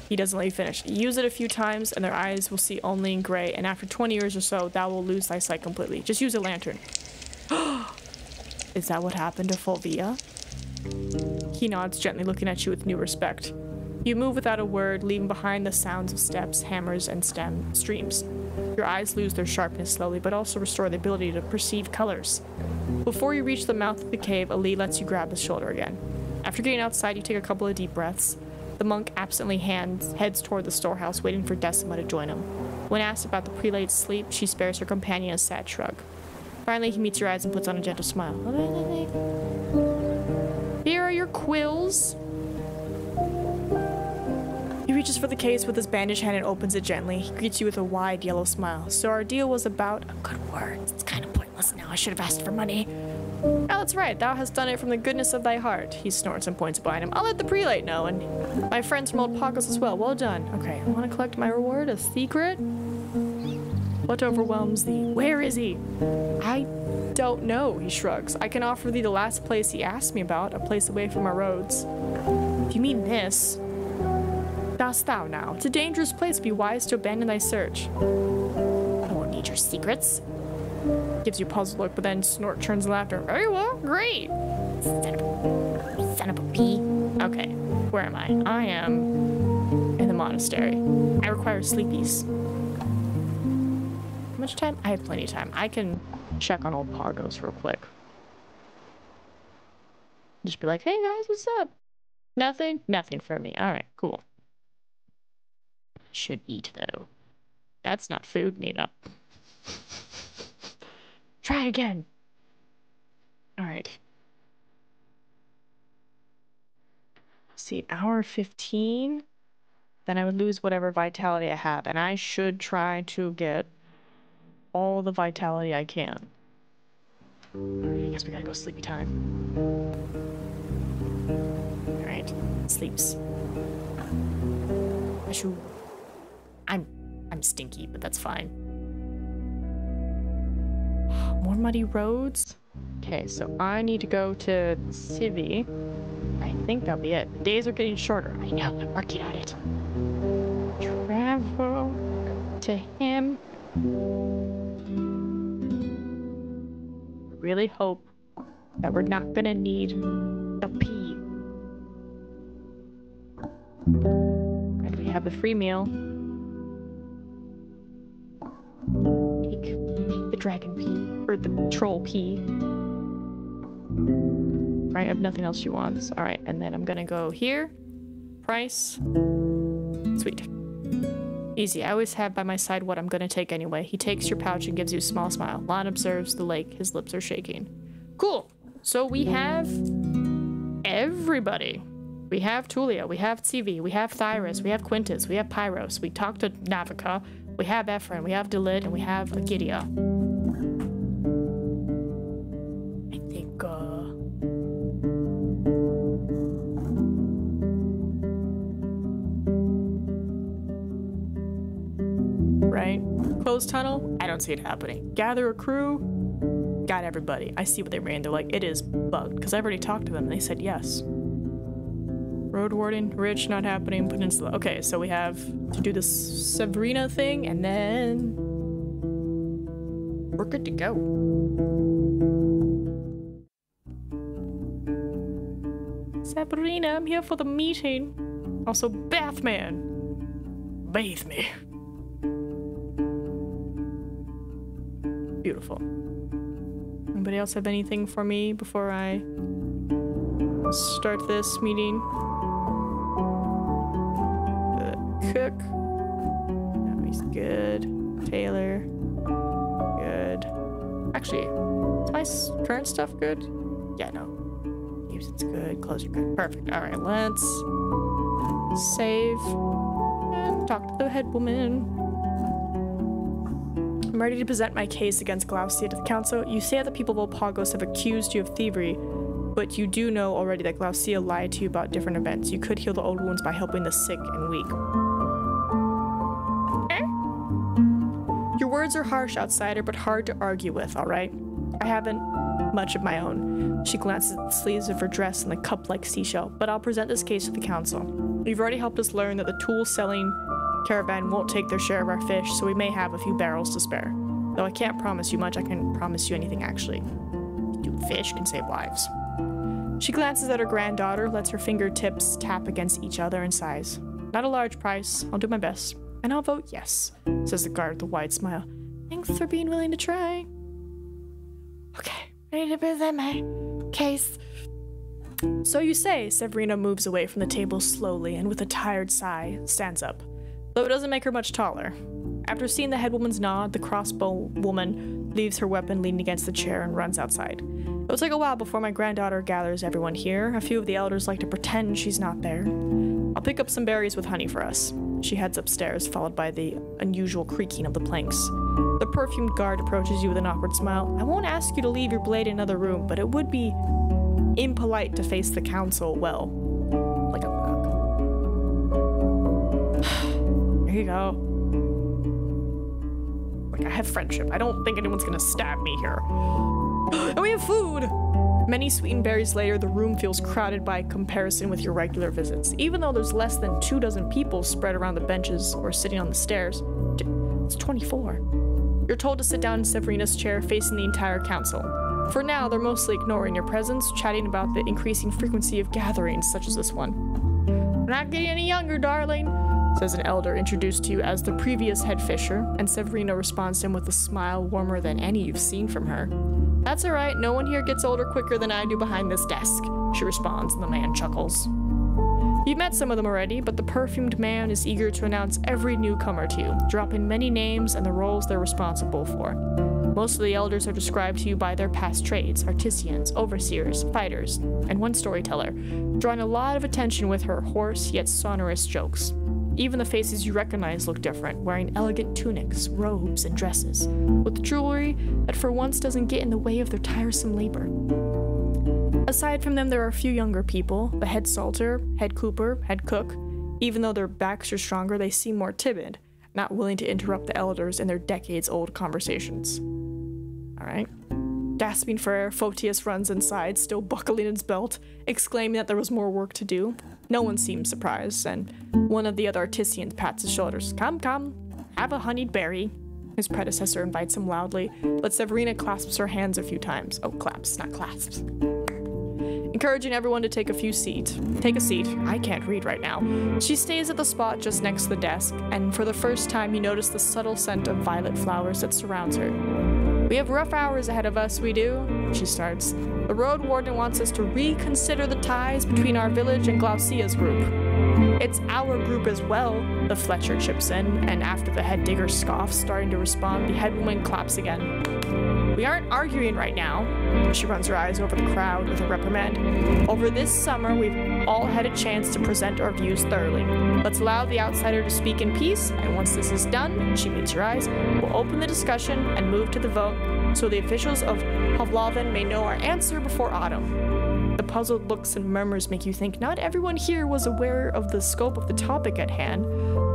S1: He doesn't let you finish. Use it a few times and their eyes will see only in gray, and after 20 years or so, thou will lose thy sight completely. Just use a lantern. Is that what happened to Fulvia? He nods gently, looking at you with new respect. You move without a word, leaving behind the sounds of steps, hammers, and streams. Your eyes lose their sharpness slowly, but also restore the ability to perceive colors. Before you reach the mouth of the cave, Ali lets you grab his shoulder again. After getting outside, you take a couple of deep breaths. The monk absently heads toward the storehouse, waiting for Decima to join him. When asked about the prelate's sleep, she spares her companion a sad shrug. Finally, he meets your eyes and puts on a gentle smile. Here are your quills. He reaches for the case with his bandaged hand and opens it gently. He greets you with a wide yellow smile. So our deal was about a good word. It's kind of pointless now. I should have asked for money. Oh, that's right. Thou hast done it from the goodness of thy heart. He snorts and points behind him. I'll let the prelate know, and my friends from Old Pagos as well. Well done. Okay, I want to collect my reward. A secret? What overwhelms thee? Where is he? I don't know, he shrugs. I can offer thee the last place he asked me about, a place away from our roads. If you mean this, dost thou now? It's a dangerous place. Be wise to abandon thy search. I won't need your secrets. Gives you a puzzled look, but then Snort turns in laughter. Very well, great. Son of a bee. Okay, where am I? I am in the monastery. I require sleepies. How much time? I have plenty of time. I can check on Old Pagos real quick. Just be like, hey guys, what's up? Nothing? Nothing for me. Alright, cool. Should eat though. That's not food, Nina. Try again. Alright. See, hour 15. Then I would lose whatever vitality I have. And I should try to get all the vitality I can. I guess we gotta go sleepy time. Alright. Sleeps. I'm stinky, but that's fine. More muddy roads? Okay, so I need to go to Civi. I think that'll be it. The days are getting shorter. I know, I'm working on it. Travel to him. Really hope that we're not gonna need a pee. And we have the free meal. Take the dragon P, or the troll P. Right, I have nothing else she wants. All right, and then I'm gonna go here. Price. Sweet. Easy. I always have by my side what I'm gonna take anyway. He takes your pouch and gives you a small smile. Lon observes the lake. His lips are shaking. Cool. So we have everybody. We have Tulia, we have TV, we have Thyrus, we have Quintus, we have Pyros, we talked to Navica, we have Ephraim, we have Delit, and we have Agidia. I think, right? Closed tunnel? I don't see it happening. Gather a crew? Got everybody. I see what they ran. They're like, it is bugged. Because I've already talked to them and they said yes. Roadwarden, Rich, not happening, Peninsula. Okay, so we have to do this Severina thing, and then we're good to go. Sabrina, I'm here for the meeting. Also, Bathman. Bathe me. Beautiful. Anybody else have anything for me before I start this meeting? Cook. No, he's good. Taylor. Good. Actually, is my current stuff good? Yeah, no. It's good. Close your good. Perfect. Alright, let's save and talk to the head woman. I'm ready to present my case against Glaucia to the council. You say that the people of Opagos have accused you of thievery, but you do know already that Glaucia lied to you about different events. You could heal the old wounds by helping the sick and weak. Your words are harsh, outsider, but hard to argue with, alright? I haven't much of my own. She glances at the sleeves of her dress and the cup-like seashell, but I'll present this case to the council. You've already helped us learn that the tool-selling caravan won't take their share of our fish, so we may have a few barrels to spare. Though I can't promise you much, I can promise you anything, actually. Dude, fish can save lives. She glances at her granddaughter, lets her fingertips tap against each other and sighs. Not a large price. I'll do my best. And I'll vote yes, says the guard with a wide smile. Thanks for being willing to try. Okay, ready to present my case. So you say, Severina moves away from the table slowly and with a tired sigh, stands up. Though it doesn't make her much taller. After seeing the headwoman's nod, the crossbow woman leaves her weapon leaning against the chair and runs outside. It'll take a while before my granddaughter gathers everyone here. A few of the elders like to pretend she's not there. I'll pick up some berries with honey for us. She heads upstairs, followed by the unusual creaking of the planks. The perfumed guard approaches you with an awkward smile. I won't ask you to leave your blade in another room, but it would be impolite to face the council, well, like a bug. There you go. Like, I have friendship. I don't think anyone's gonna stab me here. And we have food! Many sweetened berries later, the room feels crowded by comparison with your regular visits. Even though there's less than 24 people spread around the benches or sitting on the stairs, it's 24. You're told to sit down in Severina's chair facing the entire council. For now, they're mostly ignoring your presence, chatting about the increasing frequency of gatherings such as this one. We're not getting any younger, darling, says an elder introduced to you as the previous head fisher, and Severina responds to him with a smile warmer than any you've seen from her. That's alright, no one here gets older quicker than I do behind this desk, she responds, and the man chuckles. You've met some of them already, but the perfumed man is eager to announce every newcomer to you, dropping many names and the roles they're responsible for. Most of the elders are described to you by their past trades, artisans, overseers, fighters, and one storyteller, drawing a lot of attention with her hoarse yet sonorous jokes. Even the faces you recognize look different, wearing elegant tunics, robes, and dresses, with jewelry that for once doesn't get in the way of their tiresome labor. Aside from them, there are a few younger people, the head salter, head cooper, head cook. Even though their backs are stronger, they seem more timid, not willing to interrupt the elders in their decades-old conversations. Alright. Gasping for air, Photius runs inside, still buckling his belt, exclaiming that there was more work to do. No one seems surprised, and one of the other artisans pats his shoulders. Come, come, have a honeyed berry. His predecessor invites him loudly, but Severina clasps her hands a few times. Oh, claps, not clasps. Encouraging everyone to take a seat. I can't read right now. She stays at the spot just next to the desk, and for the first time you notice the subtle scent of violet flowers that surrounds her. We have rough hours ahead of us, we do, she starts. The Roadwarden wants us to reconsider the ties between our village and Glaucia's group. It's our group as well, the Fletcher chips in, and after the head digger scoffs, starting to respond, the head woman claps again. We aren't arguing right now. She runs her eyes over the crowd with a reprimand. Over this summer, we've all had a chance to present our views thoroughly. Let's allow the outsider to speak in peace, and once this is done, she meets your eyes, we'll open the discussion and move to the vote, so the officials of Pavlovan may know our answer before autumn. The puzzled looks and murmurs make you think not everyone here was aware of the scope of the topic at hand,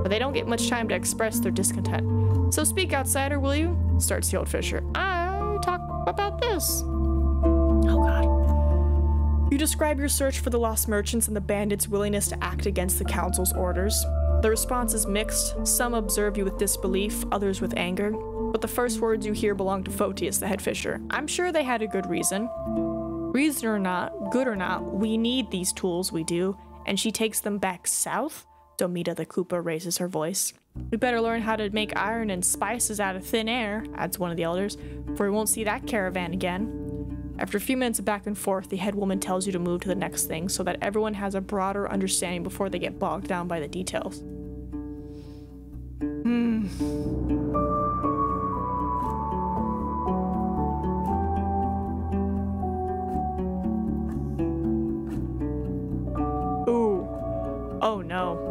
S1: but they don't get much time to express their discontent. So speak, outsider, will you? Starts the old fisher. I talk about this. Oh god. You describe your search for the lost merchants and the bandits' willingness to act against the council's orders. The response is mixed. Some observe you with disbelief, others with anger. But the first words you hear belong to Photius, the head fisher. I'm sure they had a good reason. Reason or not, good or not, we need these tools, we do. And she takes them back south? Domita the Koopa raises her voice. We better learn how to make iron and spices out of thin air, adds one of the elders, for we won't see that caravan again. After a few minutes of back and forth, the head woman tells you to move to the next thing so that everyone has a broader understanding before they get bogged down by the details. Ooh. Oh no.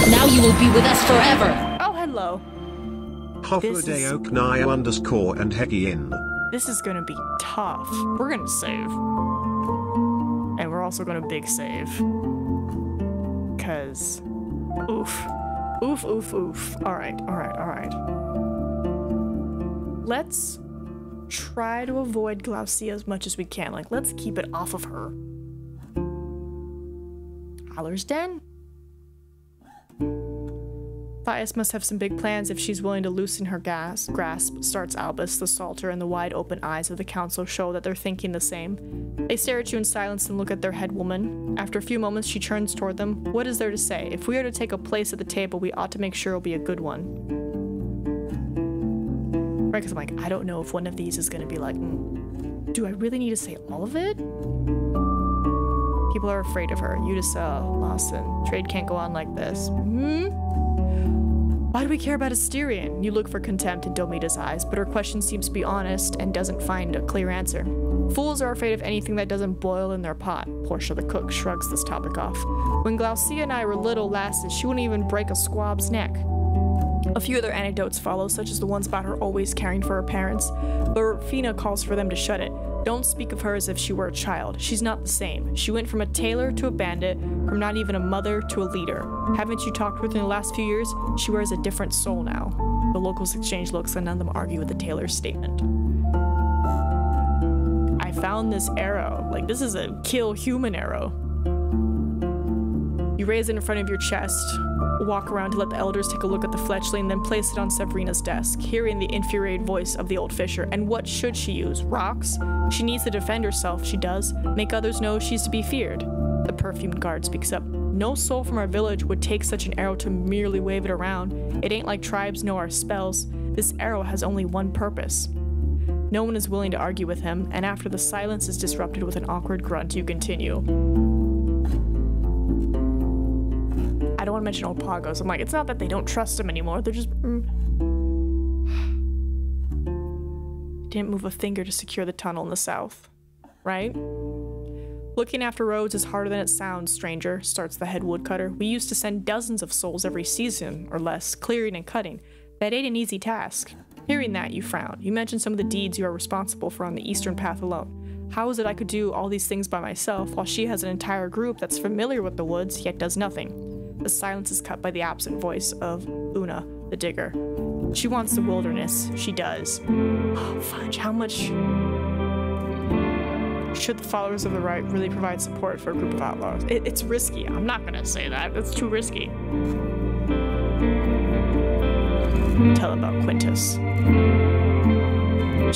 S3: Now you will be with us forever.
S1: Oh, hello.
S4: Hoffodeo__ and Heggy-in.
S1: This is gonna be tough. We're gonna save. And we're also gonna big save. Cause oof. Oof, oof, oof. Alright, alright, alright. Let's try to avoid Glaucia as much as we can. Like, let's keep it off of her. Howler's Den? Thias must have some big plans if she's willing to loosen her grasp, starts Albus. The salter and the wide open eyes of the council show that they're thinking the same. They stare at you in silence and look at their head woman. After a few moments, she turns toward them. What is there to say? If we are to take a place at the table, we ought to make sure it'll be a good one. Right, because I'm like, I don't know if one of these is going to be like, do I really need to say all of it? People are afraid of her. Udicel, Lawson. Trade can't go on like this. Why do we care about Asterion? You look for contempt in Domita's eyes, but her question seems to be honest and doesn't find a clear answer. Fools are afraid of anything that doesn't boil in their pot. Portia the cook shrugs this topic off. When Glaucia and I were little lasses, she wouldn't even break a squab's neck. A few other anecdotes follow, such as the ones about her always caring for her parents, but Rufina calls for them to shut it. Don't speak of her as if she were a child. She's not the same. She went from a tailor to a bandit, from not even a mother to a leader. Haven't you talked with her in the last few years? She wears a different soul now. The locals exchange looks and none of them argue with the tailor's statement. I found this arrow. Like, this is a kill human arrow. You raise it in front of your chest, walk around to let the elders take a look at the fletchling, then place it on Severina's desk, hearing the infuriated voice of the old fisher. And what should she use? Rocks? She needs to defend herself, she does. Make others know she's to be feared. The perfumed guard speaks up. No soul from our village would take such an arrow to merely wave it around. It ain't like tribes know our spells. This arrow has only one purpose. No one is willing to argue with him, and after the silence is disrupted with an awkward grunt, you continue. I don't want to mention old Pagos. I'm like, it's not that they don't trust him anymore, they're just... Didn't move a finger to secure the tunnel in the south, right? Looking after roads is harder than it sounds, stranger, starts the head woodcutter. We used to send dozens of souls every season, or less, clearing and cutting. That ain't an easy task. Hearing that, you frown. You mentioned some of the deeds you are responsible for on the eastern path alone. How is it I could do all these things by myself, while she has an entire group that's familiar with the woods, yet does nothing? The silence is cut by the absent voice of Una, the digger. She wants the wilderness. She does. Oh, fudge. How much should the followers of the right really provide support for a group of outlaws? It's risky. I'm not gonna say that. It's too risky. Tell about Quintus.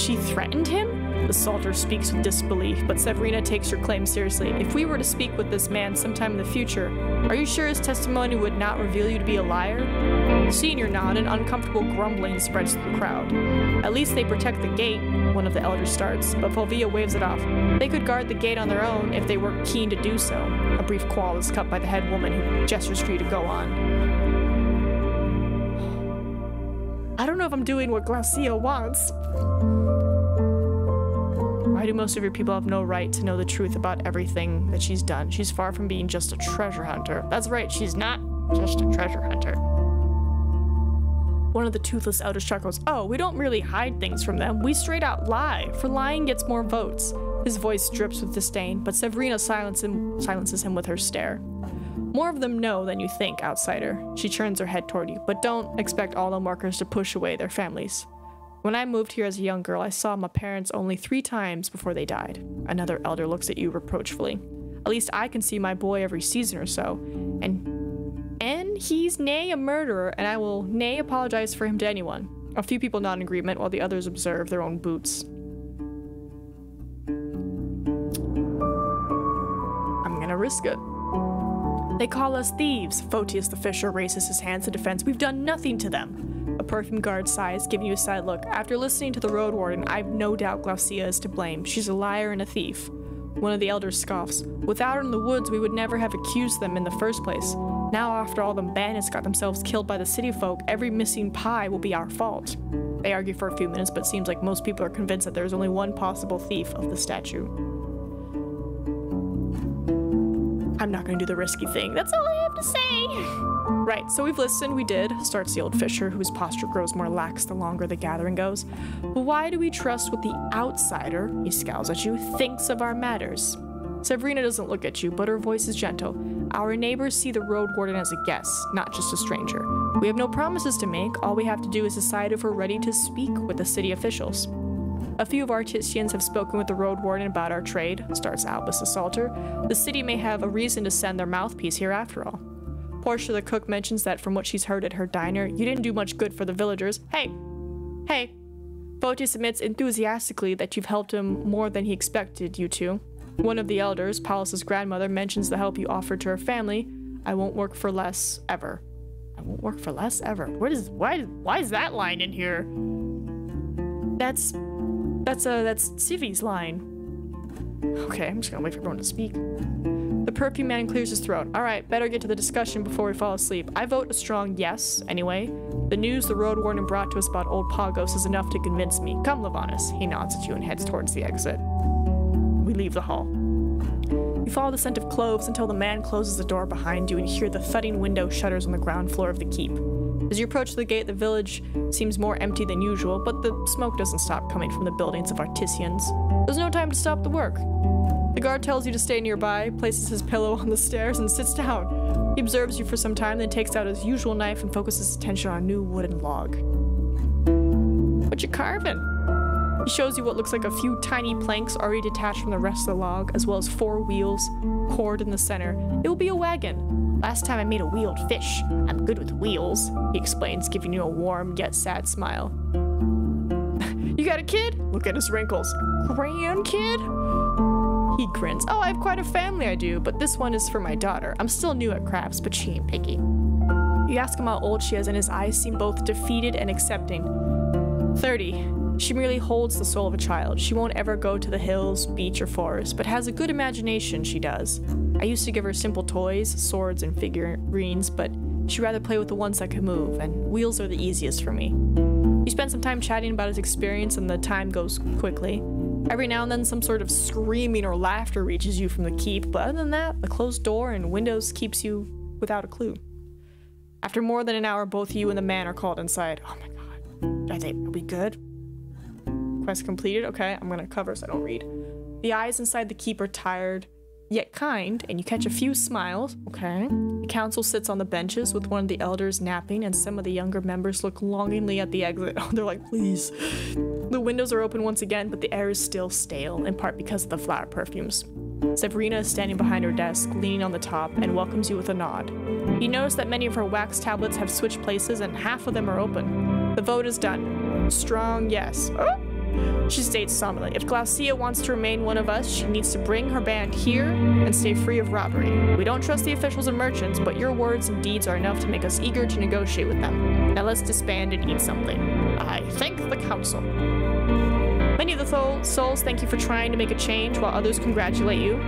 S1: She threatened him? The Salter speaks with disbelief, but Severina takes her claim seriously. If we were to speak with this man sometime in the future, are you sure his testimony would not reveal you to be a liar? Seeing your nod, an uncomfortable grumbling spreads through the crowd. At least they protect the gate, one of the elders starts, but Fulvia waves it off. They could guard the gate on their own if they were keen to do so. A brief quarrel is cut by the head woman who gestures for you to go on. I don't know if I'm doing what Glaucia wants. Why do most of your people have no right to know the truth about everything that she's done? She's far from being just a treasure hunter. That's right, she's not just a treasure hunter. One of the toothless elders chuckles. Oh, we don't really hide things from them. We straight out lie, for lying gets more votes. His voice drips with disdain, but Severina silences him with her stare. More of them know than you think, outsider. She turns her head toward you, but don't expect all the markers to push away their families. When I moved here as a young girl, I saw my parents only 3 times before they died. Another elder looks at you reproachfully. At least I can see my boy every season or so, and he's nay a murderer, and I will nay apologize for him to anyone. A few people nod in agreement, while the others observe their own boots. I'm gonna risk it. They call us thieves. Photius the fisher raises his hands in defense. We've done nothing to them. A perfume guard sighs, giving you a side look. After listening to the Roadwarden, I've no doubt Glaucia is to blame. She's a liar and a thief. One of the elders scoffs. Without her in the woods, we would never have accused them in the first place. Now, after all the bandits got themselves killed by the city folk, every missing pie will be our fault. They argue for a few minutes, but it seems like most people are convinced that there is only one possible thief of the statue. I'm not gonna do the risky thing. That's all I have to say. Right, so we've listened, we did, starts the old fisher, whose posture grows more lax the longer the gathering goes. But why do we trust what the outsider, he scowls at you, thinks of our matters? Severina doesn't look at you, but her voice is gentle. Our neighbors see the Roadwarden as a guest, not just a stranger. We have no promises to make, all we have to do is decide if we're ready to speak with the city officials. A few of our Artisians have spoken with the Roadwarden about our trade, starts Albus the Salter. The city may have a reason to send their mouthpiece here after all. Portia the cook mentions that from what she's heard at her diner, you didn't do much good for the villagers. Hey! Photius admits enthusiastically that you've helped him more than he expected you to. One of the elders, Paulus's grandmother, mentions the help you offered to her family. I won't work for less, ever. I won't work for less, ever. Why is that line in here? That's Civi's line. Okay, I'm just gonna wait for everyone to speak. The perfume man clears his throat. Alright, better get to the discussion before we fall asleep. I vote a strong yes, anyway. The news the Roadwarden brought to us about old Pagos is enough to convince me. Come, Levanus. He nods at you and heads towards the exit. We leave the hall. You follow the scent of cloves until the man closes the door behind you and hear the thudding window shutters on the ground floor of the keep. As you approach the gate, the village seems more empty than usual, but the smoke doesn't stop coming from the buildings of Artisians. There's no time to stop the work. The guard tells you to stay nearby, places his pillow on the stairs, and sits down. He observes you for some time, then takes out his usual knife and focuses his attention on a new wooden log. What you carving? He shows you what looks like a few tiny planks already detached from the rest of the log, as well as 4 wheels, cord in the center. It will be a wagon. Last time I made a wheeled fish. I'm good with wheels, he explains, giving you a warm yet sad smile. You got a kid? Look at his wrinkles. Grandkid? He grins. Oh, I have quite a family, I do, but this one is for my daughter. I'm still new at crafts, but she ain't picky. You ask him how old she is, and his eyes seem both defeated and accepting. 30. She merely holds the soul of a child. She won't ever go to the hills, beach, or forest, but has a good imagination, she does. I used to give her simple toys, swords, and figurines, but she'd rather play with the ones that can move, and wheels are the easiest for me. You spend some time chatting about his experience, and the time goes quickly. Every now and then some sort of screaming or laughter reaches you from the keep, but other than that, the closed door and windows keeps you without a clue. After more than an hour, both you and the man are called inside. Oh my god. Are we good? Quest completed? Okay, I'm gonna cover so I don't read. The eyes inside the keep are tired yet kind, and you catch a few smiles. Okay. The council sits on the benches with one of the elders napping, and some of the younger members look longingly at the exit. They're like, please. The windows are open once again, but the air is still stale, in part because of the flower perfumes. Severina is standing behind her desk, leaning on the top, and welcomes you with a nod. You notice that many of her wax tablets have switched places, and half of them are open. The vote is done. Strong yes. Oh! She states solemnly, if Glaucia wants to remain one of us, she needs to bring her band here and stay free of robbery. We don't trust the officials and merchants, but your words and deeds are enough to make us eager to negotiate with them. Now let's disband and eat something. I thank the council. Many of the souls thank you for trying to make a change, while others congratulate you.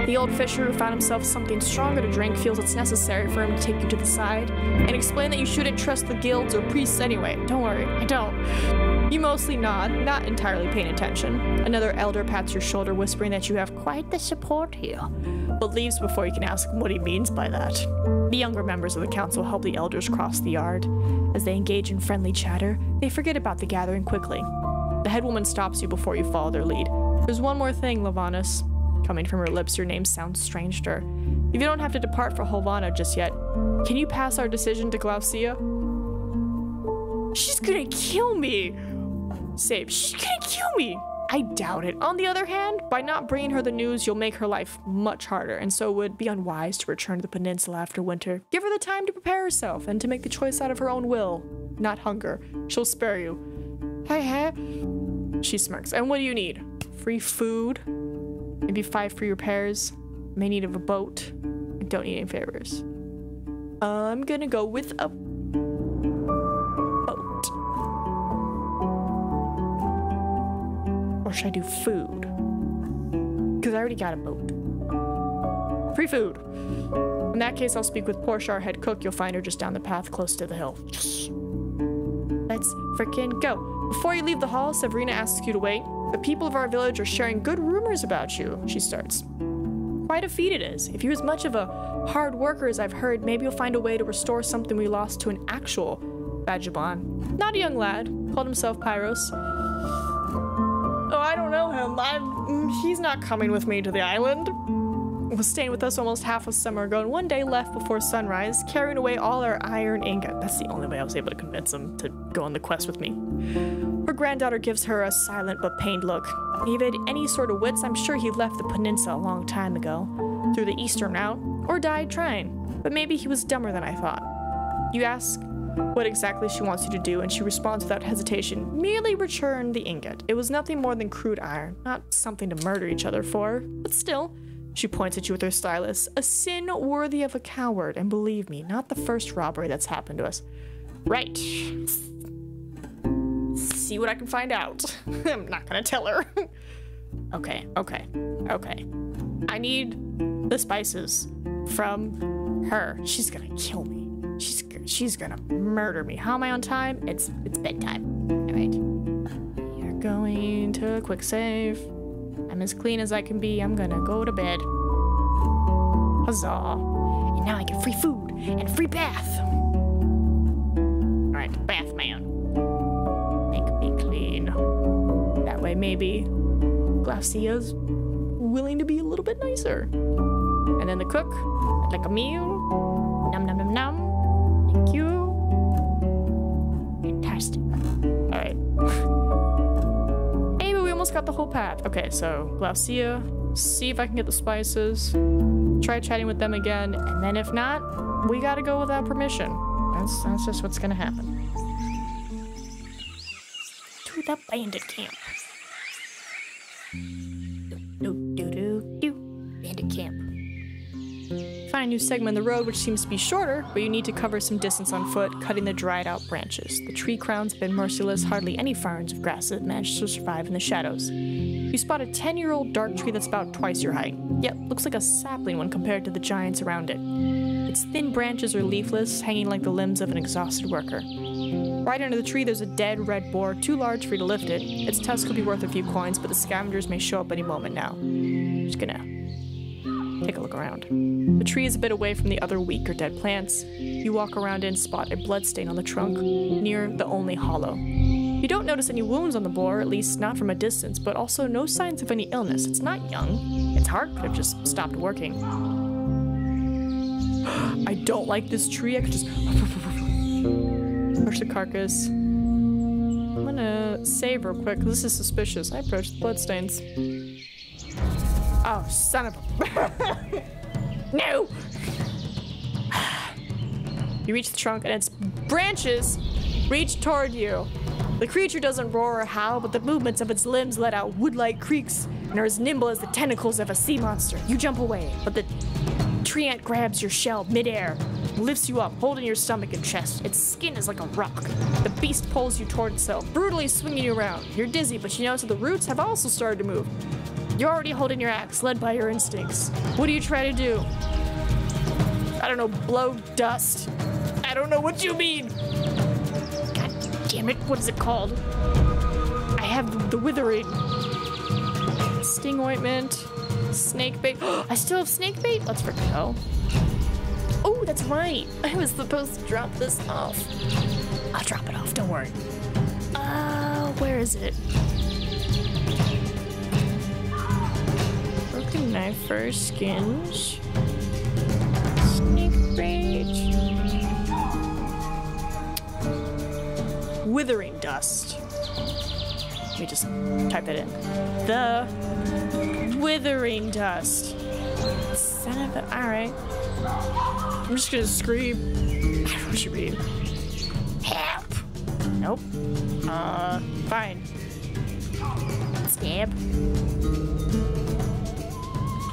S1: The old fisher who found himself something stronger to drink feels it's necessary for him to take you to the side and explain that you shouldn't trust the guilds or priests anyway. Don't worry, I don't. You mostly nod, not entirely paying attention. Another elder pats your shoulder, whispering that you have quite the support here, but leaves before you can ask what he means by that. The younger members of the council help the elders cross the yard. As they engage in friendly chatter, they forget about the gathering quickly. The headwoman stops you before you follow their lead. There's one more thing, Lavanus. Coming from her lips, your name sounds strange to her. If you don't have to depart for Holvana just yet, can you pass our decision to Glaucia? She's gonna kill me! Save, she's gonna kill me! I doubt it. On the other hand, by not bringing her the news, you'll make her life much harder, and so it would be unwise to return to the peninsula after winter. Give her the time to prepare herself and to make the choice out of her own will, not hunger. She'll spare you. Hey. She smirks. And what do you need? Free food? Maybe 5 free repairs? May need of a boat? I don't need any favors. I'm gonna go with a boat. Or should I do food? Because I already got a boat. Free food. In that case, I'll speak with Portia, our head cook. You'll find her just down the path close to the hill. Yes. Let's frickin' go. Before you leave the hall, Severina asks you to wait. The people of our village are sharing good rumors about you, she starts. Quite a feat it is. If you're as much of a hard worker as I've heard, maybe you'll find a way to restore something we lost to an actual Vagabond. Not a young lad, called himself Pyros. Oh, I don't know him. He's not coming with me to the island. Was staying with us almost half a summer ago, and one day left before sunrise, carrying away all our iron ingot. That's the only way I was able to convince him to go on the quest with me. Her granddaughter gives her a silent but pained look. If he had any sort of wits, I'm sure he left the peninsula a long time ago, through the eastern route, or died trying. But maybe he was dumber than I thought. You ask what exactly she wants you to do, and she responds without hesitation, merely return the ingot. It was nothing more than crude iron, not something to murder each other for, but still. She points at you with her stylus. A sin worthy of a coward, and believe me, not the first robbery that's happened to us. Right. See what I can find out. I'm not gonna tell her. Okay. I need the spices from her. She's gonna kill me. She's gonna murder me. How am I on time? It's bedtime. All right. You're going to quick save. I'm as clean as I can be. I'm gonna go to bed. Huzzah. And now I get free food and free bath. Alright, bath man. Make me clean. That way maybe Glaucia's willing to be a little bit nicer. And then the cook, I'd like a meal. Nom nom nom nom. Thank you. Fantastic. Alright. Almost got the whole path. Okay, so Glaucia, see if I can get the spices, try chatting with them again, and then if not, we gotta go without permission. That's just what's gonna happen. To the bandit camp. Bandit camp. Find a new segment of the road which seems to be shorter, but you need to cover some distance on foot, cutting the dried out branches. The tree crowns have been merciless, hardly any ferns of grass have managed to survive in the shadows. You spot a 10-year-old dark tree that's about twice your height, yet looks like a sapling when compared to the giants around it. Its thin branches are leafless, hanging like the limbs of an exhausted worker. Right under the tree there's a dead red boar, too large for you to lift it. Its tusk could be worth a few coins, but the scavengers may show up any moment now. Just gonna take a look around. The tree is a bit away from the other weak or dead plants. You walk around and spot a bloodstain on the trunk, near the only hollow. You don't notice any wounds on the boar, at least not from a distance, but also no signs of any illness. It's not young. Its heart could have just stopped working. I don't like this tree. I could just push the carcass. I'm gonna save real quick, because this is suspicious. I approached the bloodstains. Oh, son of a... No! You reach the trunk and its branches reach toward you. The creature doesn't roar or howl, but the movements of its limbs let out wood-like creaks and are as nimble as the tentacles of a sea monster. You jump away, but the tree ant grabs your shell midair, lifts you up, holding your stomach and chest. Its skin is like a rock. The beast pulls you toward itself, brutally swinging you around. You're dizzy, but you notice that the roots have also started to move. You're already holding your axe, led by your instincts. What do you try to do? I don't know, blow dust. I don't know what you mean. God damn it, what is it called? I have the withering. Sting ointment, snake bait. I still have snake bait? Let's freaking go. Oh, that's right. I was supposed to drop this off. I'll drop it off, don't worry. Where is it? Broken knife first, skins. Snake bait. Withering dust. Let me just type that in. The withering dust. Son of a... Alright. I'm just gonna scream. I don't know what you mean. Help! Nope. Fine. Stab.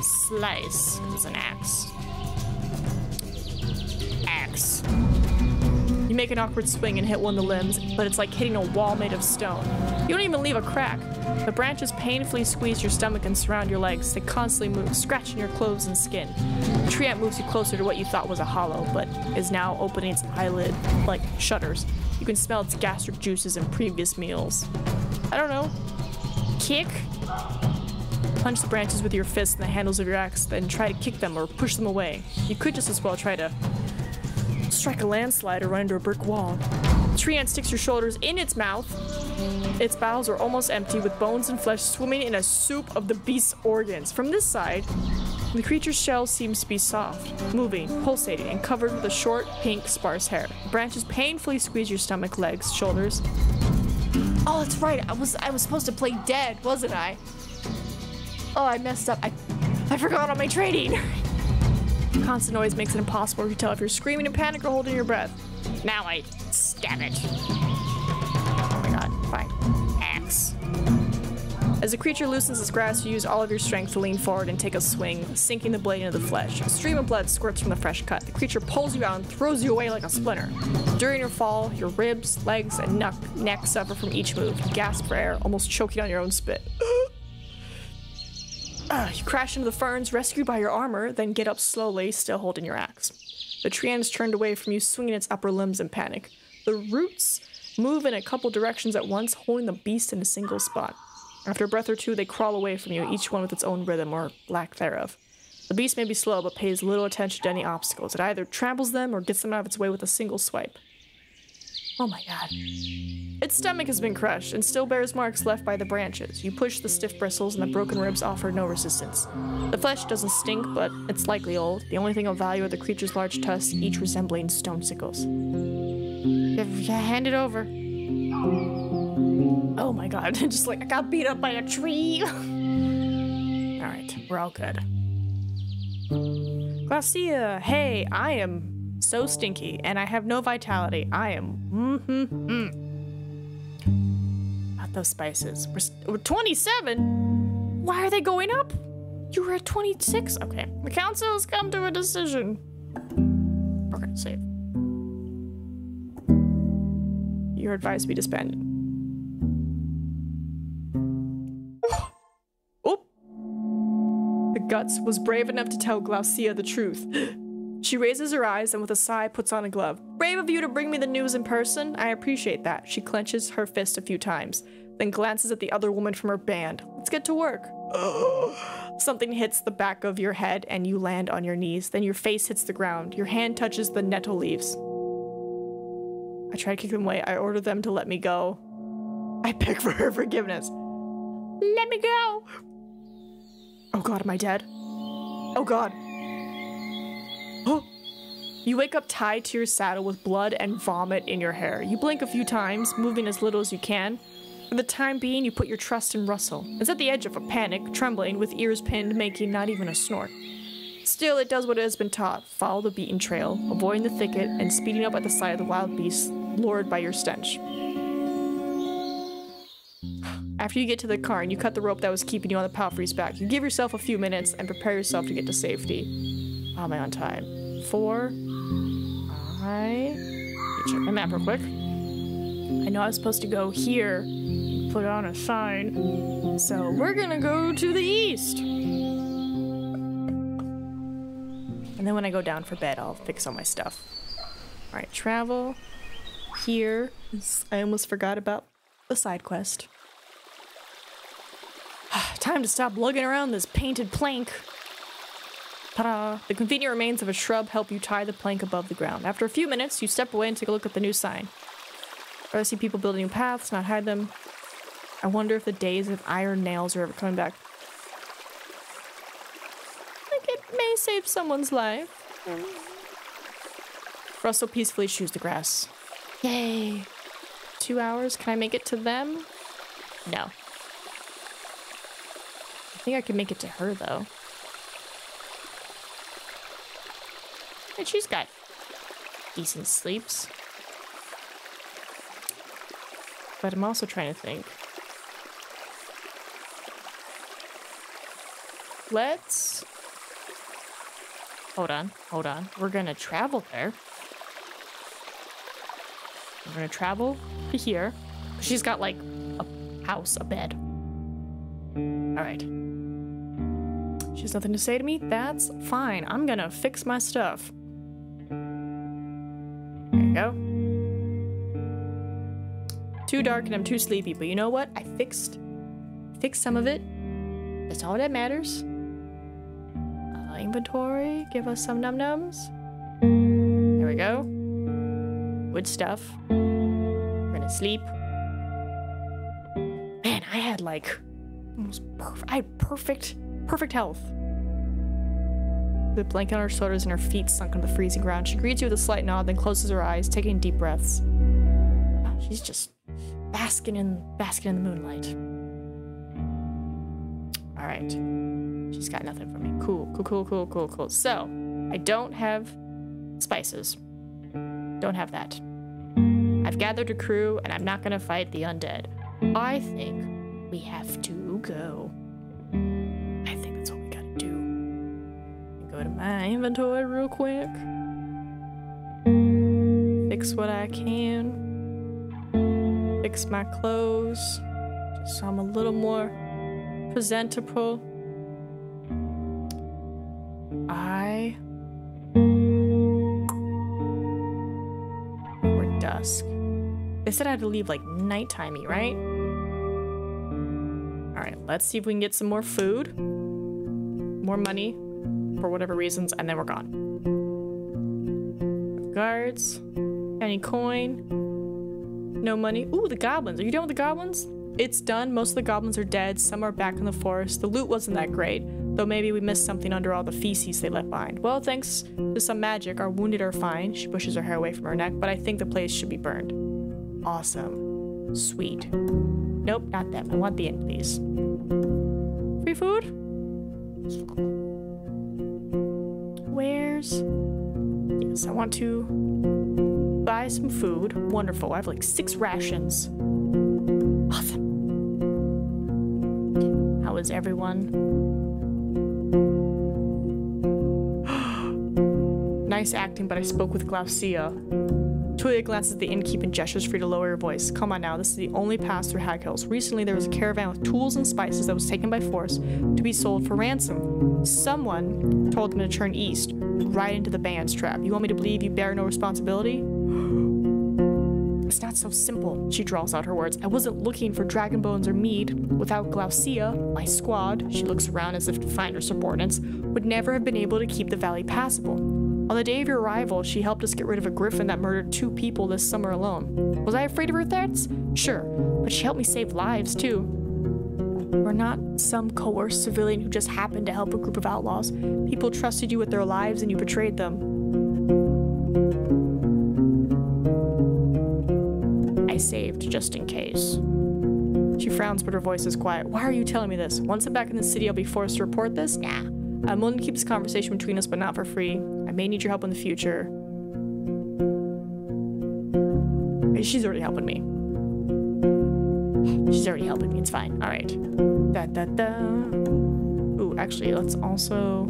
S1: Slice. It's an axe. Axe. You make an awkward swing and hit one of the limbs, but it's like hitting a wall made of stone. You don't even leave a crack. The branches painfully squeeze your stomach and surround your legs. They constantly move, scratching your clothes and skin. The tree ant moves you closer to what you thought was a hollow, but is now opening its eyelid like shutters. You can smell its gastric juices in previous meals. I don't know. Kick? Punch the branches with your fists and the handles of your axe, then try to kick them or push them away. You could just as well try to strike a landslide or run into a brick wall. The tree ant sticks your shoulders in its mouth. Its bowels are almost empty, with bones and flesh swimming in a soup of the beast's organs. From this side, the creature's shell seems to be soft, moving, pulsating, and covered with a short, pink, sparse hair. The branches painfully squeeze your stomach, legs, shoulders. Oh, that's right. I was supposed to play dead, wasn't I? Oh, I messed up. I forgot all my training. Constant noise makes it impossible to tell if you're screaming in panic or holding your breath. Now I stab it. Oh my god, fine. Axe. As the creature loosens its grasp, you use all of your strength to lean forward and take a swing, sinking the blade into the flesh. A stream of blood squirts from the fresh cut. The creature pulls you out and throws you away like a splinter. During your fall, your ribs, legs, and neck suffer from each move. You gasp for air, almost choking on your own spit. You crash into the ferns, rescued by your armor, then get up slowly, still holding your axe. The tree ant is turned away from you, swinging its upper limbs in panic. The roots move in a couple directions at once, holding the beast in a single spot. After a breath or two, they crawl away from you, each one with its own rhythm, or lack thereof. The beast may be slow, but pays little attention to any obstacles. It either tramples them or gets them out of its way with a single swipe. Oh my god. Its stomach has been crushed, and still bears marks left by the branches. You push the stiff bristles, and the broken ribs offer no resistance. The flesh doesn't stink, but it's likely old. The only thing of value are the creature's large tusks, each resembling stone sickles. Hand it over. Oh my god, just like I got beat up by a tree. Alright, we're all good. Glacia, hey, I am so stinky, and I have no vitality. I am Not those spices. We're 27? Why are they going up? You were at 26. Okay. The council has come to a decision. We're gonna save. You're advised to be disbanded. Oh! The Guts was brave enough to tell Glacia the truth. She raises her eyes and with a sigh puts on a glove. Brave of you to bring me the news in person. I appreciate that. She clenches her fist a few times, then glances at the other woman from her band. Let's get to work. Something hits the back of your head and you land on your knees. Then your face hits the ground. Your hand touches the nettle leaves. I try to kick them away. I order them to let me go. I beg for her forgiveness. Let me go. Oh God, am I dead? Oh God. Oh. You wake up tied to your saddle with blood and vomit in your hair. You blink a few times, moving as little as you can. For the time being, you put your trust in Russell. It's at the edge of a panic, trembling, with ears pinned, making not even a snort. Still, it does what it has been taught. Follow the beaten trail, avoiding the thicket, and speeding up at the sight of the wild beasts, lured by your stench. After you get to the car and you cut the rope that was keeping you on the Palfrey's back, you give yourself a few minutes and prepare yourself to get to safety. How am I on time? 4, 5... Let me check my map real quick. I know I was supposed to go here and put on a sign, so we're gonna go to the east. And then when I go down for bed, I'll fix all my stuff. Alright, travel. Here. I almost forgot about the side quest. Time to stop lugging around this painted plank. Ta-da! The convenient remains of a shrub help you tie the plank above the ground. After a few minutes, you step away and take a look at the new sign. I see people building new paths, not hide them. I wonder if the days of iron nails are ever coming back. Like it may save someone's life. Russell peacefully chews the grass. Yay! 2 hours? Can I make it to them? No. I think I can make it to her, though. And she's got decent sleeps. But I'm also trying to think. Let's... Hold on. We're gonna travel there. We're gonna travel to here. She's got, like, a house, a bed. Alright. She has nothing to say to me? That's fine. I'm gonna fix my stuff. There you go. Too dark and I'm too sleepy, but you know what? I fixed some of it. That's all that matters. Inventory, give us some num-nums. There we go. Good stuff. We're gonna sleep. Man, I had like almost perfect. I had perfect health. The blanket on her shoulders and her feet sunk on the freezing ground. She greets you with a slight nod, then closes her eyes, taking deep breaths. Oh, she's just basking in the moonlight. All right. She's got nothing for me. Cool. So, I don't have spices. Don't have that. I've gathered a crew, and I'm not gonna fight the undead. I think we have to go. I think that's what we gotta do. Go to my inventory real quick. Fix what I can. Fix my clothes. Just so I'm a little more presentable. Or dusk. They said I had to leave like nighttimey, right? Alright, let's see if we can get some more food. More money. For whatever reasons, and then we're gone. Guards. Any coin? No money. Ooh, the goblins. Are you done with the goblins? It's done. Most of the goblins are dead. Some are back in the forest. The loot wasn't that great. Though maybe we missed something under all the feces they left behind. Well, thanks to some magic, our wounded are fine. She pushes her hair away from her neck, but I think the place should be burned. Awesome. Sweet. Nope, not them. I want the inn, please. Free food? Where's... Yes, I want to buy some food. Wonderful. I have like 6 rations. Awesome. How is everyone? Nice acting, but I spoke with Glaucia. Tulia glances at the innkeep and gestures for you to lower your voice. Come on now, this is the only pass through Hag Hills. Recently, there was a caravan with tools and spices that was taken by force to be sold for ransom. Someone told them to turn east, right into the band's trap. You want me to believe you bear no responsibility? It's not so simple, she draws out her words. I wasn't looking for dragon bones or mead. Without Glaucia, my squad, she looks around as if to find her subordinates, would never have been able to keep the valley passable. On the day of your arrival, she helped us get rid of a griffin that murdered 2 people this summer alone. Was I afraid of her threats? Sure, but she helped me save lives, too. We're not some coerced civilian who just happened to help a group of outlaws. People trusted you with their lives and you betrayed them. I saved just in case. She frowns, but her voice is quiet. Why are you telling me this? Once I'm back in the city, I'll be forced to report this? Nah. I'm willing to keep this conversation between us, but not for free. I may need your help in the future. She's already helping me. She's already helping me. It's fine. All right. Ooh, actually, let's also...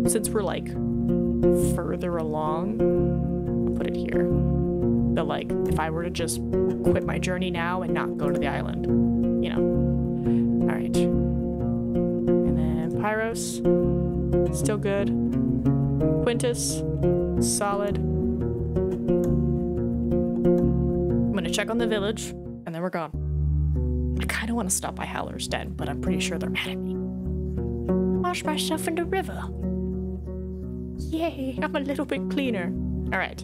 S1: Since we're, like, further along, I'll put it here. That, like, if I were to just quit my journey now and not go to the island, you know. All right. And then Pyros, still good. Quintus, solid. I'm gonna check on the village, and then we're gone. I kind of want to stop by Howler's Den, but I'm pretty sure they're mad at me. Wash myself in the river. Yay, I'm a little bit cleaner. All right.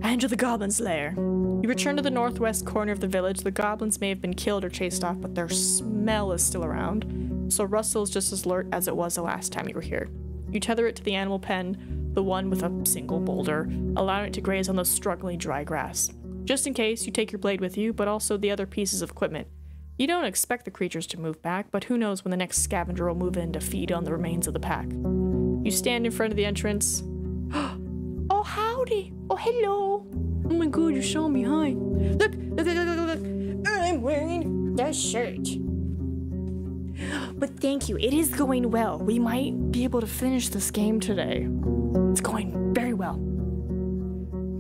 S1: Enter the goblin's lair. You return to the northwest corner of the village. The goblins may have been killed or chased off, but their smell is still around. So Russell is just as alert as it was the last time you were here. You tether it to the animal pen, the one with a single boulder, allowing it to graze on the struggling dry grass. Just in case, you take your blade with you, but also the other pieces of equipment. You don't expect the creatures to move back, but who knows when the next scavenger will move in to feed on the remains of the pack. You stand in front of the entrance. Oh, howdy. Oh, hello. Oh my god, you're showing me hi. Look. I'm wearing that shirt. But thank you, it is going well. We might be able to finish this game today. It's going very well.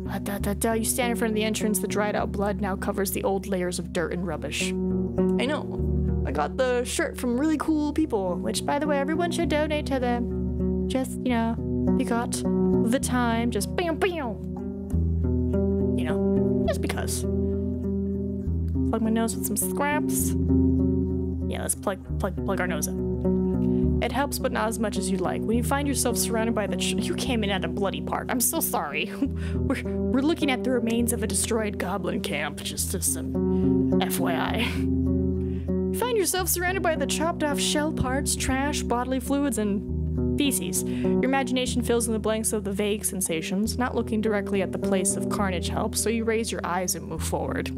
S1: You stand in front of the entrance. The dried out blood now covers the old layers of dirt and rubbish. I know. I got the shirt from really cool people, which, by the way, everyone should donate to them. Just, you know, you got the time, just bam, bam. You know, just because. Plug my nose with some scraps. Yeah, let's plug our nose up. It helps, but not as much as you'd like. When you find yourself surrounded by the... You came in at a bloody part. I'm so sorry. We're looking at the remains of a destroyed goblin camp, just as some FYI. You find yourself surrounded by the chopped off shell parts, trash, bodily fluids, and feces. Your imagination fills in the blanks of the vague sensations. Not looking directly at the place of carnage helps, so you raise your eyes and move forward.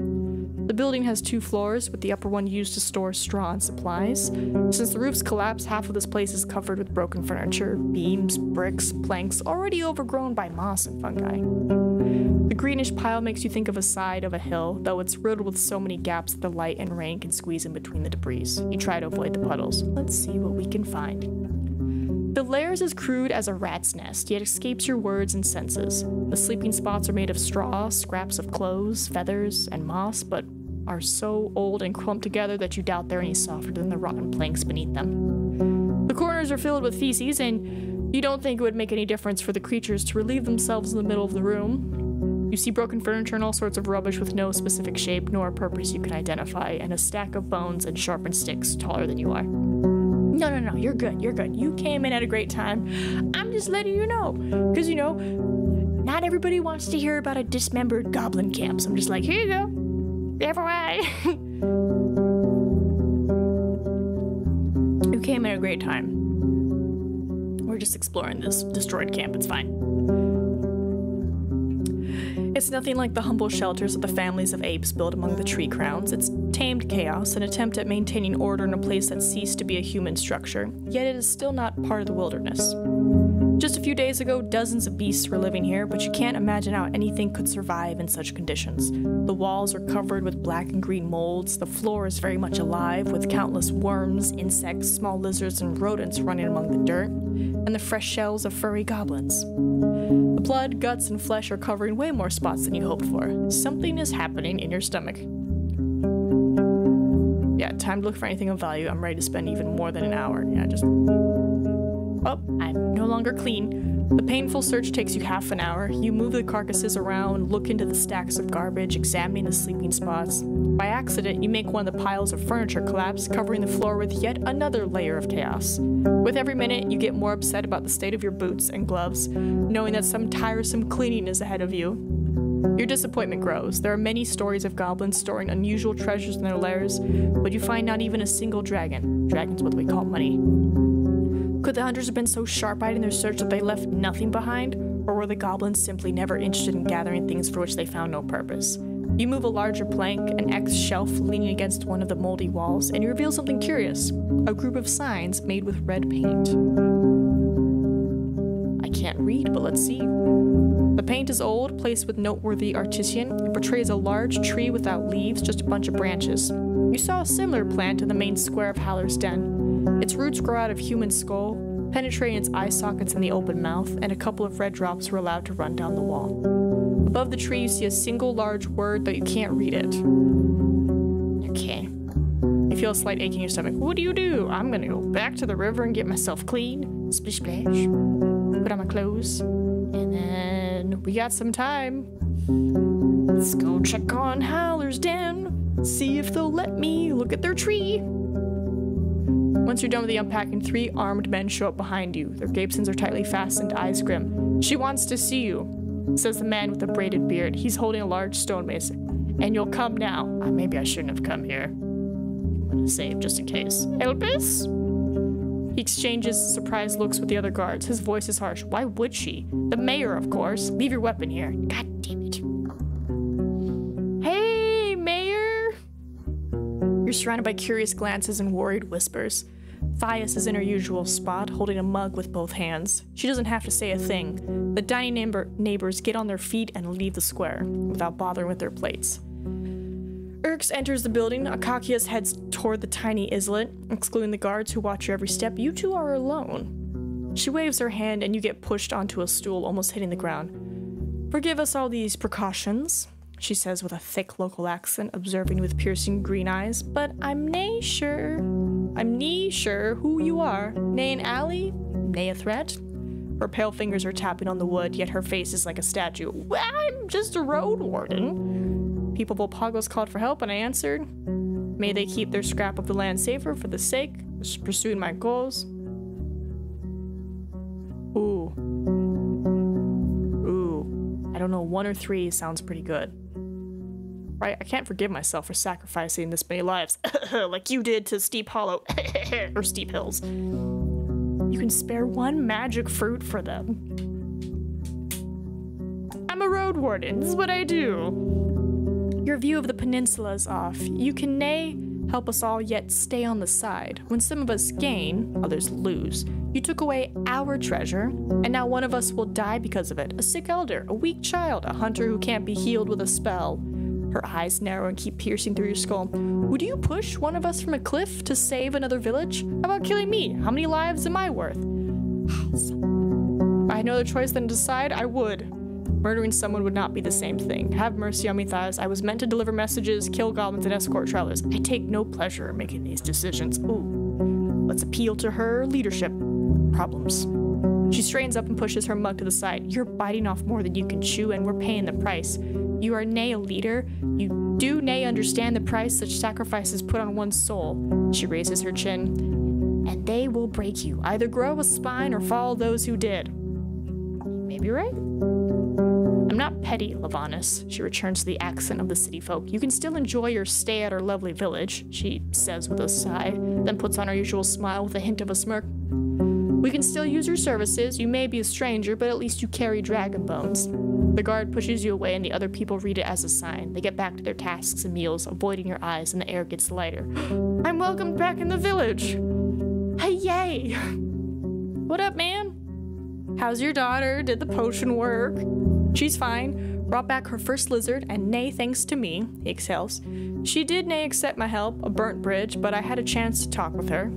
S1: The building has 2 floors, with the upper one used to store straw and supplies. Since the roof's collapsed, half of this place is covered with broken furniture, beams, bricks, planks, already overgrown by moss and fungi. The greenish pile makes you think of a side of a hill, though it's riddled with so many gaps that the light and rain can squeeze in between the debris. You try to avoid the puddles. Let's see what we can find. The lair is as crude as a rat's nest, yet escapes your words and senses. The sleeping spots are made of straw, scraps of clothes, feathers, and moss, but are so old and clumped together that you doubt they're any softer than the rotten planks beneath them. The corners are filled with feces, and you don't think it would make any difference for the creatures to relieve themselves in the middle of the room. You see broken furniture and all sorts of rubbish with no specific shape nor purpose you can identify, and a stack of bones and sharpened sticks taller than you are. No, you're good. You came in at a great time. I'm just letting you know, because, you know, not everybody wants to hear about a dismembered goblin camp, so I'm just like, here you go. FYI. You came at a great time. We're just exploring this destroyed camp. It's fine. It's nothing like the humble shelters that the families of apes build among the tree crowns. It's tamed chaos, an attempt at maintaining order in a place that ceased to be a human structure, yet it is still not part of the wilderness. Just a few days ago, dozens of beasts were living here, but you can't imagine how anything could survive in such conditions. The walls are covered with black and green molds, the floor is very much alive, with countless worms, insects, small lizards, and rodents running among the dirt, and the fresh shells of furry goblins. The blood, guts, and flesh are covering way more spots than you hoped for. Something is happening in your stomach. Yeah, time to look for anything of value. I'm ready to spend even more than an hour. Yeah, just... Oh, I'm no longer clean. The painful search takes you half an hour. You move the carcasses around, look into the stacks of garbage, examining the sleeping spots. By accident, you make one of the piles of furniture collapse, covering the floor with yet another layer of chaos. With every minute, you get more upset about the state of your boots and gloves, knowing that some tiresome cleaning is ahead of you. Your disappointment grows. There are many stories of goblins storing unusual treasures in their lairs, but you find not even a single dragon. Dragon's what we call money. Could the hunters have been so sharp-eyed in their search that they left nothing behind? Or were the goblins simply never interested in gathering things for which they found no purpose? You move a larger plank, an X shelf leaning against one of the moldy walls, and you reveal something curious. A group of signs made with red paint. I can't read, but let's see. The paint is old, placed with noteworthy artisan. It portrays a large tree without leaves, just a bunch of branches. You saw a similar plant in the main square of Howler's Den. Its roots grow out of human skull, penetrating its eye sockets in the open mouth, and a couple of red drops were allowed to run down the wall. Above the tree, you see a single large word, though you can't read it. Okay. You feel a slight ache in your stomach. What do? I'm gonna go back to the river and get myself clean. Splish splash. Put on my clothes. And then we got some time. Let's go check on Howler's Den. See if they'll let me look at their tree. Once you're done with the unpacking, 3 armed men show up behind you. Their gapesons are tightly fastened, eyes grim. She wants to see you, says the man with the braided beard. He's holding a large stone mace. And you'll come now. Maybe I shouldn't have come here. I'm gonna save just in case. Help us? He exchanges surprised looks with the other guards. His voice is harsh. Why would she? The mayor, of course. Leave your weapon here. God damn it. Hey, mayor! You're surrounded by curious glances and worried whispers. Thias is in her usual spot, holding a mug with both hands. She doesn't have to say a thing. The dining neighbors get on their feet and leave the square, without bothering with their plates. Urx enters the building. Akakias heads toward the tiny islet, excluding the guards who watch your every step. You two are alone. She waves her hand and you get pushed onto a stool, almost hitting the ground. Forgive us all these precautions, she says with a thick local accent, observing with piercing green eyes, but I'm nae sure who you are. Nae an ally? Nae a threat? Her pale fingers are tapping on the wood, yet her face is like a statue. Well, I'm just a road warden. People of Pagos called for help and I answered. May they keep their scrap of the land safer for the sake of pursuing my goals. Ooh. I don't know, 1 or 3 sounds pretty good. Right, I can't forgive myself for sacrificing this many lives. Like you did to Steep Hollow. Or Steep Hills. You can spare 1 magic fruit for them. I'm a road warden. This is what I do. Your view of the peninsula is off. You can nay help us all, yet stay on the side. When some of us gain, others lose. You took away our treasure, and now one of us will die because of it. A sick elder, a weak child, a hunter who can't be healed with a spell. Her eyes narrow and keep piercing through your skull. Would you push one of us from a cliff to save another village? How about killing me? How many lives am I worth? If I had no other choice than to decide, I would. Murdering someone would not be the same thing. Have mercy on me, Thias. I was meant to deliver messages, kill goblins, and escort travelers. I take no pleasure in making these decisions. Ooh. Let's appeal to her leadership problems. She straightens up and pushes her mug to the side. You're biting off more than you can chew, and we're paying the price. You are nay a leader. You do nay understand the price such sacrifices put on one's soul. She raises her chin. And they will break you. Either grow a spine or follow those who did. Maybe right? I'm not petty, Lavanus, she returns to the accent of the city folk. You can still enjoy your stay at our lovely village, she says with a sigh, then puts on her usual smile with a hint of a smirk. We can still use your services. You may be a stranger, but at least you carry dragon bones. The guard pushes you away and the other people read it as a sign. They get back to their tasks and meals, avoiding your eyes, and the air gets lighter. I'm welcomed back in the village! Hey, yay! What up, man? How's your daughter? Did the potion work? She's fine. Brought back her first lizard, and nay thanks to me, he exhales. She did nay accept my help, a burnt bridge, but I had a chance to talk with her.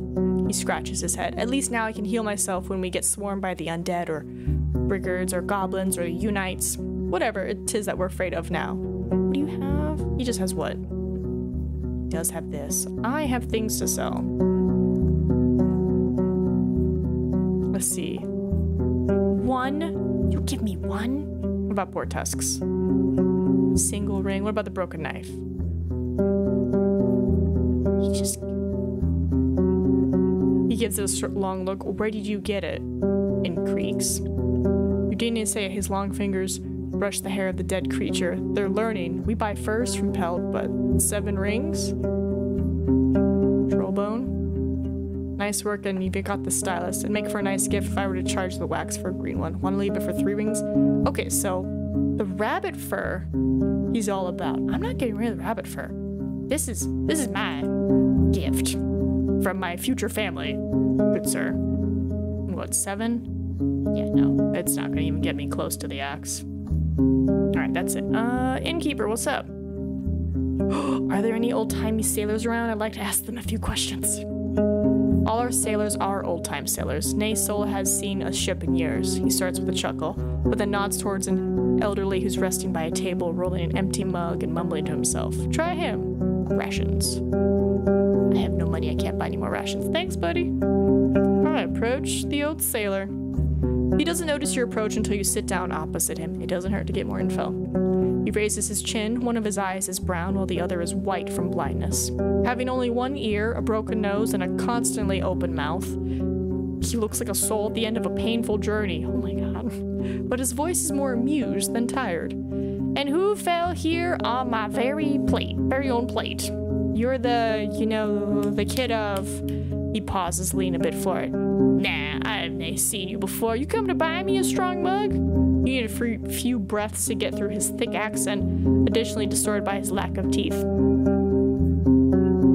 S1: He scratches his head. At least now I can heal myself when we get swarmed by the undead, or brigards, or goblins, or unites. Whatever it is that we're afraid of now. What do you have? He just has what? He does have this. I have things to sell. Let's see. 1? You give me 1? What about boar tusks? Single ring. What about the broken knife? He gives it a long look. Where did you get it? In creeks. You didn't say his long fingers brush the hair of the dead creature. They're learning. We buy furs from Pelt, but 7 rings? Trollbone. Nice work, and you got the stylus. It'd make for a nice gift if I were to charge the wax for a green one. Want to leave it for 3 rings? Okay, so the rabbit fur he's all about. I'm not getting rid of the rabbit fur. This is my gift from my future family, good sir. What, 7? Yeah, no, it's not gonna even get me close to the axe. Alright, that's it. Innkeeper, what's up? Are there any old-timey sailors around? I'd like to ask them a few questions. All our sailors are old-time sailors. Nay soul has seen a ship in years. He starts with a chuckle, but then nods towards an elderly who's resting by a table, rolling an empty mug and mumbling to himself. Try him. Rations. I have no money, I can't buy any more rations. Thanks, buddy. I approach the old sailor. He doesn't notice your approach until you sit down opposite him. It doesn't hurt to get more info. He raises his chin. One of his eyes is brown while the other is white from blindness. Having only one ear, a broken nose, and a constantly open mouth, he looks like a soul at the end of a painful journey. Oh my god. But his voice is more amused than tired. And who fell here on my very own plate? You're the, the kid of... He pauses, lean a bit forward. Nah, I've seen you before. You come to buy me a strong mug? You need a few breaths to get through his thick accent, additionally distorted by his lack of teeth.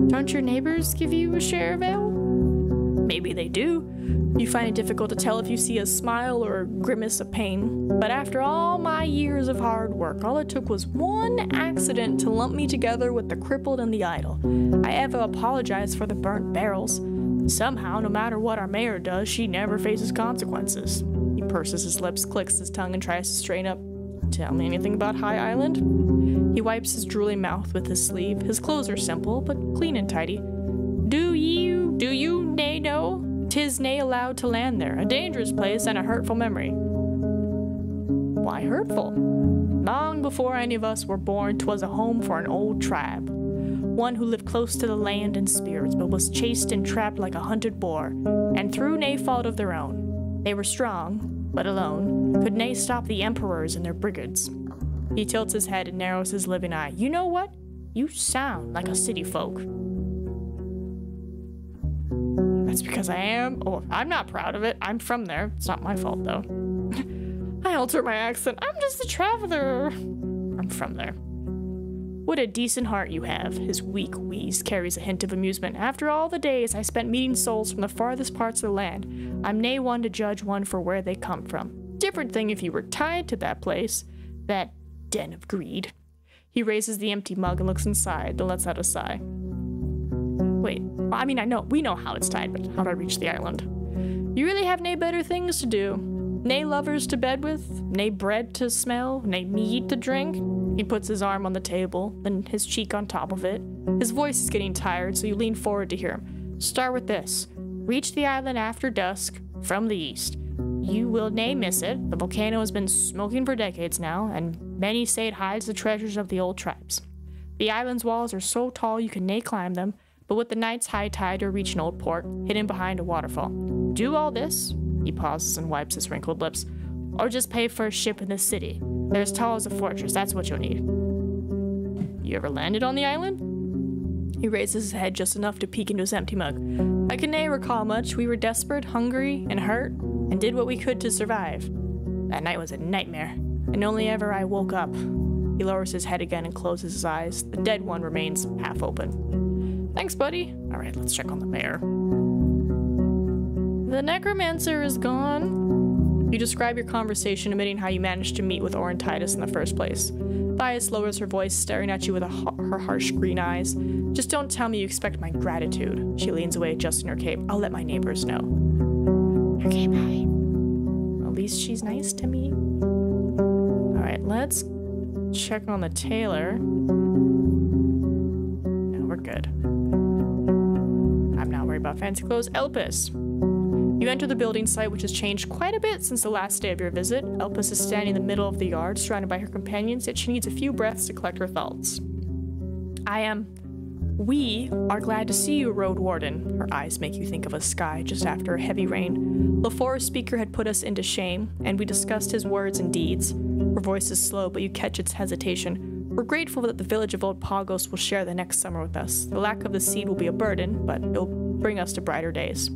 S1: Don't your neighbors give you a share of ale? Maybe they do. You find it difficult to tell if you see a smile or a grimace of pain. But after all my years of hard work, all it took was one accident to lump me together with the crippled and the idle. I ever apologize for the burnt barrels. Somehow, no matter what our mayor does, she never faces consequences. He purses his lips, clicks his tongue, and tries to straighten up. Tell me anything about High Island? He wipes his drooling mouth with his sleeve. His clothes are simple, but clean and tidy. Do you, nay, know? 'Tis nay allowed to land there, a dangerous place and a hurtful memory. Why hurtful? Long before any of us were born, 'twas a home for an old tribe. One who lived close to the land and spirits, but was chased and trapped like a hunted boar, and through nay fault of their own. They were strong, but alone, could nay stop the emperors and their brigands. He tilts his head and narrows his living eye. You know what? You sound like a city folk. That's because I am. Oh, I'm not proud of it. I'm from there. It's not my fault, though. I alter my accent. I'm just a traveler. I'm from there. What a decent heart you have. His weak wheeze carries a hint of amusement. After all the days I spent meeting souls from the farthest parts of the land, I'm nay one to judge one for where they come from. Different thing if you were tied to that place, that den of greed. He raises the empty mug and looks inside, then lets out a sigh. Wait, I mean, we know how it's tied, but how do I reach the island? You really have nay better things to do. Nay lovers to bed with, nay bread to smell, nay mead to drink. He puts his arm on the table, then his cheek on top of it. His voice is getting tired, so you lean forward to hear him. Start with this. Reach the island after dusk, from the east. You will nay miss it. The volcano has been smoking for decades now, and many say it hides the treasures of the old tribes. The island's walls are so tall you can nay climb them, but with the night's high tide you'll reach an old port, hidden behind a waterfall. Do all this, he pauses and wipes his wrinkled lips, or just pay for a ship in the city. They're as tall as a fortress, that's what you'll need. You ever landed on the island? He raises his head just enough to peek into his empty mug. I can nay recall much. We were desperate, hungry, and hurt, and did what we could to survive. That night was a nightmare, and only ever I woke up. He lowers his head again and closes his eyes. The dead one remains half open. Thanks, buddy. Alright, let's check on the mayor. The necromancer is gone. You describe your conversation, admitting how you managed to meet with Orontitis in the first place. Bias lowers her voice, staring at you with her harsh green eyes. Just don't tell me you expect my gratitude. She leans away, adjusting her cape. I'll let my neighbors know. Okay, bye. At least she's nice to me. Alright, let's check on the tailor. No, we're good. I'm not worried about fancy clothes. Elpis. You enter the building site, which has changed quite a bit since the last day of your visit. Elpis is standing in the middle of the yard, surrounded by her companions, yet she needs a few breaths to collect her thoughts. I am We are glad to see you, Roadwarden. Her eyes make you think of a sky just after a heavy rain. LaForest's speaker had put us into shame, and we discussed his words and deeds. Her voice is slow, but you catch its hesitation. We're grateful that the village of Old Pagos will share the next summer with us. The lack of the seed will be a burden, but it'll bring us to brighter days.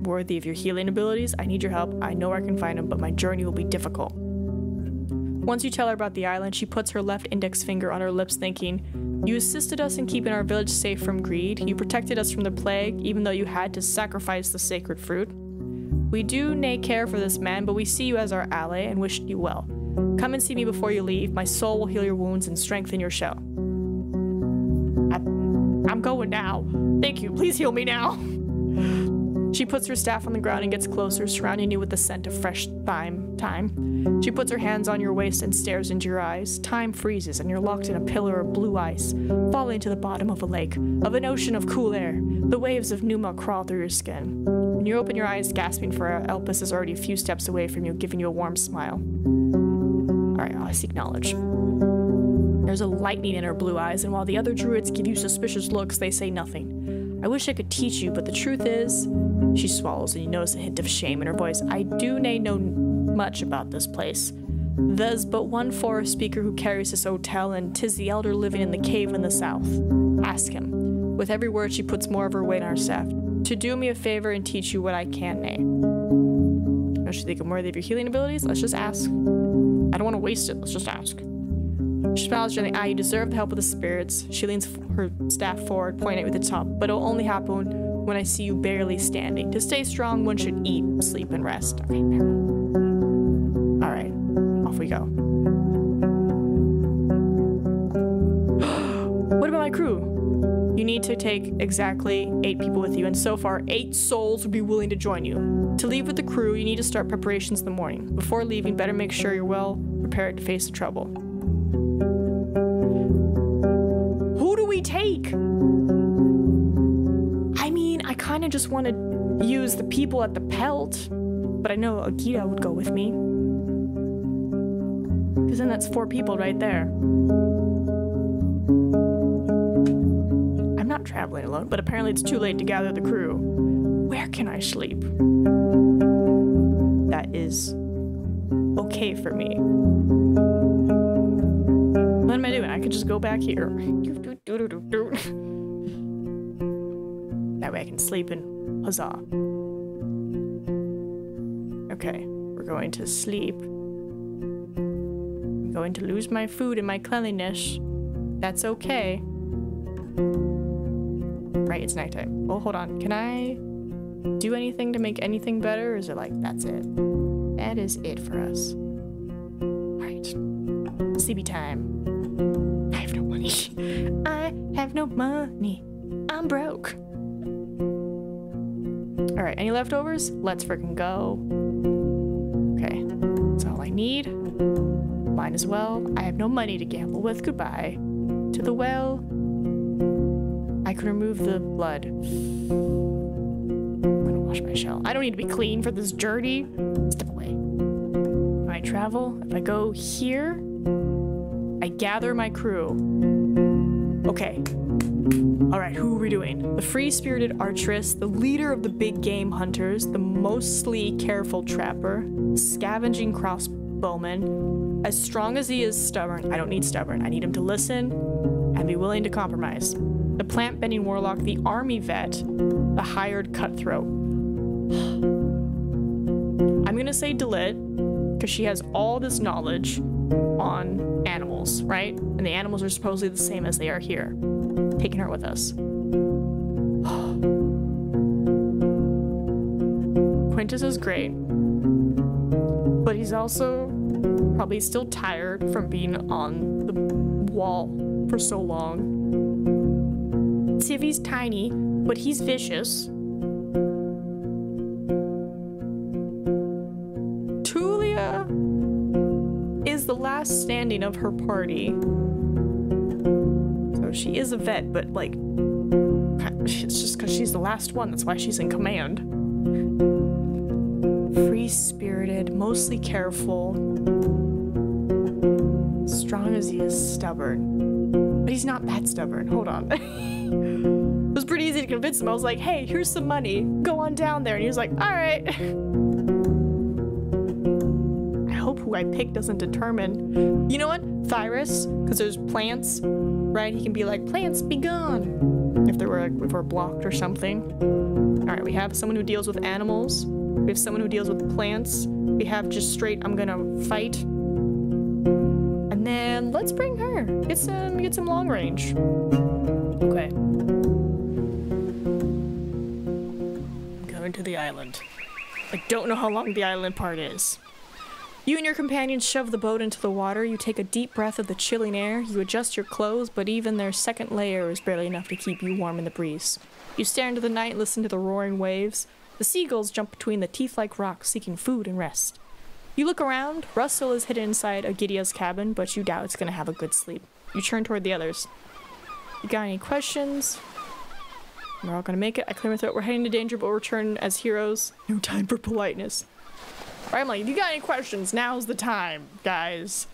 S1: Worthy of your healing abilities, I need your help. I know where I can find them, but my journey will be difficult. Once you tell her about the island, she puts her left index finger on her lips, thinking, "You assisted us in keeping our village safe from greed. You protected us from the plague, even though you had to sacrifice the sacred fruit. We do nay care for this man, but we see you as our ally and wish you well. Come and see me before you leave. My soul will heal your wounds and strengthen your shell." I'm going now. Thank you. Please heal me now. She puts her staff on the ground and gets closer, surrounding you with the scent of fresh time. She puts her hands on your waist and stares into your eyes. Time freezes and you're locked in a pillar of blue ice, falling to the bottom of a lake, of an ocean of cool air. The waves of Numa crawl through your skin. When you open your eyes, gasping for air, Elpis is already a few steps away from you, giving you a warm smile. Alright, I seek knowledge. There's a lightning in her blue eyes, and while the other druids give you suspicious looks, they say nothing. I wish I could teach you, but the truth is... She swallows, and you notice a hint of shame in her voice. I do know much about this place. There's but one forest speaker who carries this hotel, and 'tis the elder living in the cave in the south. Ask him. With every word, she puts more of her weight on her staff. To do me a favor and teach you what I can, nay. Don't you think I'm worthy of your healing abilities? Let's just ask. I don't want to waste it. Let's just ask. She smiles gently. You deserve the help of the spirits. She leans her staff forward, pointing at you at the top. But it'll only happen when I see you barely standing. To stay strong, one should eat, sleep, and rest. Okay. Alright. Off we go. What about my crew? You need to take exactly 8 people with you, and so far, 8 souls would be willing to join you. To leave with the crew, you need to start preparations in the morning. Before leaving, better make sure you're well prepared to face the trouble. Who do we take? I mean, I kind of just want to use the people at the Pelt, but I know Agita would go with me. Because then that's 4 people right there. I'm not traveling alone, but apparently it's too late to gather the crew. Where can I sleep? That is okay for me. What am I doing? I could just go back here. That way I can sleep in huzzah. Okay, we're going to sleep. I'm going to lose my food and my cleanliness. That's okay. Right, it's nighttime. Oh, hold on. Can I do anything to make anything better? Or is it like, that's it? That is it for us. Alright. Sleepy time. I have no money. I have no money. I'm broke. Alright, any leftovers? Let's freaking go. Okay, that's all I need. Mine as well. I have no money to gamble with. Goodbye. To the well. I can remove the blood. I'm gonna wash my shell. I don't need to be clean for this journey. Step away. When I travel, if I go here, I gather my crew. Okay. Alright, who are we doing? The free-spirited archeress, the leader of the big game hunters, the mostly careful trapper, scavenging crossbowman. As strong as he is stubborn, I don't need stubborn. I need him to listen and be willing to compromise. The plant-bending warlock, the army vet, the hired cutthroat. I'm gonna say Delit, because she has all this knowledge on animals, right? And the animals are supposedly the same as they are here. Taking her with us. Quintus is great, but he's also probably still tired from being on the wall for so long. Civi's tiny, but he's vicious. Tulia is the last standing of her party. So she is a vet, but like, it's just because she's the last one. That's why she's in command. Free-spirited, mostly careful. Strong as he is stubborn. But he's not that stubborn. Hold on. It was pretty easy to convince him. I was like, hey, here's some money. Go on down there. And he was like, all right. I hope who I pick doesn't determine. You know what? Thyris, because there's plants, right? He can be like, plants, be gone. If we're blocked or something. All right, we have someone who deals with animals. We have someone who deals with plants. We have just straight, I'm gonna fight. And then let's bring her. Get some long range. Okay. Going to the island. I don't know how long the island part is. You and your companions shove the boat into the water. You take a deep breath of the chilling air. You adjust your clothes, but even their second layer is barely enough to keep you warm in the breeze. You stare into the night, listen to the roaring waves. The seagulls jump between the teeth-like rocks, seeking food and rest. You look around. Russell is hidden inside Agidia's cabin, but you doubt it's going to have a good sleep. You turn toward the others. You got any questions? We're all going to make it. I clear my throat. We're heading to danger, but we'll return as heroes. No time for politeness. Alright, I'm like, if you got any questions, now's the time, guys.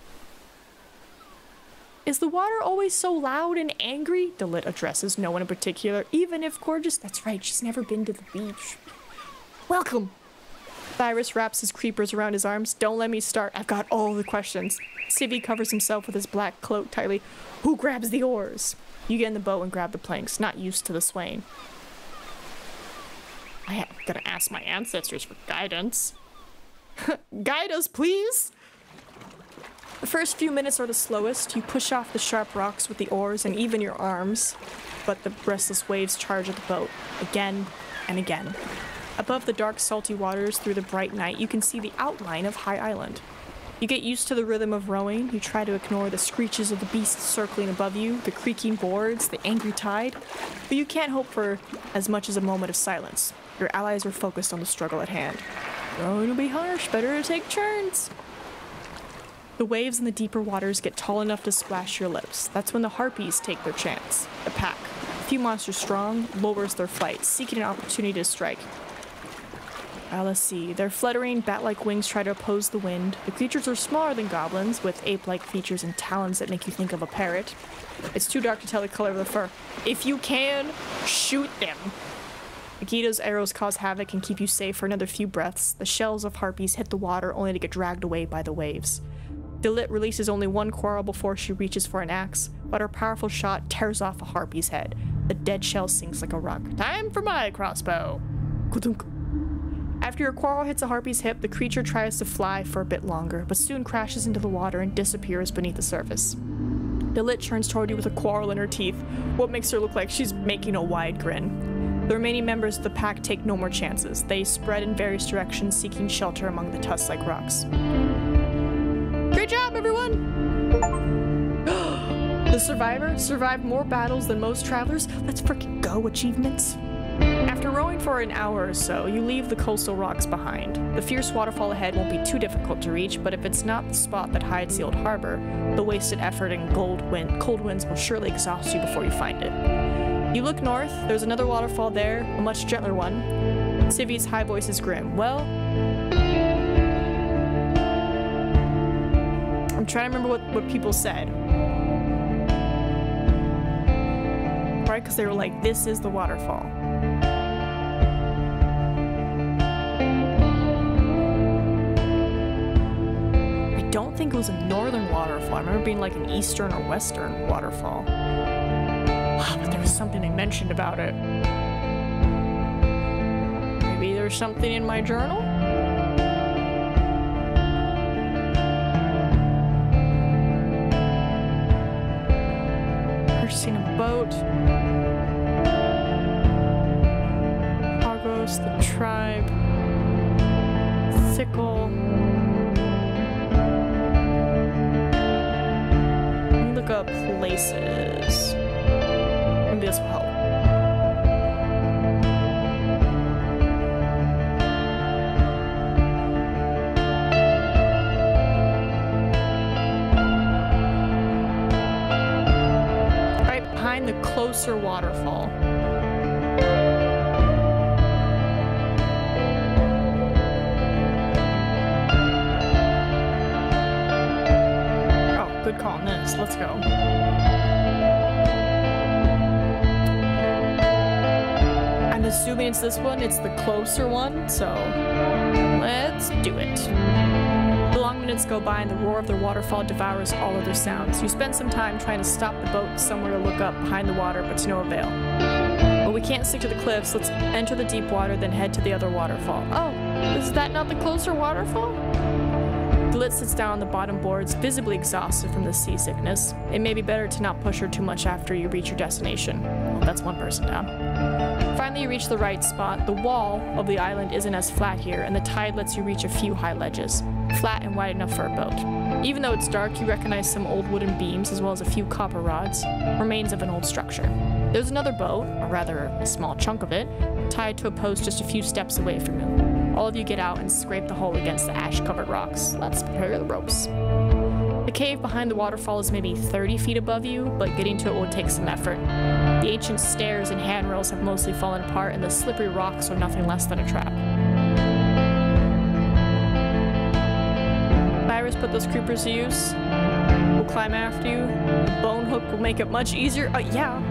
S1: Is the water always so loud and angry? Delit addresses no one in particular, even if gorgeous. That's right, she's never been to the beach. Welcome! Thyris wraps his creepers around his arms. Don't let me start. I've got all the questions. Civi covers himself with his black cloak tightly. Who grabs the oars? You get in the boat and grab the planks, not used to the swaying. I am gonna ask my ancestors for guidance. Guide us, please! The first few minutes are the slowest. You push off the sharp rocks with the oars and even your arms, but the restless waves charge at the boat, again and again. Above the dark, salty waters through the bright night, you can see the outline of High Island. You get used to the rhythm of rowing. You try to ignore the screeches of the beasts circling above you, the creaking boards, the angry tide, but you can't hope for as much as a moment of silence. Your allies are focused on the struggle at hand. Going to be harsh, better to take turns. The waves in the deeper waters get tall enough to splash your lips. That's when the harpies take their chance. The pack, a few monsters strong, lowers their flight, seeking an opportunity to strike. Let's see. Their fluttering, bat-like wings try to oppose the wind. The creatures are smaller than goblins, with ape-like features and talons that make you think of a parrot. It's too dark to tell the color of the fur. If you can, shoot them. Agida's arrows cause havoc and keep you safe for another few breaths. The shells of harpies hit the water only to get dragged away by the waves. Delit releases only one quarrel before she reaches for an axe, but her powerful shot tears off a harpy's head. The dead shell sinks like a rock. Time for my crossbow! After your quarrel hits a harpy's hip, the creature tries to fly for a bit longer, but soon crashes into the water and disappears beneath the surface. Delit turns toward you with a quarrel in her teeth, what makes her look like she's making a wide grin. The remaining members of the pack take no more chances. They spread in various directions, seeking shelter among the tusk-like rocks. Great job, everyone! The survivor survived more battles than most travelers. Let's frickin' go, achievements! After rowing for an hour or so, you leave the coastal rocks behind. The fierce waterfall ahead won't be too difficult to reach, but if it's not the spot that hides the old harbor, the wasted effort and cold winds will surely exhaust you before you find it. You look north, there's another waterfall there, a much gentler one. Civi's high voice is grim. Well, I'm trying to remember what people said. Right, because they were like, this is the waterfall. I don't think it was a northern waterfall. I remember being like an eastern or western waterfall. But there was something they mentioned about it. Maybe there's something in my journal? I've seen a boat. Argos, the tribe. Sickle. Let me look up places. Maybe this will help. Right behind the closer waterfall. Oh, good call on this. Let's go. assuming it's this one, it's the closer one, so let's do it. The long minutes go by and the roar of the waterfall devours all other sounds. You spend some time trying to stop the boat somewhere to look up behind the water, but to no avail. But we can't stick to the cliffs. Let's enter the deep water, then head to the other waterfall. Oh, is that not the closer waterfall? Lit sits down on the bottom boards, visibly exhausted from the seasickness. It may be better to not push her too much after you reach your destination. Well, that's one person down. Finally, you reach the right spot. The wall of the island isn't as flat here, and the tide lets you reach a few high ledges, flat and wide enough for a boat. Even though it's dark, you recognize some old wooden beams as well as a few copper rods, remains of an old structure. There's another boat, or rather a small chunk of it, tied to a post just a few steps away from you. All of you get out and scrape the hull against the ash-covered rocks. Let's prepare the ropes. The cave behind the waterfall is maybe 30 feet above you, but getting to it will take some effort. The ancient stairs and handrails have mostly fallen apart, and the slippery rocks are nothing less than a trap. Cyrus put those creepers to use. We'll climb after you. The bone hook will make it much easier. Yeah.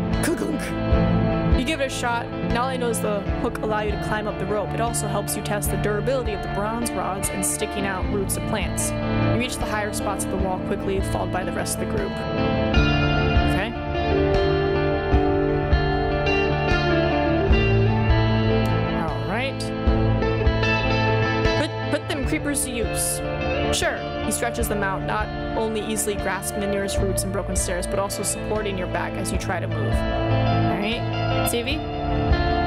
S1: You give it a shot. Not only does the hook allow you to climb up the rope, it also helps you test the durability of the bronze rods and sticking out roots of plants. You reach the higher spots of the wall quickly, followed by the rest of the group. Okay. Alright. Put them creepers to use. Sure. He stretches them out, not only easily grasping the nearest roots and broken stairs, but also supporting your back as you try to move. Alright, Stevie?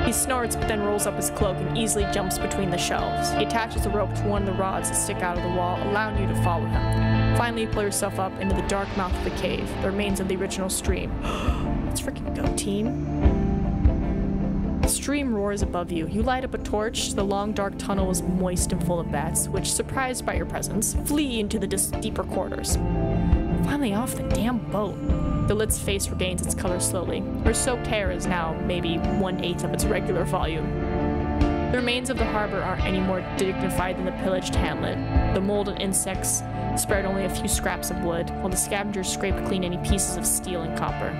S1: He snorts but then rolls up his cloak and easily jumps between the shelves. He attaches a rope to one of the rods that stick out of the wall, allowing you to follow him. Finally, you pull yourself up into the dark mouth of the cave, the remains of the original stream. Let's freaking go, team. The stream roars above you. You light up a torch. The long dark tunnel is moist and full of bats, which, surprised by your presence, flee into the deeper quarters. Finally off the damn boat. The Lit's face regains its color slowly. Her soaked hair is now maybe 1/8 of its regular volume. The remains of the harbor aren't any more dignified than the pillaged hamlet. The mold and insects spread only a few scraps of wood, while the scavengers scrape clean any pieces of steel and copper.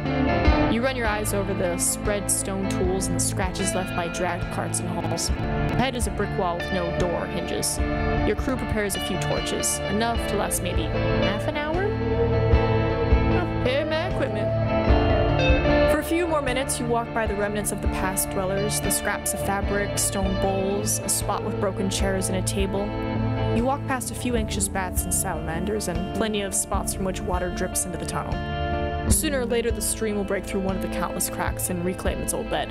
S1: You run your eyes over the spread stone tools and the scratches left by dragged carts and hauls. Ahead is a brick wall with no door or hinges. Your crew prepares a few torches, enough to last maybe half an hour? Prepare my equipment. For a few more minutes, you walk by the remnants of the past dwellers, the scraps of fabric, stone bowls, a spot with broken chairs and a table. You walk past a few anxious bats and salamanders, and plenty of spots from which water drips into the tunnel. Sooner or later, the stream will break through one of the countless cracks and reclaim its old bed.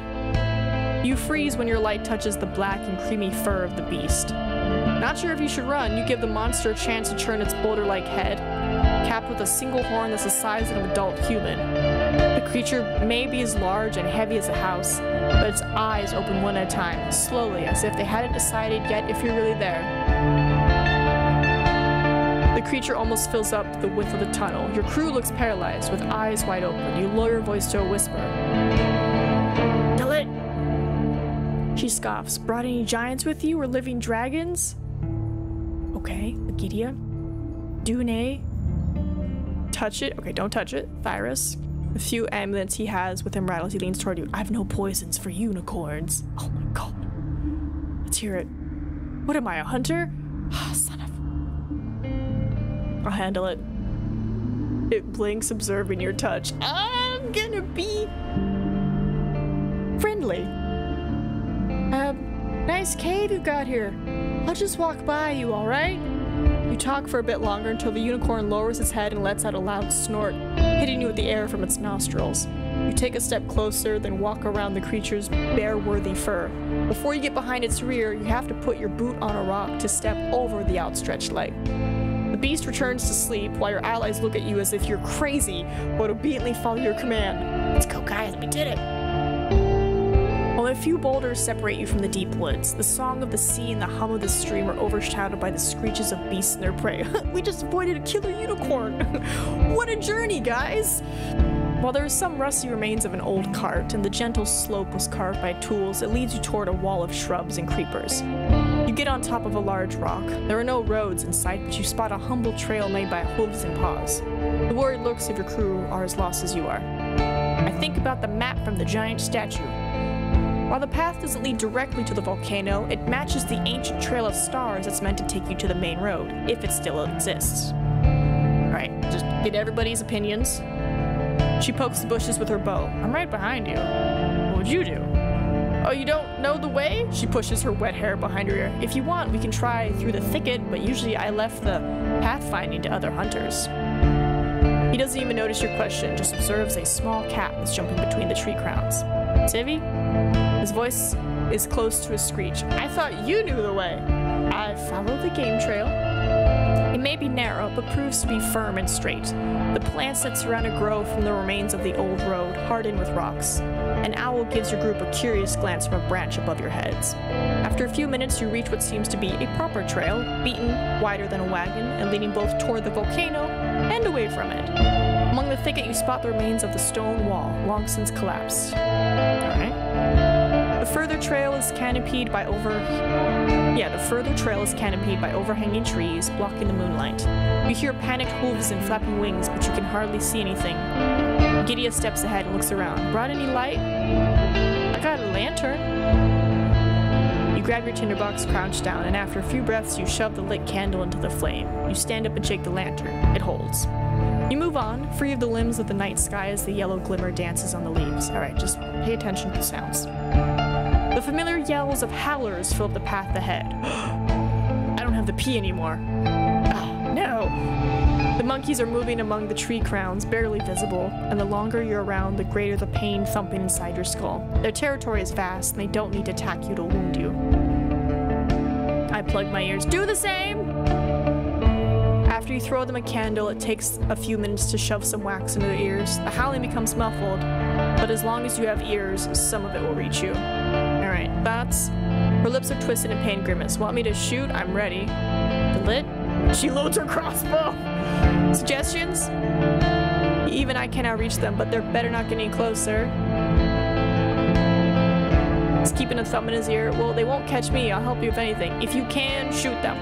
S1: You freeze when your light touches the black and creamy fur of the beast. Not sure if you should run, you give the monster a chance to turn its boulder-like head, capped with a single horn that's the size of an adult human. The creature may be as large and heavy as a house, but its eyes open one at a time, slowly, as if they hadn't decided yet if you're really there. The creature almost fills up the width of the tunnel. Your crew looks paralyzed, with eyes wide open. You lower your voice to a whisper. Dillet! She scoffs. Brought any giants with you or living dragons? Okay, Agidia. Dune. Touch it. Okay, don't touch it. Thyrus. The few amulets he has with him rattle as he leans toward you. I have no poisons for unicorns. Oh my god. Let's hear it. What am I, a hunter? Son of... I'll handle it. It blinks, observing your touch. I'm gonna be... friendly. Nice cave you got here. I'll just walk by you, alright? You talk for a bit longer until the unicorn lowers its head and lets out a loud snort, hitting you with the air from its nostrils. You take a step closer, then walk around the creature's bear-worthy fur. Before you get behind its rear, you have to put your boot on a rock to step over the outstretched leg. The beast returns to sleep while your allies look at you as if you're crazy, but obediently follow your command. Let's go, guys, we did it! Only a few boulders separate you from the deep woods. The song of the sea and the hum of the stream are overshadowed by the screeches of beasts and their prey. We just avoided a killer unicorn! What a journey, guys! While there are some rusty remains of an old cart and the gentle slope was carved by tools, it leads you toward a wall of shrubs and creepers. You get on top of a large rock. There are no roads in sight, but you spot a humble trail made by hooves and paws. The worried looks of your crew are as lost as you are. I think about the map from the giant statue. While the path doesn't lead directly to the volcano, it matches the ancient trail of stars that's meant to take you to the main road, if it still exists. Alright, just get everybody's opinions. She pokes the bushes with her bow. I'm right behind you. What would you do? Oh, you don't know the way? She pushes her wet hair behind her ear. If you want, we can try through the thicket, but usually I left the pathfinding to other hunters. He doesn't even notice your question, just observes a small cat that's jumping between the tree crowns. Tivy? His voice is close to a screech. I thought you knew the way. I follow the game trail. It may be narrow, but proves to be firm and straight. The plants that surround it grow from the remains of the old road, hardened with rocks. An owl gives your group a curious glance from a branch above your heads. After a few minutes, you reach what seems to be a proper trail, beaten, wider than a wagon, and leading both toward the volcano and away from it. Among the thicket, you spot the remains of the stone wall, long since collapsed. Alright. The further trail is canopied by overhanging trees, blocking the moonlight. You hear panicked hooves and flapping wings, but you can hardly see anything. Gideon steps ahead and looks around. Brought any light? I got a lantern. You grab your tinderbox, crouch down, and after a few breaths, you shove the lit candle into the flame. You stand up and shake the lantern. It holds. You move on, free of the limbs of the night sky as the yellow glimmer dances on the leaves. Alright, just pay attention to the sounds. The familiar yells of howlers fill up the path ahead. I don't have the P anymore. Oh, no! The monkeys are moving among the tree crowns, barely visible, and the longer you're around, the greater the pain thumping inside your skull. Their territory is vast, and they don't need to attack you to wound you. I plug my ears. Do the same! After you throw them a candle, it takes a few minutes to shove some wax into their ears. The howling becomes muffled, but as long as you have ears, some of it will reach you. Alright, thoughts? Her lips are twisted in pain grimace. Want me to shoot? I'm ready. The lit? She loads her crossbow! Suggestions? Even I cannot reach them, but they're better not get any closer. He's keeping a thumb in his ear. Well, they won't catch me. I'll help you if anything. If you can, shoot them.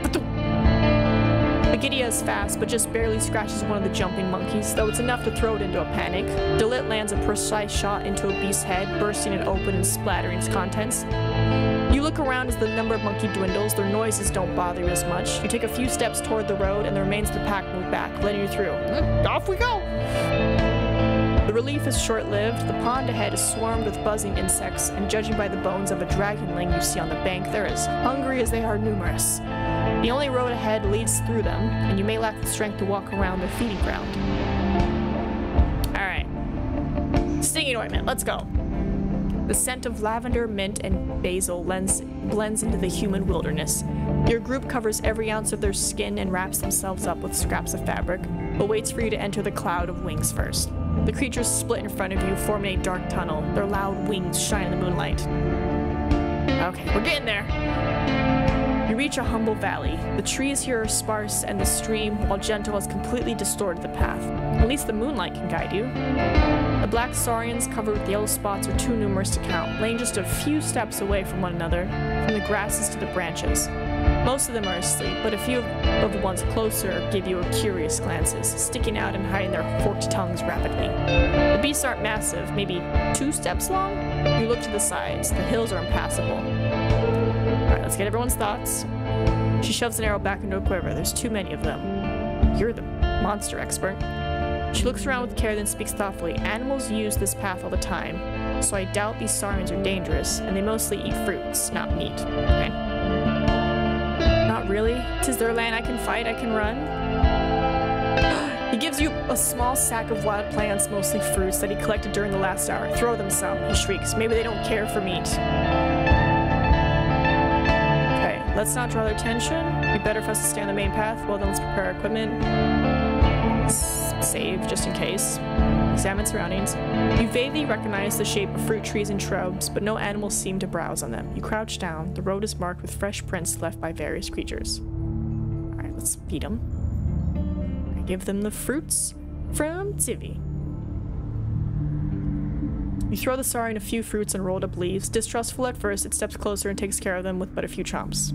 S1: Agidia is fast, but just barely scratches one of the jumping monkeys, though it's enough to throw it into a panic. Delit lands a precise shot into a beast's head, bursting it open and splattering its contents. You look around as the number of monkey dwindles. Their noises don't bother you as much. You take a few steps toward the road, and the remains of the pack move back, letting you through. Off we go! The relief is short-lived. The pond ahead is swarmed with buzzing insects, and judging by the bones of a dragonling you see on the bank, they're as hungry as they are numerous. The only road ahead leads through them, and you may lack the strength to walk around their feeding ground. Alright. Stinging ointment, let's go. The scent of lavender, mint, and basil blends into the human wilderness. Your group covers every ounce of their skin and wraps themselves up with scraps of fabric, but waits for you to enter the cloud of wings first. The creatures split in front of you, forming a dark tunnel. Their loud wings shine in the moonlight. Okay, we're getting there. You reach a humble valley. The trees here are sparse, and the stream, while gentle, has completely distorted the path. At least the moonlight can guide you. The black saurians covered with yellow spots are too numerous to count, laying just a few steps away from one another, from the grasses to the branches. Most of them are asleep, but a few of the ones closer give you curious glances, sticking out and hiding their forked tongues rapidly. The beasts aren't massive, maybe 2 steps long? You look to the sides. The hills are impassable. Alright, let's get everyone's thoughts. She shoves an arrow back into a quiver. There's too many of them. You're the monster expert. She looks around with care, then speaks thoughtfully. Animals use this path all the time, so I doubt these saurians are dangerous, and they mostly eat fruits, not meat. Okay. Not really. 'Tis their land. I can fight, I can run. He gives you a small sack of wild plants, mostly fruits, that he collected during the last hour. Throw them some, he shrieks. Maybe they don't care for meat. Okay, let's not draw their attention. It'd be better for us to stay on the main path. Well, then let's prepare our equipment. Save, just in case. Examine surroundings. You vaguely recognize the shape of fruit trees and shrubs, but no animals seem to browse on them. You crouch down. The road is marked with fresh prints left by various creatures. Alright, let's feed them. I give them the fruits from Tivy. You throw the saurian a few fruits and rolled up leaves. Distrustful at first, it steps closer and takes care of them with but a few chomps.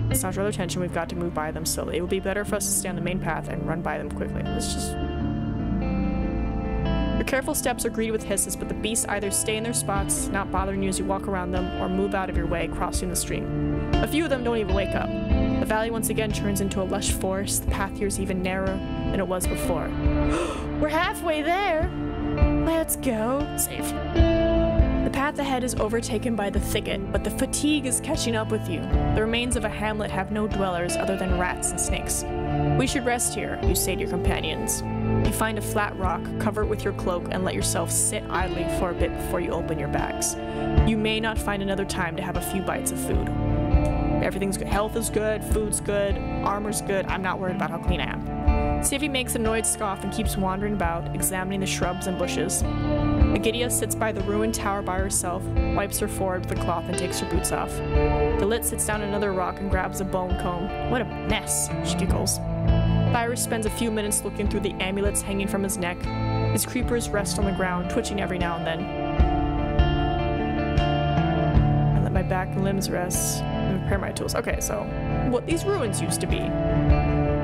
S1: Let's not draw their attention. We've got to move by them slowly. It will be better for us to stay on the main path and run by them quickly. Let's just... careful steps are greeted with hisses, but the beasts either stay in their spots, not bothering you as you walk around them, or move out of your way, crossing the stream. A few of them don't even wake up. The valley once again turns into a lush forest. The path here is even narrower than it was before. We're halfway there! Let's go. Safe. The path ahead is overtaken by the thicket, but the fatigue is catching up with you. The remains of a hamlet have no dwellers other than rats and snakes. We should rest here, you say to your companions. You find a flat rock, cover it with your cloak, and let yourself sit idly for a bit before you open your bags. You may not find another time to have a few bites of food. Everything's good. Health is good, food's good, armor's good. I'm not worried about how clean I am. Sivy makes an annoyed scoff and keeps wandering about, examining the shrubs and bushes. Agidia sits by the ruined tower by herself, wipes her forehead with a cloth and takes her boots off. Delit sits down on another rock and grabs a bone comb. What a mess, she giggles. Cyrus spends a few minutes looking through the amulets hanging from his neck. His creepers rest on the ground, twitching every now and then. I let my back and limbs rest and prepare my tools. Okay, so what these ruins used to be.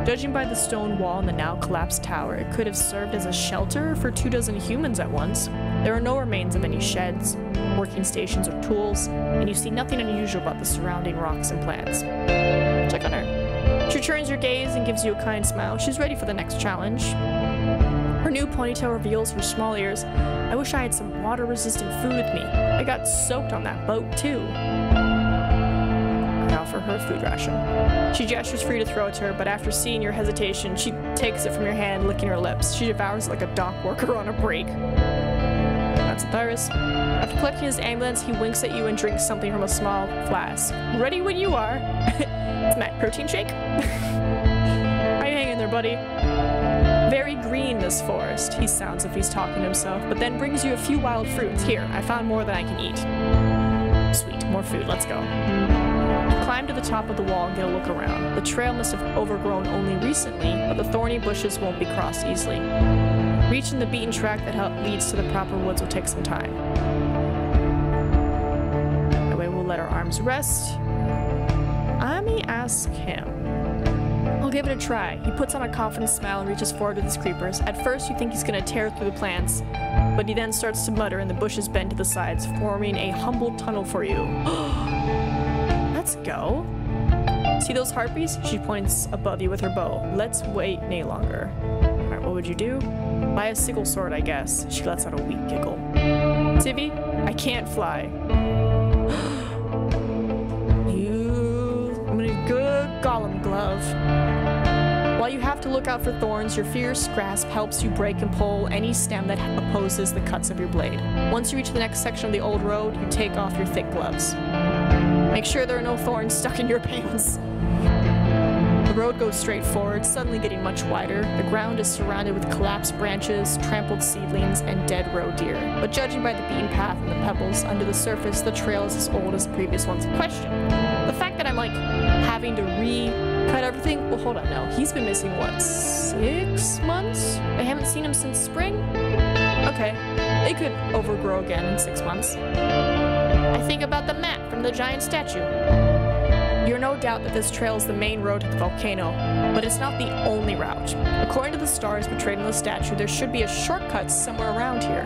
S1: Judging by the stone wall and the now collapsed tower, it could have served as a shelter for 24 humans at once. There are no remains of any sheds, working stations, or tools, and you see nothing unusual about the surrounding rocks and plants. Check on her. She returns your gaze and gives you a kind smile. She's ready for the next challenge. Her new ponytail reveals her small ears. I wish I had some water-resistant food with me. I got soaked on that boat, too. For her food ration. She gestures for you to throw it to her, but after seeing your hesitation, she takes it from your hand, licking her lips. She devours it like a dock worker on a break. That's Tyrus. After collecting his ambulance, he winks at you and drinks something from a small flask. Ready when you are. It's Matt, protein shake? How you hanging there, buddy? Very green, this forest, he sounds if he's talking to himself, but then brings you a few wild fruits. Here, I found more than I can eat. Sweet, more food, let's go. Climb to the top of the wall and get a look around. The trail must have overgrown only recently, but the thorny bushes won't be crossed easily. Reaching the beaten track that leads to the proper woods will take some time. That way we'll let our arms rest. I may ask him. I'll give it a try. He puts on a confident smile and reaches forward with his creepers. At first you think he's gonna tear through the plants, but he then starts to mutter and the bushes bend to the sides, forming a humble tunnel for you. Let's go. See those harpies? She points above you with her bow. Let's wait no longer. Alright, what would you do? Buy a sickle sword, I guess. She lets out a weak giggle. Sivy, I can't fly. I'm in a good golem glove. While you have to look out for thorns, your fierce grasp helps you break and pull any stem that opposes the cuts of your blade. Once you reach the next section of the old road, you take off your thick gloves. Make sure there are no thorns stuck in your pants. The road goes straight forward, suddenly getting much wider. The ground is surrounded with collapsed branches, trampled seedlings, and dead roe deer. But judging by the beaten path and the pebbles under the surface, the trail is as old as the previous ones. Question. The fact that I'm like having to cut everything? Well, hold on now. He's been missing, what, 6 months? I haven't seen him since spring? Okay. They could overgrow again in 6 months. I think about the map from the giant statue. You're no doubt that this trail is the main road to the volcano, but it's not the only route. According to the stars portrayed on the statue, there should be a shortcut somewhere around here.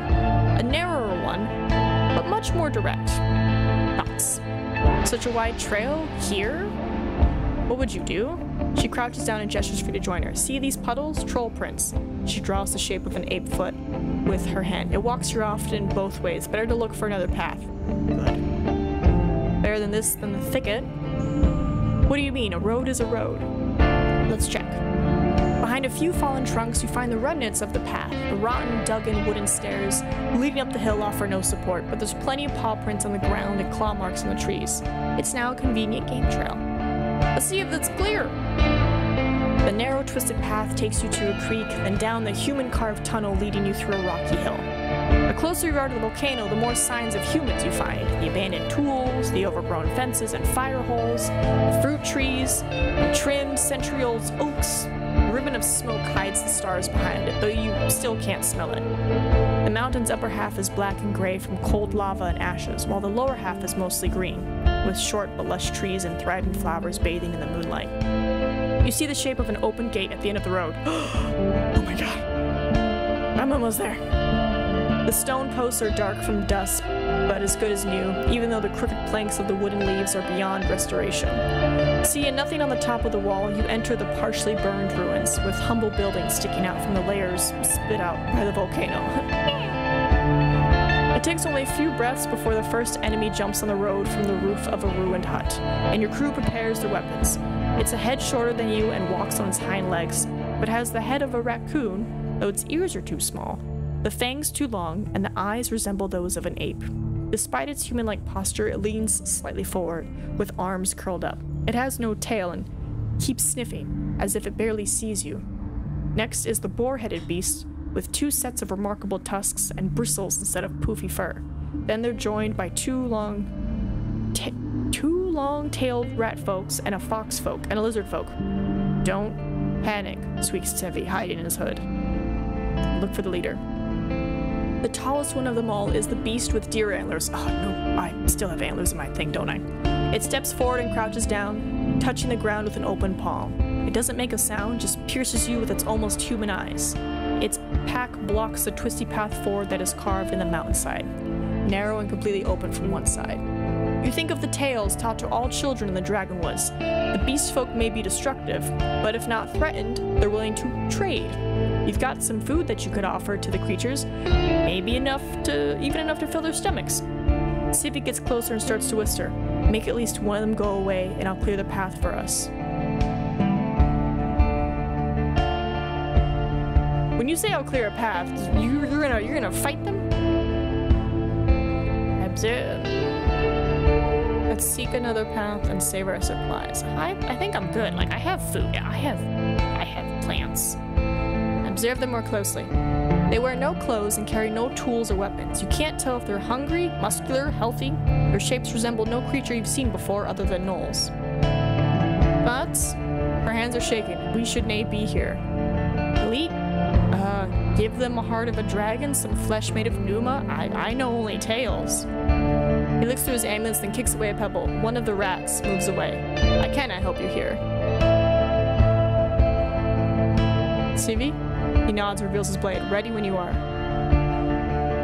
S1: A narrower one, but much more direct. Thoughts? Such a wide trail? Here? What would you do? She crouches down and gestures for you to join her. See these puddles? Troll prints. She draws the shape of an ape foot with her hand. It walks you often both ways. Better to look for another path. Good. Better than this than the thicket. What do you mean? A road is a road. Let's check. Behind a few fallen trunks, you find the remnants of the path. The rotten, dug-in wooden stairs leading up the hill offer no support, but there's plenty of paw prints on the ground and claw marks on the trees. It's now a convenient game trail. Let's see if it's clear. The narrow, twisted path takes you to a creek, then down the human-carved tunnel leading you through a rocky hill. The closer you are to the volcano, the more signs of humans you find. The abandoned tools, the overgrown fences and fire holes, the fruit trees, the trimmed, century-old oaks. A ribbon of smoke hides the stars behind it, though you still can't smell it. The mountain's upper half is black and gray from cold lava and ashes, while the lower half is mostly green, with short but lush trees and thriving flowers bathing in the moonlight. You see the shape of an open gate at the end of the road. Oh my god. I'm almost there. The stone posts are dark from dust, but as good as new, even though the crooked planks of the wooden leaves are beyond restoration. Seeing nothing on the top of the wall, you enter the partially burned ruins, with humble buildings sticking out from the layers spit out by the volcano. It takes only a few breaths before the first enemy jumps on the road from the roof of a ruined hut, and your crew prepares their weapons. It's a head shorter than you and walks on its hind legs, but has the head of a raccoon, though its ears are too small, the fangs too long, and the eyes resemble those of an ape. Despite its human-like posture, it leans slightly forward, with arms curled up. It has no tail and keeps sniffing, as if it barely sees you. Next is the boar-headed beast, with 2 sets of remarkable tusks and bristles instead of poofy fur. Then they're joined by two long-tailed rat folks and a fox folk and a lizard folk. Don't panic, squeaks Tevi, hiding in his hood. Look for the leader. The tallest one of them all is the beast with deer antlers. Oh no, I still have antlers in my thing, don't I? It steps forward and crouches down, touching the ground with an open palm. It doesn't make a sound, just pierces you with its almost human eyes. Its pack blocks the twisty path forward that is carved in the mountainside, narrow and completely open from one side. You think of the tales taught to all children in the Dragonwoods. The beast folk may be destructive, but if not threatened, they're willing to trade. You've got some food that you could offer to the creatures, maybe even enough to fill their stomachs. See if it gets closer and starts to whisper. Make at least one of them go away, and I'll clear the path for us. When you say I'll clear a path, you're gonna fight them? Observe. Let's seek another path and save our supplies. I think I'm good. Like, I have food. I have plants. Observe them more closely. They wear no clothes and carry no tools or weapons. You can't tell if they're hungry, muscular, healthy. Their shapes resemble no creature you've seen before other than gnolls. But our hands are shaking. We should nay be here. Elite? Give them a heart of a dragon, some flesh made of Numa? I know only tales. He looks through his ambulance, then kicks away a pebble. One of the rats moves away. I cannot help you here. Civi? He nods, reveals his blade. Ready when you are.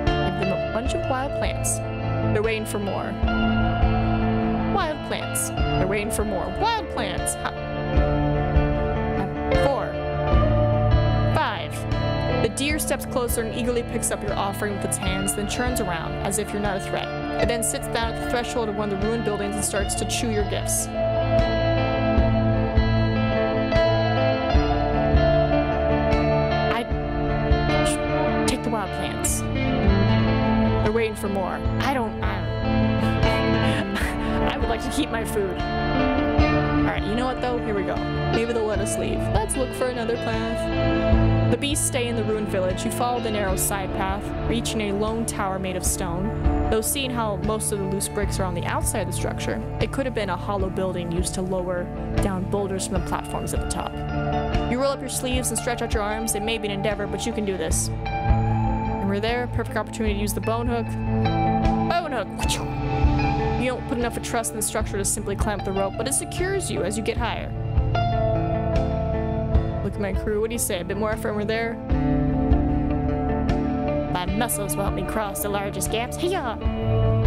S1: Give them a bunch of wild plants. They're waiting for more. Wild plants. They're waiting for more. Wild plants! 4. 5. The deer steps closer and eagerly picks up your offering with its hands, then turns around, as if you're not a threat. It then sits down at the threshold of one of the ruined buildings and starts to chew your gifts. Take the wild plants. They're waiting for more. I would like to keep my food. Alright, you know what though? Here we go. Maybe they'll let us leave. Let's look for another path. The beasts stay in the ruined village. You follow the narrow side path, reaching a lone tower made of stone. Though seeing how most of the loose bricks are on the outside of the structure, it could have been a hollow building used to lower down boulders from the platforms at the top. You roll up your sleeves and stretch out your arms. It may be an endeavor, but you can do this. And we're there. Perfect opportunity to use the bone hook. Bone hook! You don't put enough of trust in the structure to simply clamp the rope, but it secures you as you get higher. Look at my crew. What do you say? A bit more effort and we're there? My muscles will help me cross the largest gaps. Hey-ya!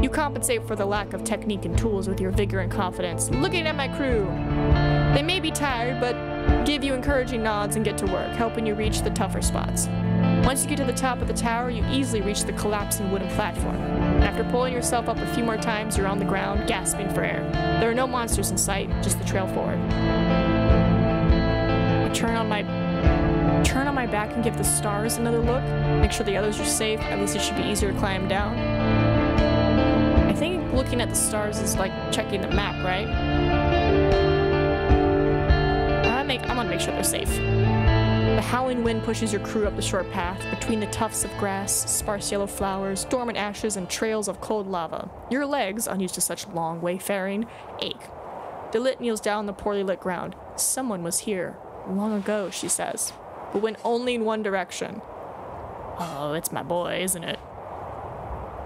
S1: You compensate for the lack of technique and tools with your vigor and confidence. Looking at my crew. They may be tired, but give you encouraging nods and get to work, helping you reach the tougher spots. Once you get to the top of the tower, you easily reach the collapsing wooden platform. After pulling yourself up a few more times, you're on the ground, gasping for air. There are no monsters in sight, just the trail forward. I turn on my back and give the stars another look. Make sure the others are safe. At least it should be easier to climb down. I think looking at the stars is like checking the map, right? I want to make sure they're safe. The howling wind pushes your crew up the short path, between the tufts of grass, sparse yellow flowers, dormant ashes, and trails of cold lava. Your legs, unused to such long wayfaring, ache. Delit kneels down on the poorly lit ground. Someone was here, long ago, she says, but went only in one direction. Oh, it's my boy, isn't it?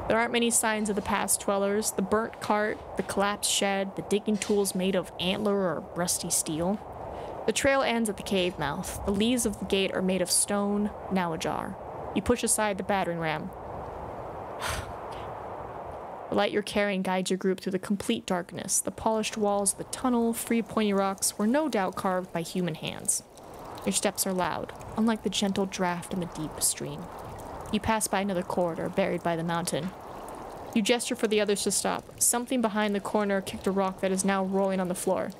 S1: There aren't many signs of the past dwellers. The burnt cart, the collapsed shed, the digging tools made of antler or rusty steel. The trail ends at the cave mouth. The leaves of the gate are made of stone, now ajar. You push aside the battering ram. The light you're carrying guides your group through the complete darkness. The polished walls of the tunnel, free pointy rocks, were no doubt carved by human hands. Your steps are loud, unlike the gentle draft in the deep stream. You pass by another corridor buried by the mountain. You gesture for the others to stop. Something behind the corner kicked a rock that is now rolling on the floor.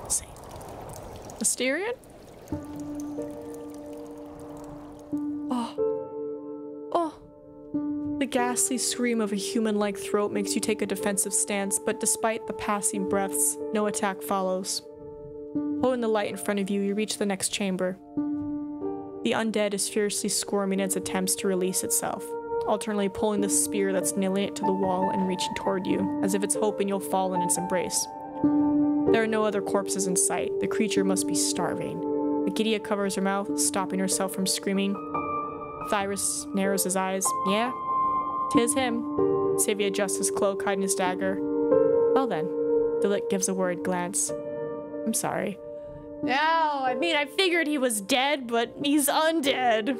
S1: Let's see. Asterion? The ghastly scream of a human-like throat makes you take a defensive stance, but despite the passing breaths, no attack follows. Holding the light in front of you, you reach the next chamber. The undead is fiercely squirming in its attempts to release itself, alternately pulling the spear that's nailing it to the wall and reaching toward you, as if it's hoping you'll fall in its embrace. There are no other corpses in sight. The creature must be starving. Agidia covers her mouth, stopping herself from screaming. Thyrus narrows his eyes. Yeah? 'Tis him. Sivia adjusts his cloak, hiding his dagger. Well then. Dilik gives a worried glance. I'm sorry. No, I mean, I figured he was dead, but he's undead.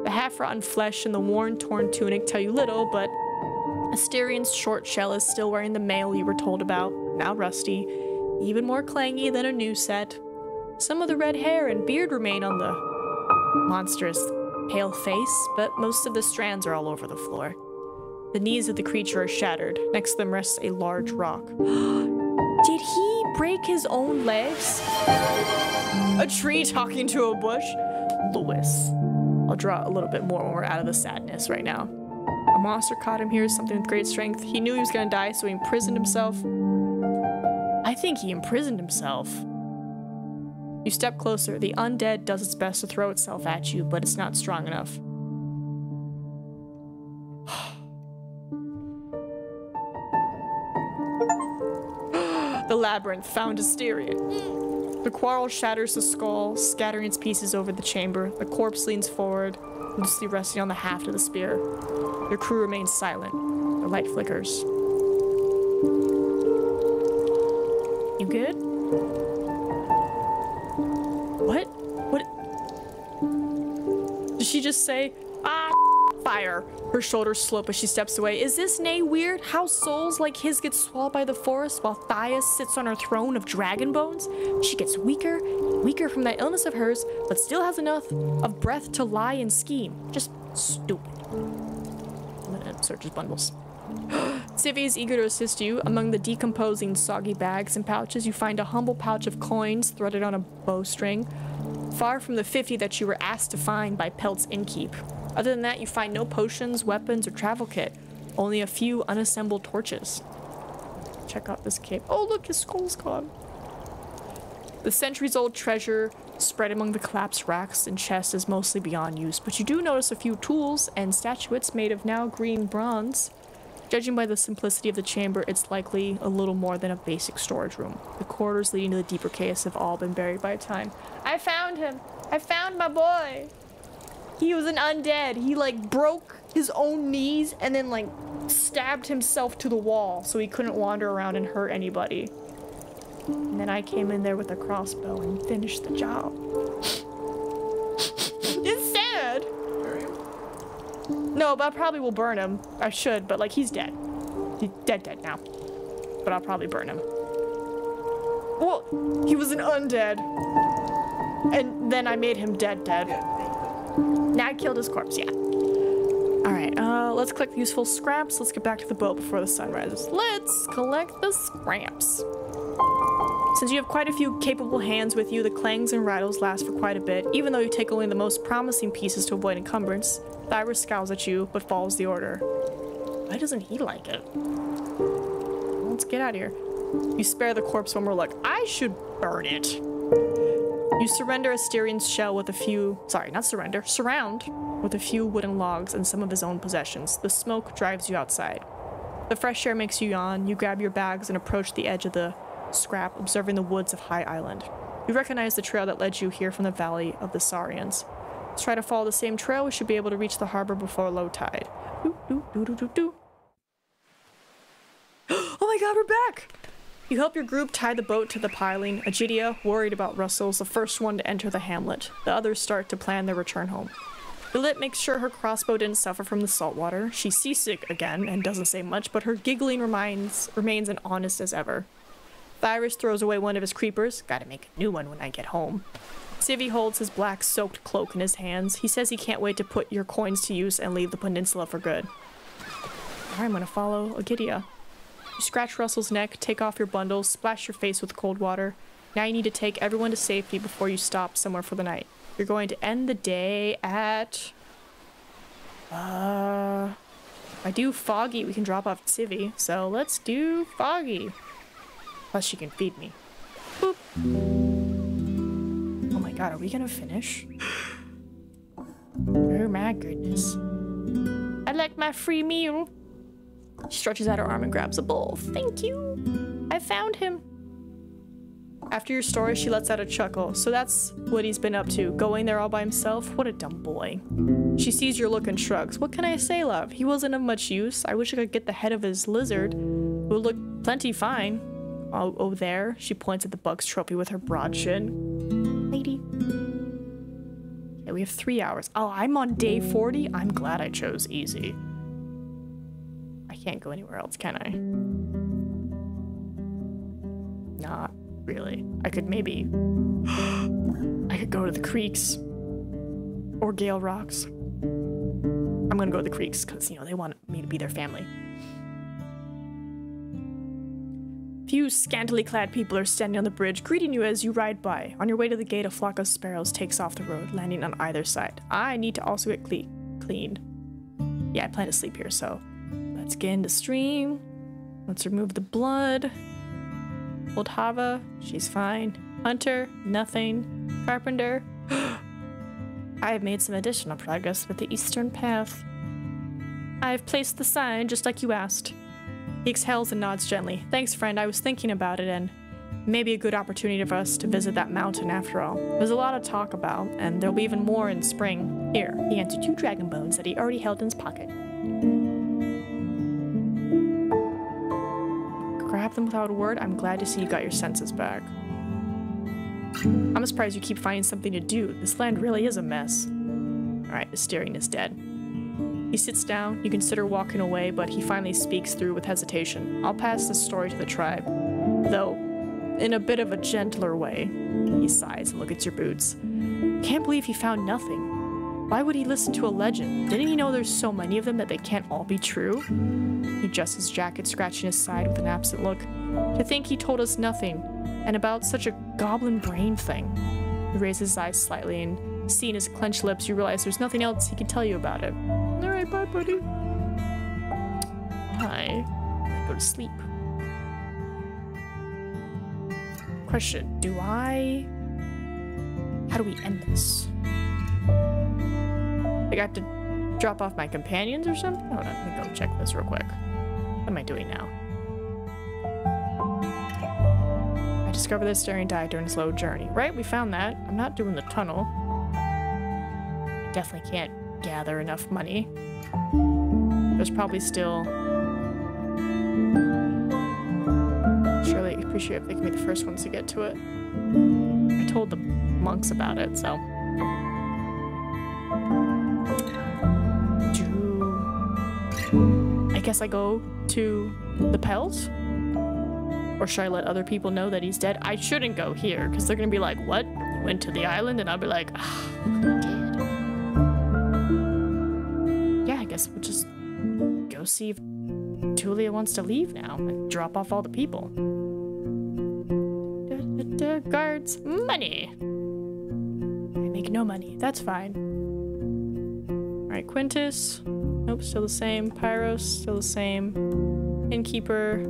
S1: The half-rotten flesh and the worn, torn tunic tell you little, but Asterion's short shell is still wearing the mail you were told about, now rusty, even more clangy than a new set. Some of the red hair and beard remain on the monstrous pale face, but most of the strands are all over the floor. The knees of the creature are shattered. Next to them rests a large rock. Did he break his own legs? A tree talking to a bush? Lewis. I'll draw a little bit more when we're out of the sadness right now. A monster caught him here, something with great strength. He knew he was gonna die, so he imprisoned himself. I think he imprisoned himself. You step closer. The undead does its best to throw itself at you, but it's not strong enough. The labyrinth found Asterion. The quarrel shatters the skull, scattering its pieces over the chamber. The corpse leans forward, loosely resting on the haft of the spear. Your crew remains silent. The light flickers. You good? What? What? Did she just say, ah, fire? Her shoulders slope as she steps away. Is this nay weird? How souls like his get swallowed by the forest while Thias sits on her throne of dragon bones? She gets weaker and weaker from that illness of hers, but still has enough of breath to lie and scheme. Just stupid. I'm gonna search his bundles. Sivy is eager to assist you. Among the decomposing, soggy bags and pouches, you find a humble pouch of coins threaded on a bowstring, far from the 50 that you were asked to find by Pelt's innkeep. Other than that, you find no potions, weapons, or travel kit. Only a few unassembled torches. Check out this cape. Oh, look, his skull's gone. The centuries-old treasure spread among the collapsed racks and chests is mostly beyond use, but you do notice a few tools and statuettes made of now green bronze. Judging by the simplicity of the chamber, it's likely a little more than a basic storage room. The corridors leading to the deeper chaos have all been buried by time. I found him! I found my boy! He was an undead. He, like, broke his own knees and then, like, stabbed himself to the wall so he couldn't wander around and hurt anybody. And then I came in there with a crossbow and finished the job. It's sad! No, but I probably will burn him. I should, but, like, he's dead. He's dead now. But I'll probably burn him. Well, he was an undead. And then I made him dead. Now I killed his corpse, yeah. Alright, let's collect the useful scraps. Let's get back to the boat before the sun rises. Let's collect the scraps. Since you have quite a few capable hands with you, the clangs and rattles last for quite a bit. Even though you take only the most promising pieces to avoid encumbrance, Thyra scowls at you, but follows the order. Why doesn't he like it? Let's get out of here. You spare the corpse one more look. I should burn it. You surrender Asterion's shell with a few... Sorry, not surrender. Surround with a few wooden logs and some of his own possessions. The smoke drives you outside. The fresh air makes you yawn. You grab your bags and approach the edge of the scrap, observing the woods of High Island. You recognize the trail that led you here from the valley of the Saurians. Let's try to follow the same trail. We should be able to reach the harbor before low tide. Doo, doo, doo, doo, doo, doo. Oh my god, we're back! You help your group tie the boat to the piling. Agidia, worried about Russell, is the first one to enter the hamlet. The others start to plan their return home. Lilith makes sure her crossbow didn't suffer from the salt water. She's seasick again and doesn't say much, but her giggling remains as honest as ever. Thyris throws away one of his creepers. Gotta make a new one when I get home. Civi holds his black soaked cloak in his hands. He says he can't wait to put your coins to use and leave the peninsula for good. Alright, I'm gonna follow Agidia. You scratch Russell's neck, take off your bundles, splash your face with cold water. Now you need to take everyone to safety before you stop somewhere for the night. You're going to end the day at... if I do Foggy, we can drop off Civi. So let's do Foggy. Plus she can feed me. Boop. Oh my god, are we gonna finish? Oh my goodness. I'd like my free meal. She stretches out her arm and grabs a bowl. Thank you. I found him. After your story, she lets out a chuckle. So that's what he's been up to. Going there all by himself? What a dumb boy. She sees your look and shrugs. What can I say, love? He wasn't of much use. I wish I could get the head of his lizard. It would look plenty fine. Oh, there. She points at the Bugs trophy with her broad chin. Lady. Yeah, we have 3 hours. Oh, I'm on day 40? I'm glad I chose easy. I can't go anywhere else, can I? Not really. I could maybe... I could go to the creeks. Or Gale Rocks. I'm gonna go to the creeks, because, you know, they want me to be their family. Few scantily clad people are standing on the bridge, greeting you as you ride by. On your way to the gate, a flock of sparrows takes off the road, landing on either side. I need to also get cleaned. Yeah, I plan to sleep here, so... Let's get into stream. Let's remove the blood. Old Hava, she's fine. Hunter, nothing. Carpenter. I have made some additional progress with the Eastern Path. I have placed the sign just like you asked. He exhales and nods gently. Thanks, friend. I was thinking about it, and maybe a good opportunity for us to visit that mountain after all. There's a lot of talk about, and there'll be even more in spring. Here, he answered 2 dragon bones that he already held in his pocket. Grab them without a word. I'm glad to see you got your senses back. I'm surprised you keep finding something to do. This land really is a mess. Alright, the steering is dead. He sits down. You consider walking away, but he finally speaks through with hesitation. I'll pass this story to the tribe, though in a bit of a gentler way. He sighs and looks at your boots. Can't believe he found nothing. Why would he listen to a legend? Didn't he know there's so many of them that they can't all be true? He adjusts his jacket, scratching his side with an absent look. To think he told us nothing, and about such a goblin brain thing. He raises his eyes slightly, and seeing his clenched lips, you realize there's nothing else he can tell you about it. Alright, bye, buddy. I'm gonna go to sleep. Question, how do we end this? Like I have to drop off my companions or something? Hold on, let me go check this real quick. What am I doing now? I discovered this during diet during a slow journey. Right, we found that. I'm not doing the tunnel. I definitely can't gather enough money. There's probably still... Surely appreciate if they can be the first ones to get to it. I told the monks about it, so... I guess I go to the Pelt? Or should I let other people know that he's dead? I shouldn't go here, because they're gonna be like, what? You went to the island? And I'll be like, ah, I did. Yeah, I guess we'll just go see if Tulia wants to leave now and drop off all the people. Guards, money! I make no money, that's fine. Alright, Quintus. Nope, still the same. Pyros, still the same. Innkeeper.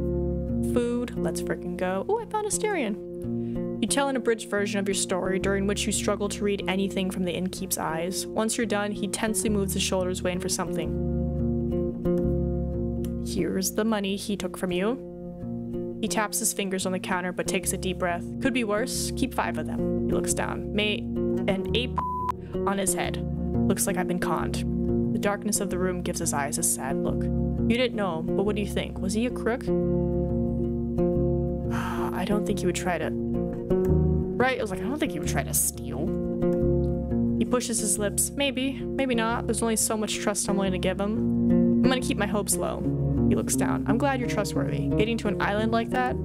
S1: Food. Let's frickin' go. Oh, I found a Styrian. You tell an abridged version of your story, during which you struggle to read anything from the innkeep's eyes. Once you're done, he tensely moves his shoulders, waiting for something. Here's the money he took from you. He taps his fingers on the counter, but takes a deep breath. Could be worse. Keep 5 of them. He looks down. May an ape on his head. Looks like I've been conned. The darkness of the room gives his eyes a sad look. You didn't know, but what do you think? Was he a crook? I don't think he would try to... Right? I was like, I don't think he would try to steal. He pushes his lips. Maybe. Maybe not. There's only so much trust I'm willing to give him. I'm gonna keep my hopes low. He looks down. I'm glad you're trustworthy. Getting to an island like that?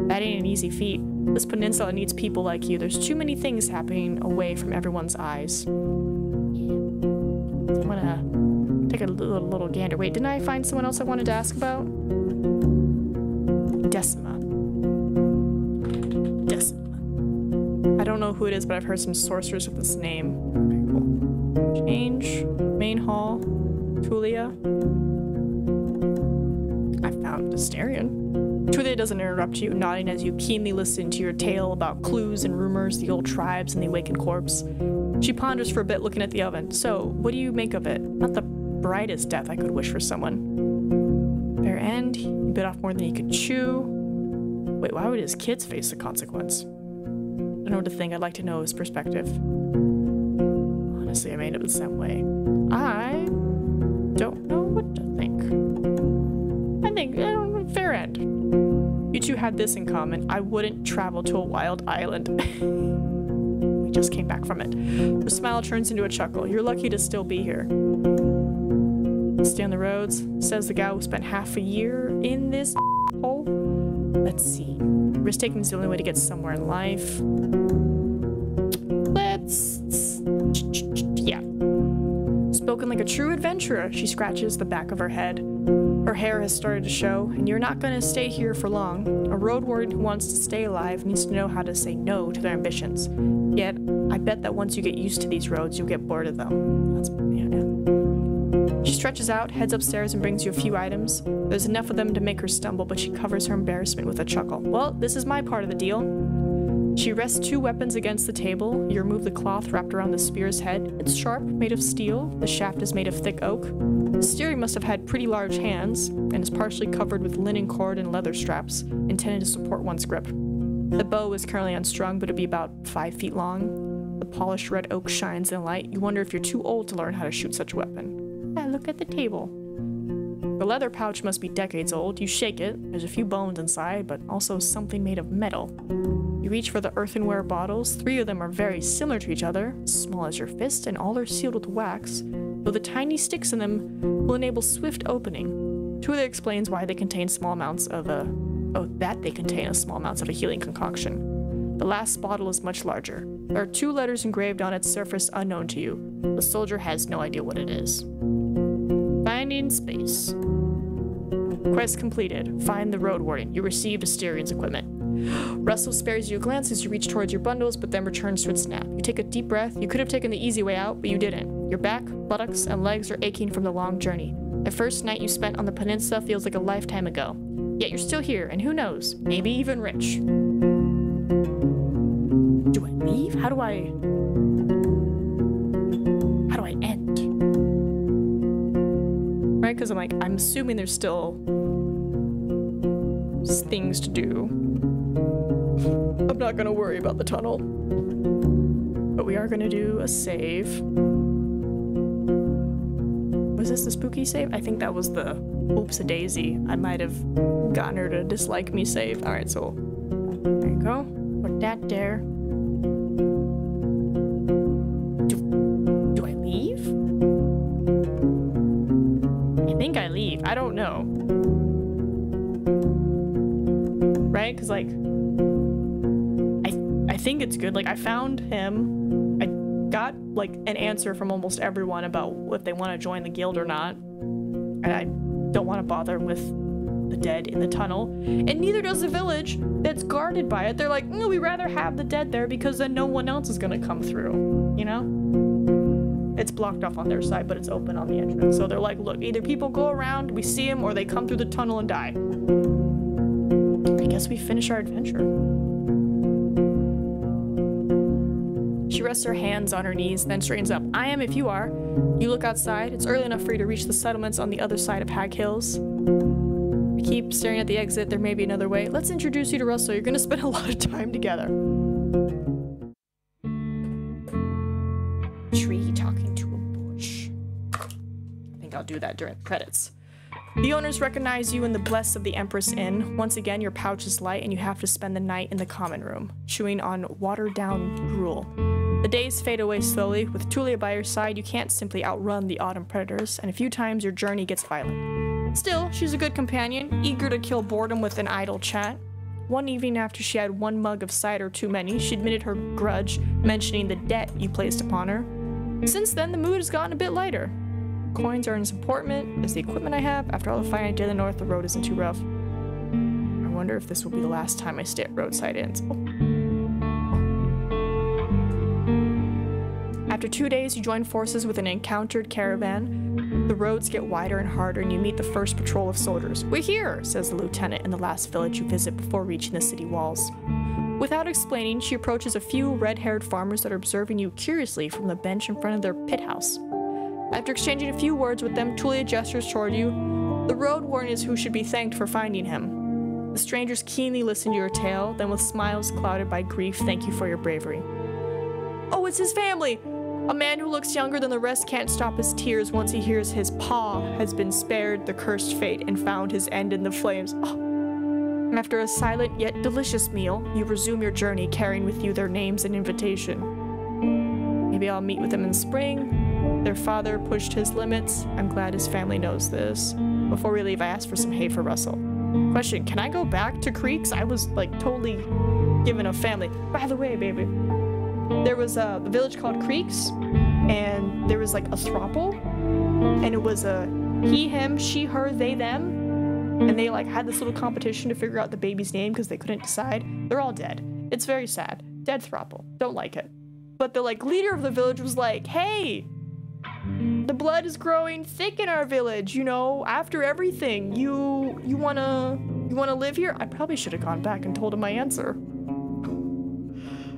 S1: That ain't an easy feat. This peninsula needs people like you. There's too many things happening away from everyone's eyes. I'm gonna take a little gander. Wait, didn't I find someone else I wanted to ask about? Decima. I don't know who it is, but I've heard some sorcerers with this name. Okay, cool. Change. Main hall. Tulia. I found Asterion. Tulia doesn't interrupt you, nodding as you keenly listen to your tale about clues and rumors, the old tribes, and the awakened corpse. She ponders for a bit, looking at the oven. So, what do you make of it? Not the brightest death I could wish for someone. Fair end. You bit off more than you could chew. Wait, why would his kids face the consequence? I don't know what to think. I'd like to know his perspective. Honestly, I made it the same way. I don't know what to think. I think, fair end. You two had this in common. I wouldn't travel to a wild island. We just came back from it. The smile turns into a chuckle. You're lucky to still be here. Stay on the roads, says the guy who spent half a year in this hole. Let's see. Risk-taking is the only way to get somewhere in life. Yeah. Spoken like a true adventurer, she scratches the back of her head. Her hair has started to show, and you're not going to stay here for long. A road warden who wants to stay alive needs to know how to say no to their ambitions. Yet, I bet that once you get used to these roads, you'll get bored of them. Yeah. She stretches out, heads upstairs, and brings you a few items. There's enough of them to make her stumble, but she covers her embarrassment with a chuckle. Well, this is my part of the deal. She rests 2 weapons against the table. You remove the cloth wrapped around the spear's head. It's sharp, made of steel. The shaft is made of thick oak. The steering must have had pretty large hands, and is partially covered with linen cord and leather straps, intended to support one's grip. The bow is currently unstrung, but it'd be about 5 feet long. The polished red oak shines in the light. You wonder if you're too old to learn how to shoot such a weapon. Look at the table. The leather pouch must be decades old. You shake it. There's a few bones inside, but also something made of metal. You reach for the earthenware bottles. 3 of them are very similar to each other, small as your fist, and all are sealed with wax, though the tiny sticks in them will enable swift opening. Tulia explains why they contain small amounts of a healing concoction. The last bottle is much larger. There are 2 letters engraved on its surface unknown to you. The soldier has no idea what it is. Finding space. Quest completed. Find the road warden. You received Asterian's equipment. Russell spares you a glance as you reach towards your bundles, but then returns to its nap. You take a deep breath. You could have taken the easy way out, but you didn't. Your back, buttocks, and legs are aching from the long journey. The first night you spent on the peninsula feels like a lifetime ago. Yet you're still here, and who knows, maybe even rich. Do I leave? How do I end? Right? Because I'm assuming there's still things to do. I'm not gonna worry about the tunnel. But we are gonna do a save. Was this the spooky save? I think that was the oops-a-daisy. I might have gotten her to dislike me save. Alright, so there you go. Put that there. Do I leave? I think I leave. I don't know. Right? Because, like, I think it's good. Like, I found him. I got, like, an answer from almost everyone about if they want to join the guild or not. And I don't want to bother with the dead in the tunnel. And neither does the village that's guarded by it. They're like, no, we'd rather have the dead there because then no one else is going to come through. You know? It's blocked off on their side, but it's open on the entrance. So they're like, look, either people go around, we see them, or they come through the tunnel and die. I guess we finish our adventure. She rests her hands on her knees, then straightens up. I am if you are. You look outside. It's early enough for you to reach the settlements on the other side of Hag Hills. I keep staring at the exit. There may be another way. Let's introduce you to Russell. You're going to spend a lot of time together. Tree talking to a bush. I think I'll do that during credits. The owners recognize you in the Bless of the Empress Inn. Once again, your pouch is light and you have to spend the night in the common room, chewing on watered-down gruel. The days fade away slowly. With Tulia by your side, you can't simply outrun the autumn predators, and a few times your journey gets violent. Still, she's a good companion, eager to kill boredom with an idle chat. One evening after she had one mug of cider too many, she admitted her grudge, mentioning the debt you placed upon her. Since then, the mood has gotten a bit lighter. Coins are as important as the equipment I have. After all the fighting I did in the north, the road isn't too rough. I wonder if this will be the last time I stay at roadside inns. After 2 days, you join forces with an encountered caravan. The roads get wider and harder, and you meet the first patrol of soldiers. "We're here," says the lieutenant in the last village you visit before reaching the city walls. Without explaining, she approaches a few red-haired farmers that are observing you curiously from the bench in front of their pit house. After exchanging a few words with them, Tulia gestures toward you. The Roadwarden is who should be thanked for finding him. The strangers keenly listen to your tale, then with smiles clouded by grief, thank you for your bravery. "Oh, it's his family! A man who looks younger than the rest can't stop his tears once he hears his paw has been spared the cursed fate and found his end in the flames." Oh. After a silent yet delicious meal, you resume your journey, carrying with you their names and invitation. Maybe I'll meet with them in spring. Their father pushed his limits. I'm glad his family knows this. Before we leave, I asked for some hay for Russell. Question, can I go back to Creeks? I was like totally given a family. By the way, baby, there was a village called Creeks, and there was like a throuple, and it was a he, him, she, her, they, them, and they like had this little competition to figure out the baby's name because they couldn't decide. They're all dead. It's very sad. Dead throuple. Don't like it. But the like leader of the village was like, hey, the blood is growing thick in our village, you know, after everything. You wanna live here? I probably should have gone back and told him my answer.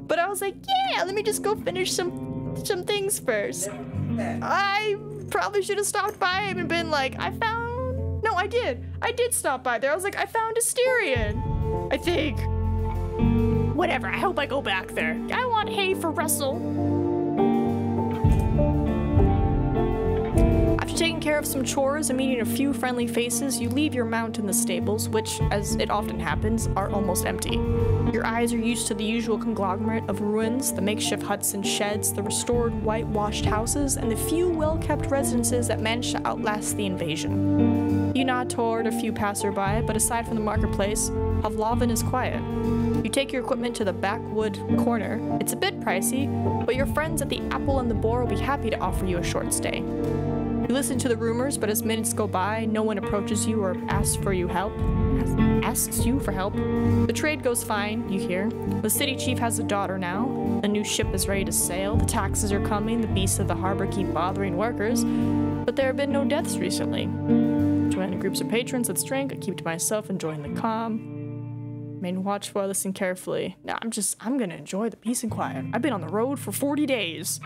S1: But I was like, yeah, let me just go finish some things first. I probably should have stopped by him and been like, I did stop by there. I was like, I found a Styrian, I think. Whatever, I hope I go back there. I want hay for Russell. After taking care of some chores and meeting a few friendly faces, you leave your mount in the stables, which, as it often happens, are almost empty. Your eyes are used to the usual conglomerate of ruins, the makeshift huts and sheds, the restored whitewashed houses, and the few well-kept residences that managed to outlast the invasion. You nod toward a few passerby, but aside from the marketplace, Pavlovan is quiet. You take your equipment to the backwood corner. It's a bit pricey, but your friends at the Apple and the Boar will be happy to offer you a short stay. You listen to the rumors, but as minutes go by, no one approaches you or asks you for help. The trade goes fine, you hear. The city chief has a daughter now. A new ship is ready to sail. The taxes are coming. The beasts of the harbor keep bothering workers. But there have been no deaths recently. Joining groups of patrons, let's drink. I keep to myself, enjoying the calm. Main watch while I listen carefully. Now I'm gonna enjoy the peace and quiet. I've been on the road for 40 days.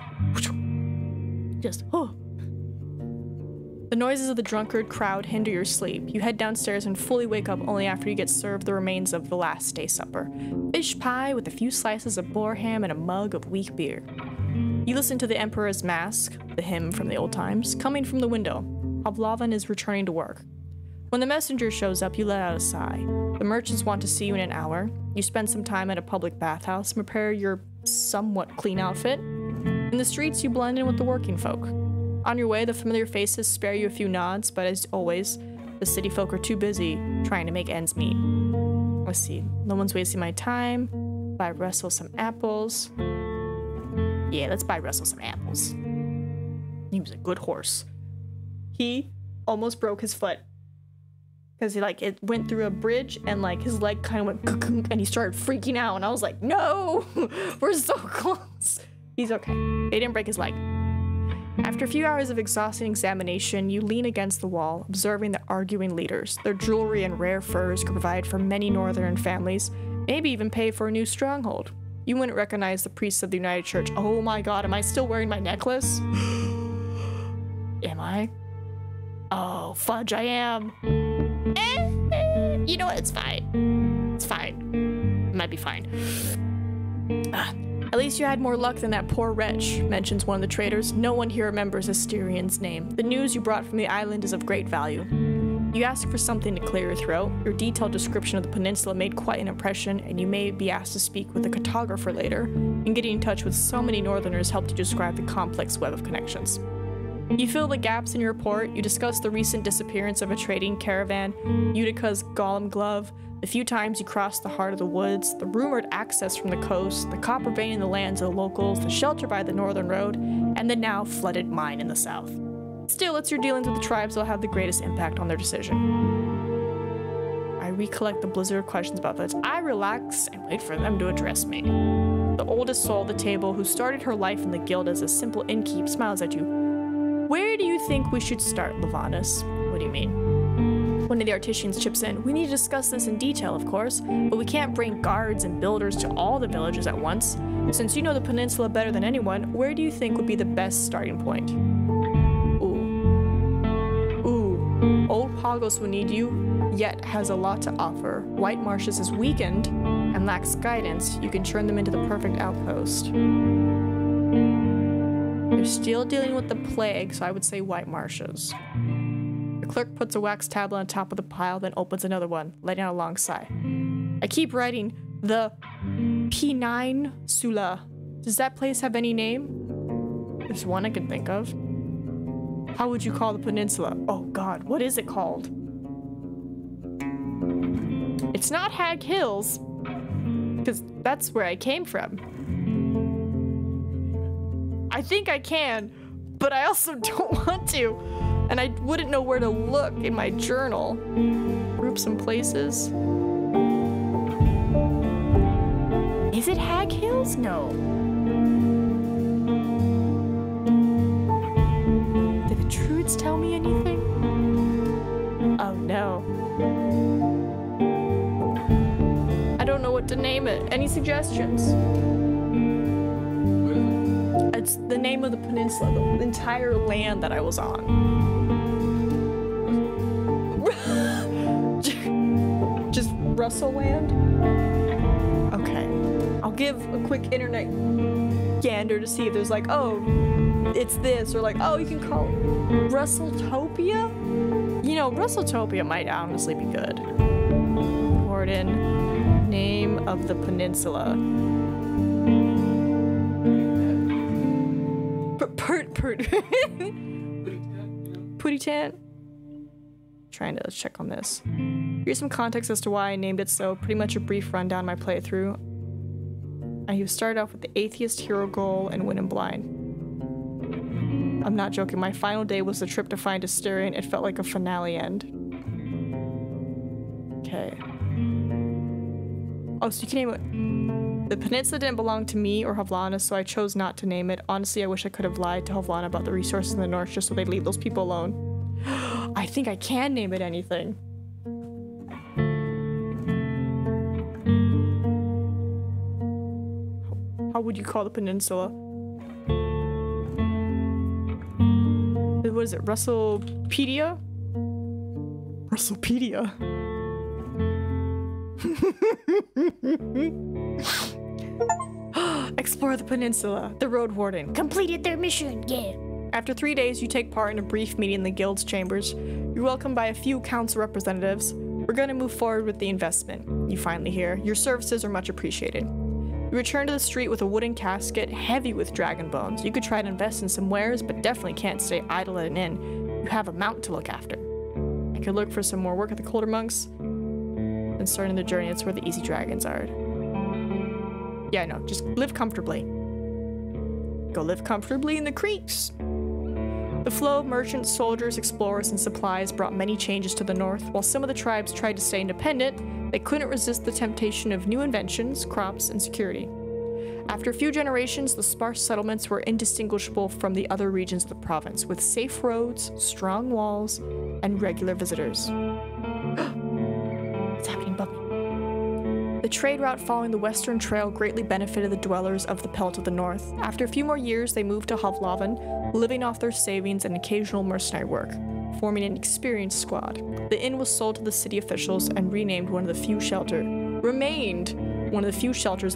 S1: The noises of the drunkard crowd hinder your sleep. You head downstairs and fully wake up only after you get served the remains of the last day supper. Fish pie with a few slices of boar ham and a mug of weak beer. You listen to the Emperor's Mask, the hymn from the old times, coming from the window. Pavlovan is returning to work. When the messenger shows up, you let out a sigh. The merchants want to see you in an hour. You spend some time at a public bathhouse and prepare your somewhat clean outfit. In the streets, you blend in with the working folk. On your way, the familiar faces spare you a few nods, but as always, the city folk are too busy trying to make ends meet. Let's see. No one's wasting my time. Buy Russell some apples. Yeah, let's buy Russell some apples. He was a good horse. He almost broke his foot. Because it went through a bridge and like his leg kind of went cocoon and he started freaking out. And I was like, no, we're so close. He's okay. They didn't break his leg. After a few hours of exhausting examination, you lean against the wall, observing the arguing leaders. Their jewelry and rare furs could provide for many northern families, maybe even pay for a new stronghold. You wouldn't recognize the priests of the United Church. Oh my god, am I still wearing my necklace? Am I? Oh, fudge, I am. You know what? It's fine. It's fine. It might be fine. At least you had more luck than that poor wretch, mentions one of the traders. No one here remembers Asterian's name. The news you brought from the island is of great value. You ask for something to clear your throat. Your detailed description of the peninsula made quite an impression, and you may be asked to speak with a cartographer later. And getting in touch with so many northerners helped you describe the complex web of connections. You fill the gaps in your report. You discuss the recent disappearance of a trading caravan, Utica's Golem Glove, the few times you crossed the heart of the woods, the rumored access from the coast, the copper vein in the lands of the locals, the shelter by the northern road, and the now flooded mine in the south. Still, it's your dealings with the tribes that will have the greatest impact on their decision. I recollect the blizzard of questions about this. I relax and wait for them to address me. The oldest soul at the table, who started her life in the guild as a simple innkeep, smiles at you. Where do you think we should start, Lavanus? What do you mean? One of the artisans chips in. We need to discuss this in detail, of course, but we can't bring guards and builders to all the villages at once. Since you know the peninsula better than anyone, where do you think would be the best starting point? Old Pagos will need you, yet has a lot to offer. White Marshes is weakened and lacks guidance. You can turn them into the perfect outpost. You're still dealing with the plague, so I would say White Marshes. The clerk puts a wax tablet on top of the pile, then opens another one, letting out a long sigh. I keep writing the P.5 Sula. Does that place have any name? There's one I can think of. How would you call the peninsula? Oh god, what is it called? It's not Hag Hills, because that's where I came from. I think I can, but I also don't want to. And I wouldn't know where to look in my journal. Groups and places. Is it Hag Hills? No. Druids tell me anything? Oh no. I don't know what to name it. Any suggestions? It's the name of the peninsula, the entire land that I was on. Just Russell Land? Okay. I'll give a quick internet gander to see if there's like, oh, it's this, or like, oh, you can call it Russelltopia? You know, Russelltopia might honestly be good. Warden, name of the peninsula. Putitan? Trying to check on this. Here's some context as to why I named it so. Pretty much a brief rundown of my playthrough. I started off with the atheist hero goal and went in blind. I'm not joking, my final day was the trip to find Asterion. It felt like a finale end. Okay. Oh, so you can name it. The peninsula didn't belong to me or Havlana, so I chose not to name it. Honestly, I wish I could have lied to Havlana about the resources in the north just so they'd leave those people alone. I think I can name it anything. How would you call the peninsula? What is it? Russellpedia? Russellpedia? Explore the peninsula. The Roadwarden completed their mission. Yeah. After 3 days, you take part in a brief meeting in the guild's chambers. You're welcomed by a few council representatives. We're going to move forward with the investment. You finally hear. Your services are much appreciated. You return to the street with a wooden casket heavy with dragon bones. You could try to invest in some wares, but definitely can't stay idle at an inn. You have a mount to look after. I could look for some more work at the Colder Monks. Then starting the journey, that's where the easy dragons are. Yeah, no, just live comfortably. Go live comfortably in the creeks. The flow of merchants, soldiers, explorers, and supplies brought many changes to the north. While some of the tribes tried to stay independent, they couldn't resist the temptation of new inventions, crops, and security. After a few generations, the sparse settlements were indistinguishable from the other regions of the province, with safe roads, strong walls, and regular visitors. What's happening, Bumpy? The trade route following the Western Trail greatly benefited the dwellers of the Pelt of the North. After a few more years, they moved to Havlaven, living off their savings and occasional mercenary work, forming an experienced squad. The inn was sold to the city officials and renamed one of the few shelters in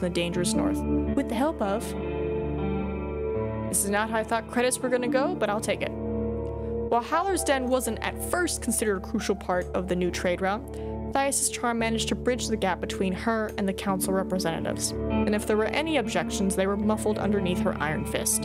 S1: the dangerous north, with the help of... This is not how I thought credits were gonna go, but I'll take it. While Howler's Den wasn't at first considered a crucial part of the new trade route, Thias's charm managed to bridge the gap between her and the council representatives, and if there were any objections, they were muffled underneath her iron fist.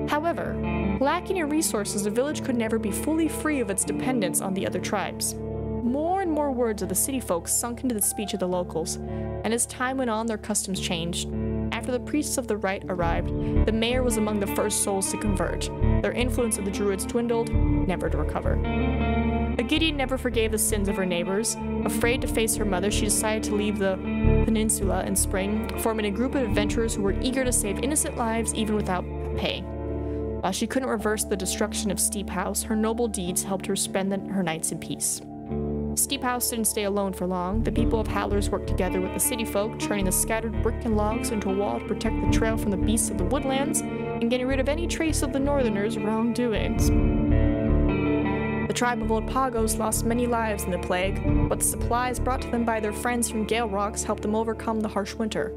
S1: However, lacking in resources, the village could never be fully free of its dependence on the other tribes. More and more words of the city folks sunk into the speech of the locals, and as time went on, their customs changed. After the priests of the rite arrived, the mayor was among the first souls to convert. Their influence of the druids dwindled, never to recover. Gideon never forgave the sins of her neighbors. Afraid to face her mother, she decided to leave the peninsula in spring, forming a group of adventurers who were eager to save innocent lives even without pay. While she couldn't reverse the destruction of Steep House, her noble deeds helped her spend her nights in peace. Steep House didn't stay alone for long. The people of Howlers worked together with the city folk, turning the scattered brick and logs into a wall to protect the trail from the beasts of the woodlands and getting rid of any trace of the northerners' wrongdoings. The tribe of Old Pagos lost many lives in the plague, but the supplies brought to them by their friends from Gale Rocks helped them overcome the harsh winter.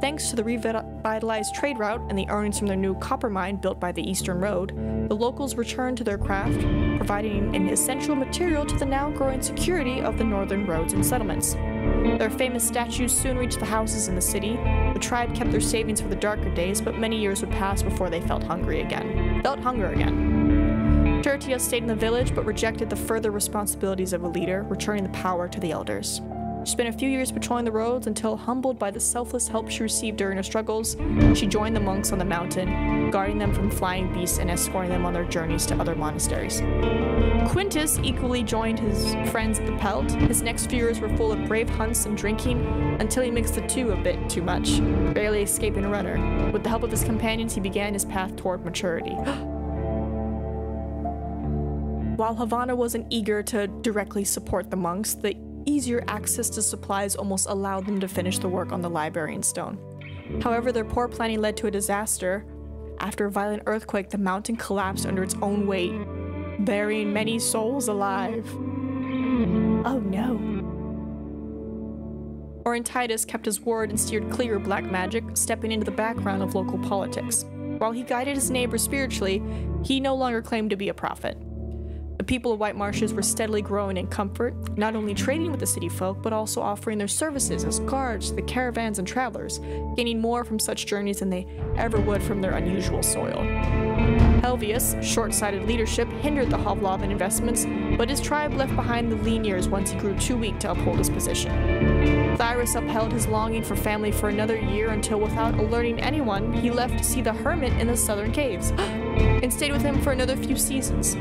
S1: Thanks to the revitalized trade route and the earnings from their new copper mine built by the Eastern Road, the locals returned to their craft, providing an essential material to the now growing security of the northern roads and settlements. Their famous statues soon reached the houses in the city. The tribe kept their savings for the darker days, but many years would pass before they felt hunger again. Tertia stayed in the village, but rejected the further responsibilities of a leader, returning the power to the elders. She spent a few years patrolling the roads until, humbled by the selfless help she received during her struggles, she joined the monks on the mountain, guarding them from flying beasts and escorting them on their journeys to other monasteries. Quintus equally joined his friends at the Pelt. His next few years were full of brave hunts and drinking, until he mixed the two a bit too much, barely escaping a runner. With the help of his companions, he began his path toward maturity. While Havana wasn't eager to directly support the monks, the easier access to supplies almost allowed them to finish the work on the library in stone. However, their poor planning led to a disaster. After a violent earthquake, the mountain collapsed under its own weight, burying many souls alive. Oh no. Orientitus kept his word and steered clear of black magic, stepping into the background of local politics. While he guided his neighbors spiritually, he no longer claimed to be a prophet. The people of White Marshes were steadily growing in comfort, not only trading with the city folk, but also offering their services as guards to the caravans and travelers, gaining more from such journeys than they ever would from their unusual soil. Helvius' short-sighted leadership hindered the Hovlovan investments, but his tribe left behind the lean years once he grew too weak to uphold his position. Thyrus upheld his longing for family for another year until, without alerting anyone, he left to see the hermit in the southern caves, and stayed with him for another few seasons.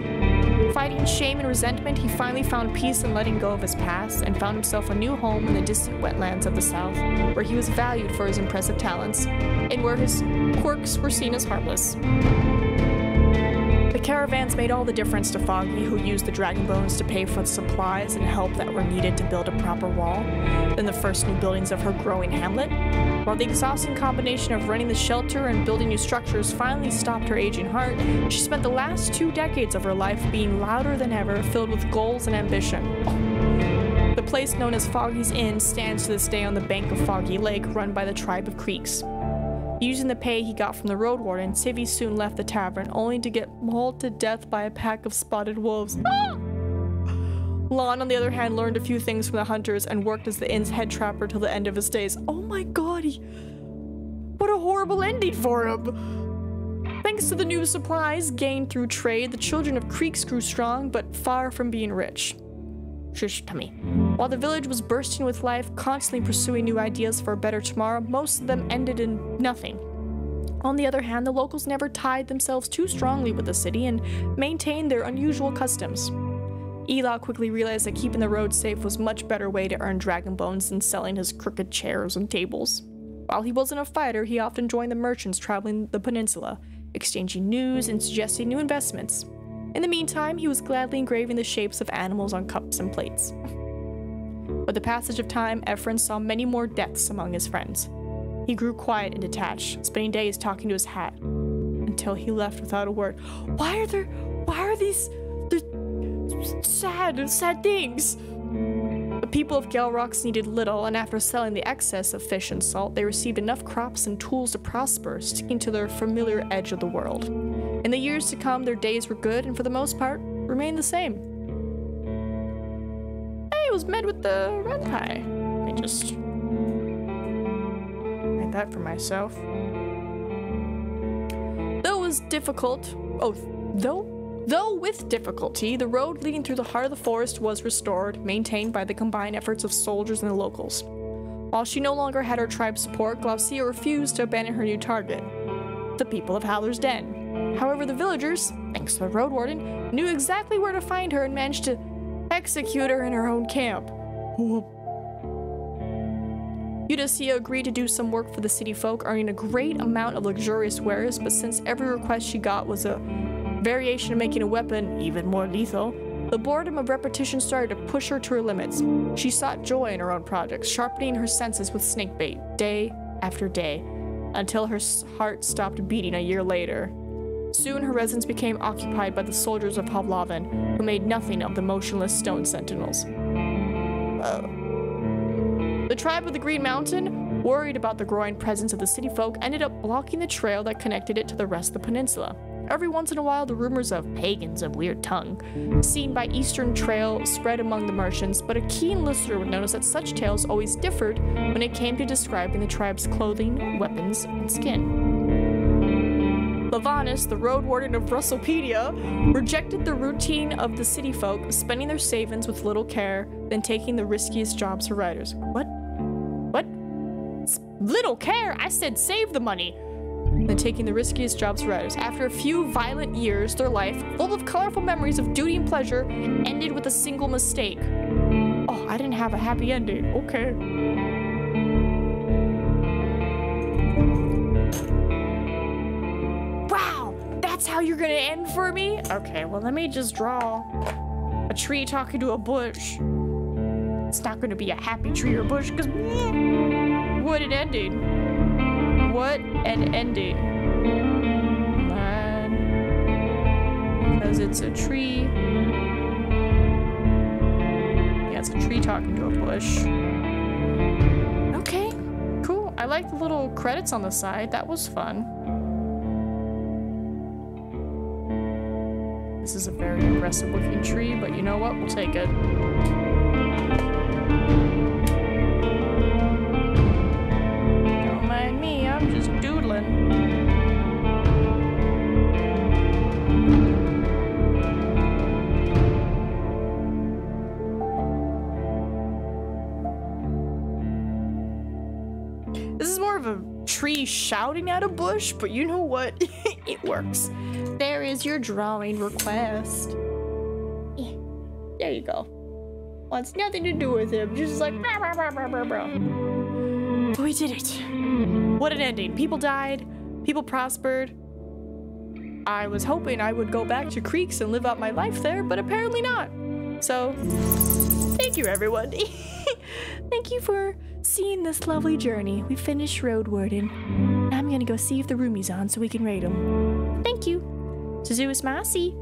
S1: Fighting shame and resentment, he finally found peace in letting go of his past and found himself a new home in the distant wetlands of the south, where he was valued for his impressive talents, and where his quirks were seen as harmless. The caravans made all the difference to Foggy, who used the dragon bones to pay for the supplies and help that were needed to build a proper wall, then the first new buildings of her growing hamlet. While the exhausting combination of running the shelter and building new structures finally stopped her aging heart, she spent the last 2 decades of her life being louder than ever, filled with goals and ambition. The place known as Foggy's Inn stands to this day on the bank of Foggy Lake, run by the tribe of Creeks. Using the pay he got from the Roadwarden, Civi soon left the tavern, only to get mauled to death by a pack of spotted wolves. Lon, on the other hand, learned a few things from the hunters and worked as the inn's head trapper till the end of his days. Oh my god, what a horrible ending for him! Thanks to the new supplies gained through trade, the children of Creeks grew strong, but far from being rich. Shush, Tummy. While the village was bursting with life, constantly pursuing new ideas for a better tomorrow, most of them ended in nothing. On the other hand, the locals never tied themselves too strongly with the city and maintained their unusual customs. Eli quickly realized that keeping the road safe was a much better way to earn dragon bones than selling his crooked chairs and tables. While he wasn't a fighter, he often joined the merchants traveling the peninsula, exchanging news and suggesting new investments. In the meantime, he was gladly engraving the shapes of animals on cups and plates. With the passage of time, Ephron saw many more deaths among his friends. He grew quiet and detached, spending days talking to his hat, until he left without a word. Why are these sad things? The people of Gale Rocks needed little, and after selling the excess of fish and salt, they received enough crops and tools to prosper, sticking to their familiar edge of the world. In the years to come, their days were good, and for the most part, remained the same. Hey, it was met with the red pie. Let me just write that for myself. Though with difficulty, the road leading through the heart of the forest was restored, maintained by the combined efforts of soldiers and the locals. While she no longer had her tribe's support, Glaucia refused to abandon her new target, the people of Howler's Den. However, the villagers, thanks to the road warden, knew exactly where to find her and managed to execute her in her own camp. Eudocia agreed to do some work for the city folk, earning a great amount of luxurious wares, but since every request she got was a variation of making a weapon even more lethal, the boredom of repetition started to push her to her limits. She sought joy in her own projects, sharpening her senses with snakebait, day after day, until her heart stopped beating a year later. Soon her residence became occupied by the soldiers of Pavlovin, who made nothing of the motionless stone sentinels. The tribe of the Green Mountain, worried about the growing presence of the city folk, ended up blocking the trail that connected it to the rest of the peninsula. Every once in a while, the rumors of pagans of weird tongue, seen by Eastern Trail, spread among the merchants, but a keen listener would notice that such tales always differed when it came to describing the tribe's clothing, weapons, and skin. Lavanus, the road warden of Russelpedia, rejected the routine of the city folk, spending their savings with little care, then taking the riskiest jobs for riders. What? Little care? I said save the money! Then taking the riskiest jobs for riders. After a few violent years, their life, full of colorful memories of duty and pleasure, ended with a single mistake. Oh, I didn't have a happy ending. Okay. Wow! That's how you're gonna end for me? Okay, well, let me just draw a tree talking to a bush. It's not gonna be a happy tree or bush, because what an ending. What an ending. Because it's a tree. Yeah, it's a tree talking to a bush. Okay, cool. I like the little credits on the side. That was fun. This is a very aggressive looking tree, but you know what? We'll take it. Don't mind me, I'm just doodling. This is more of a tree shouting at a bush, but you know what? It works. There is your drawing request. There you go. Wants nothing to do with him. Just like, blah, blah, blah, blah, blah, blah. But we did it. What an ending. People died. People prospered. I was hoping I would go back to Creeks and live out my life there, but apparently not. So, thank you, everyone. Thank you for seeing this lovely journey. We finished Roadwarden. I'm gonna go see if the roomie's on so we can raid him. Thank you. Suzu's Masi.